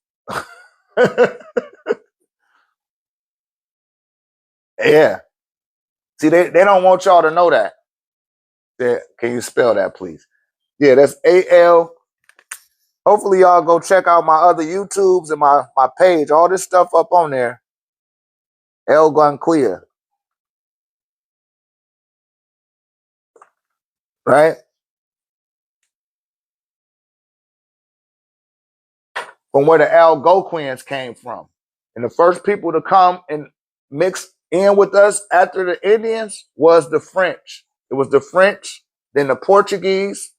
Yeah. See, they don't want y'all to know that. Yeah. Can you spell that, please? Yeah, that's A-L. Hopefully y'all go check out my other YouTubes and my page. All this stuff up on there. Algonquia. Right? From where the Algonquians came from. And the first people to come and mix in with us after the Indians was the French. It was the French, then the Portuguese,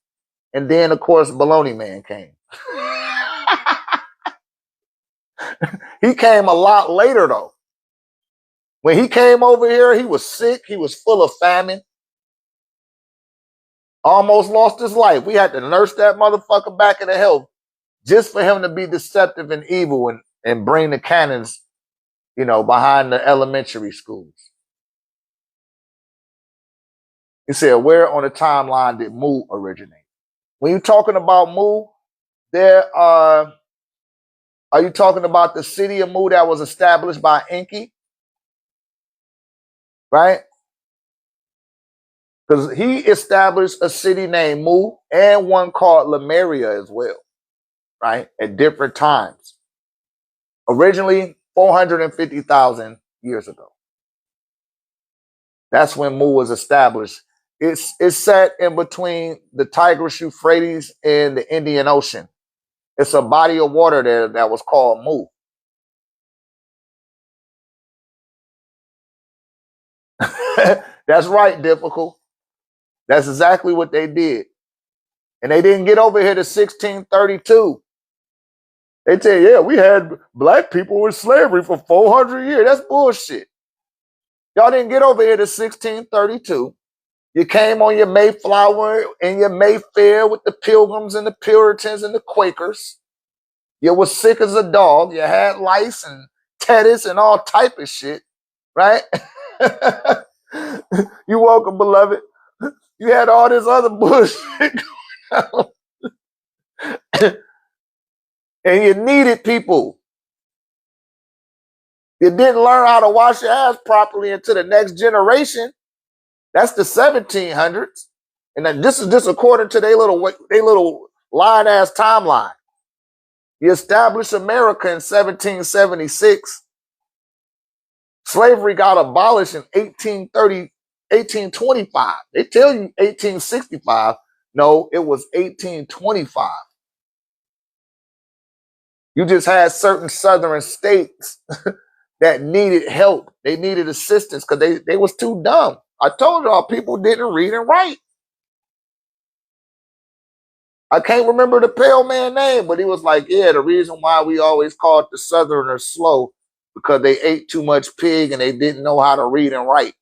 and then, of course, Baloney Man came. He came a lot later, though. When he came over here, he was sick. He was full of famine. Almost lost his life. We had to nurse that motherfucker back into health just for him to be deceptive and evil and bring the cannons, behind the elementary schools. You said, where on the timeline did Mu originate? When you're talking about Mu, are you talking about the city of Mu that was established by Enki? Right? Because he established a city named Mu and one called Lemuria as well, right? At different times. Originally, 450,000 years ago. That's when Mu was established. It's set in between the Tigris, Euphrates, and the Indian Ocean. It's a body of water there that was called Mu. That's right, difficult. That's exactly what they did. And they didn't get over here to 1632. They tell you, yeah, we had black people in slavery for 400 years. That's bullshit. Y'all didn't get over here to 1632. You came on your Mayflower and your Mayfair with the Pilgrims and the Puritans and the Quakers. You was sick as a dog. You had lice and tetanus and all type of shit, right? You're welcome, beloved. You had all this other bullshit going on. And you needed people. You didn't learn how to wash your ass properly until the next generation. That's the 1700s. And then this is just according to their little line-ass timeline. You established America in 1776. Slavery got abolished in 1825. They tell you 1865. No, it was 1825. You just had certain southern states that needed help. They needed assistance because they was too dumb. I told y'all people didn't read and write. I can't remember the pale man name, but he was like, yeah, the reason why we always called the Southerners slow because they ate too much pig and they didn't know how to read and write.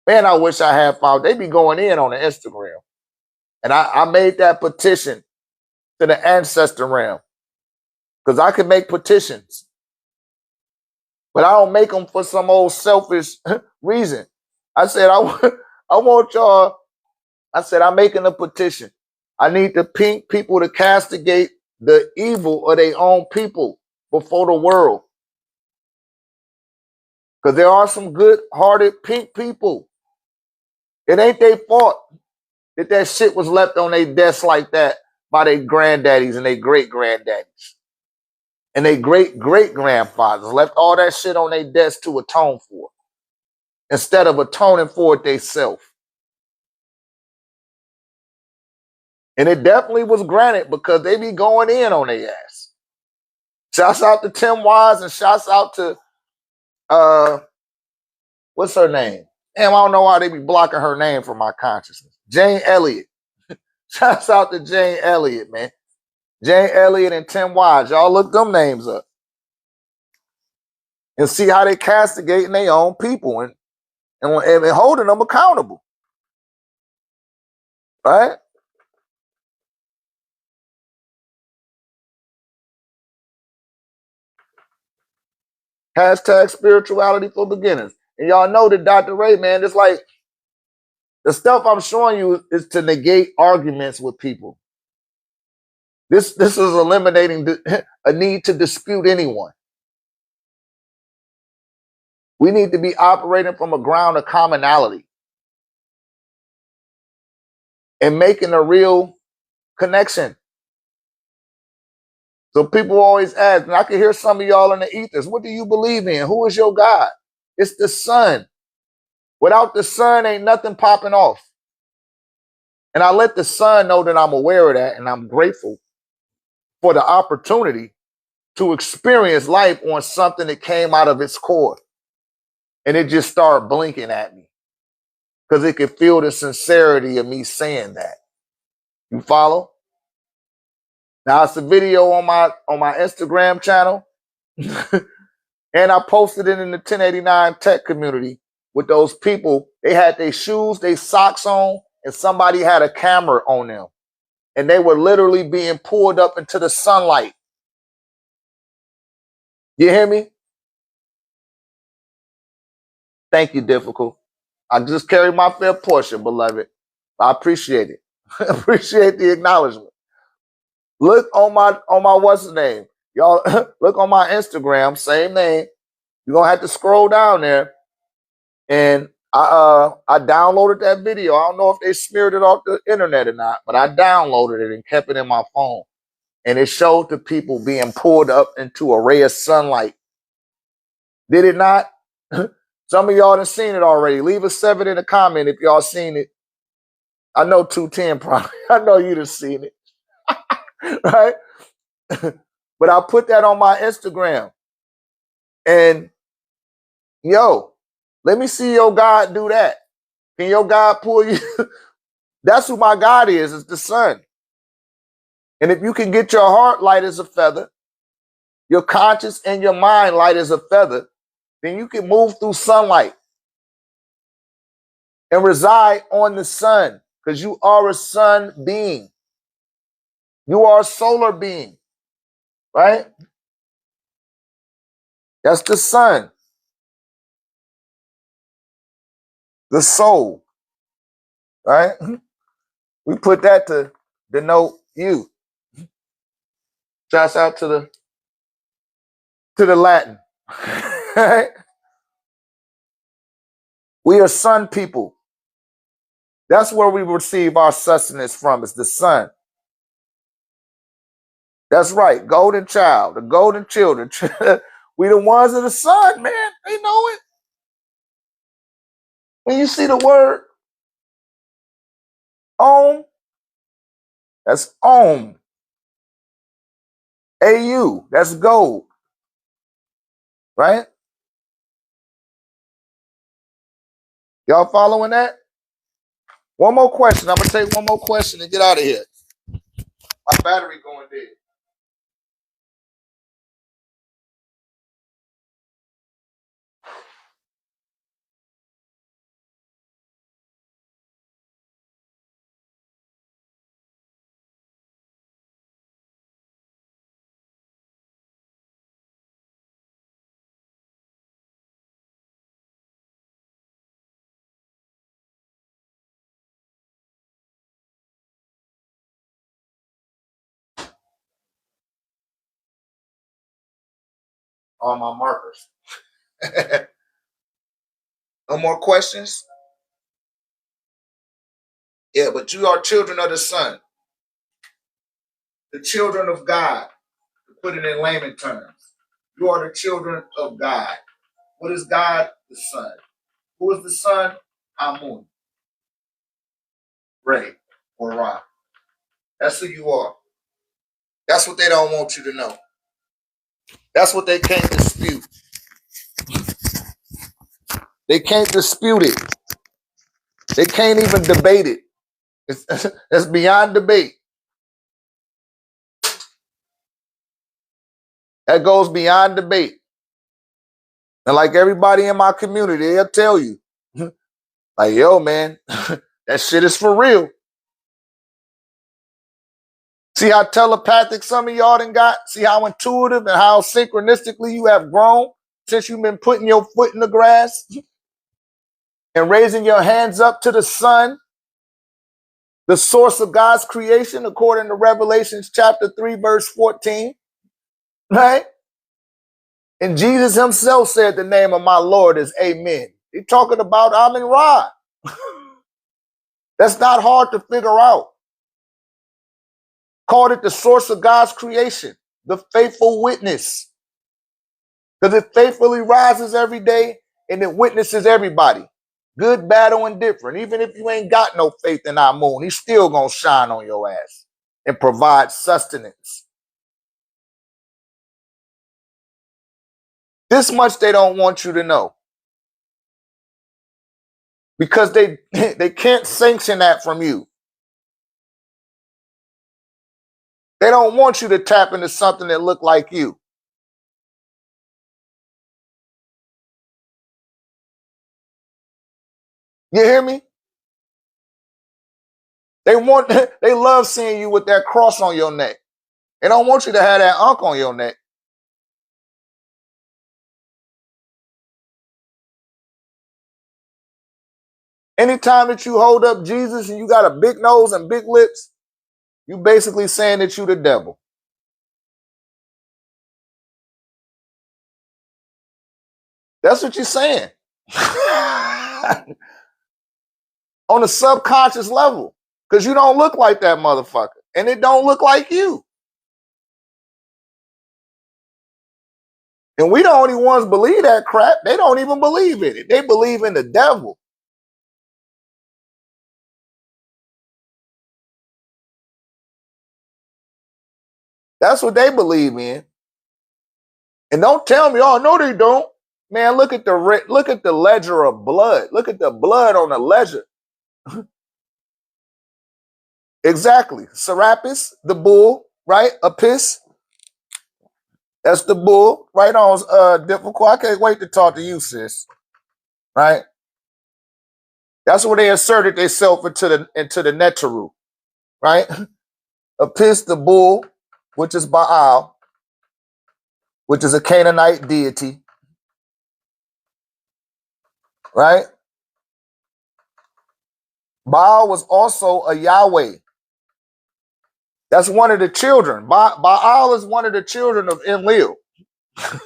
Man, I wish I had found. They be going in on the Instagram. And I made that petition to the ancestor realm because I can make petitions. But I don't make them for some old selfish reason. I said, I want y'all. I said, I'm making a petition. I need the pink people to castigate the evil of their own people before the world. Because there are some good-hearted pink people. It ain't their fault that shit was left on their desk like that by their granddaddies and their great-granddaddies. And their great-great-grandfathers left all that shit on their desk to atone for instead of atoning for it themselves. And it definitely was granted because they be going in on their ass. Shouts out to Tim Wise and shouts out to what's her name? Damn, I don't know why they be blocking her name from my consciousness. Jane Elliott. Shouts out to Jane Elliott, man. Jane Elliott and Tim Wise. Y'all look them names up and see how they castigating their own people and holding them accountable. Right? Hashtag spirituality for beginners. And y'all know that Dr. Ray, man, it's like the stuff I'm showing you is to negate arguments with people. This is eliminating a need to dispute anyone. We need to be operating from a ground of commonality and making a real connection. So people always ask, and I can hear some of y'all in the ethers, what do you believe in? Who is your God? It's the sun. Without the sun, ain't nothing popping off. And I let the sun know that I'm aware of that and I'm grateful for the opportunity to experience life on something that came out of its core. And it just started blinking at me because it could feel the sincerity of me saying that. You follow? Now it's a video on my Instagram channel. And I posted it in the 1089 tech community with those people. They had their shoes, their socks on, and somebody had a camera on them. And they were literally being pulled up into the sunlight. You hear me? Thank you, Difficult. I just carry my fair portion, beloved. I appreciate it. Appreciate the acknowledgement. Look on my what's the name? Y'all look on my Instagram, same name. You're gonna have to scroll down there. And I downloaded that video. I don't know if they smeared it off the internet or not, but I downloaded it and kept it in my phone. And it showed the people being pulled up into a ray of sunlight. Did it not? Some of y'all done seen it already. Leave a 7 in the comment if y'all seen it. I know 210 probably. I know you done seen it. Right? But I put that on my Instagram. And yo, let me see your God do that. Can your God pull you? That's who my God is the sun. And if you can get your heart light as a feather, your conscience and your mind light as a feather, then you can move through sunlight and reside on the sun because you are a sun being. You are a solar being, right? That's the sun, the soul, right? We put that to denote you. Shouts out to the Latin. Right? We are sun people. That's where we receive our sustenance from, is the sun. That's right, golden child, the golden children. We the ones of the sun, man. They know it. When you see the word Om, that's Om. AU, that's gold. Right? Y'all following that? One more question. I'm gonna take one more question and get out of here. My battery going dead. All my markers. No more questions? Yeah, but you are children of the sun. The children of God. To put it in layman terms. You are the children of God. What is God? The sun. Who is the sun? Amun. Ray or Ra. That's who you are. That's what they don't want you to know. That's what they can't dispute. They can't dispute it. They can't even debate it. It's beyond debate. That goes beyond debate. And like everybody in my community, they'll tell you, like, yo, man, that shit is for real. See how telepathic some of y'all done got? See how intuitive and how synchronistically you have grown since you've been putting your foot in the grass and raising your hands up to the sun, the source of God's creation, according to Revelations chapter 3, verse 14, right? And Jesus himself said the name of my Lord is Amen. He's talking about Amen Ra. That's not hard to figure out. Called it the source of God's creation, the faithful witness. Because it faithfully rises every day and it witnesses everybody. Good, bad, or indifferent. Even if you ain't got no faith in our moon, he's still going to shine on your ass and provide sustenance. This much they don't want you to know. Because they can't sanction that from you. They don't want you to tap into something that look like you. You hear me? They love seeing you with that cross on your neck. They don't want you to have that unk on your neck. Anytime that you hold up Jesus and you got a big nose and big lips, you basically saying that you the devil. That's what you're saying. On a subconscious level. Because you don't look like that motherfucker. And it don't look like you. And we the only ones believe that crap. They don't even believe in it. They believe in the devil. That's what they believe in. And don't tell me, oh, no, they don't. Man, look at the ledger of blood. Look at the blood on the ledger. Exactly. Serapis, the bull, right? Apis. That's the bull. Right on, difficult. I can't wait to talk to you, sis. Right? That's where they inserted themselves into the Netaru. Right? Apis, the bull, which is Baal, which is a Canaanite deity. Right? Baal was also a Yahweh. That's one of the children. Baal is one of the children of Enlil. A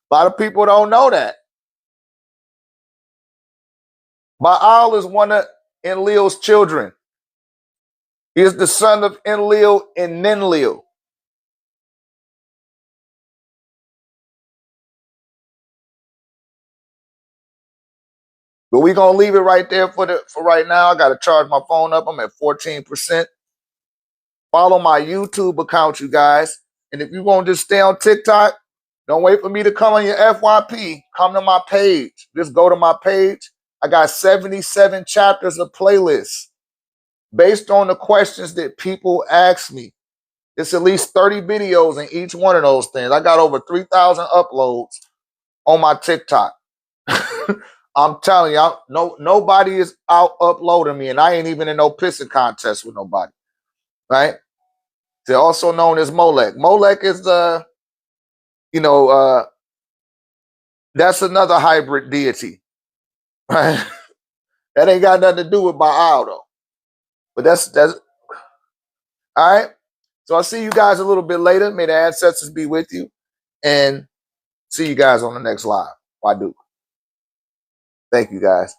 lot of people don't know that. Baal is one of Enlil's children. He is the son of Enlil and Ninlil. But we're going to leave it right there for right now. I got to charge my phone up. I'm at 14%. Follow my YouTube account, you guys. And if you're going to just stay on TikTok, don't wait for me to come on your FYP. Come to my page. Just go to my page. I got 77 chapters of playlists based on the questions that people ask me. It's at least 30 videos in each one of those things. I got over 3,000 uploads on my TikTok. I'm telling y'all, nobody is out uploading me, and I ain't even in no pissing contest with nobody. Right? They're also known as Molech. Molech is that's another hybrid deity. Right? That ain't got nothing to do with Baal though. But that's all right. So I'll see you guys a little bit later. May the ancestors be with you. And see you guys on the next live. Why do? Thank you guys.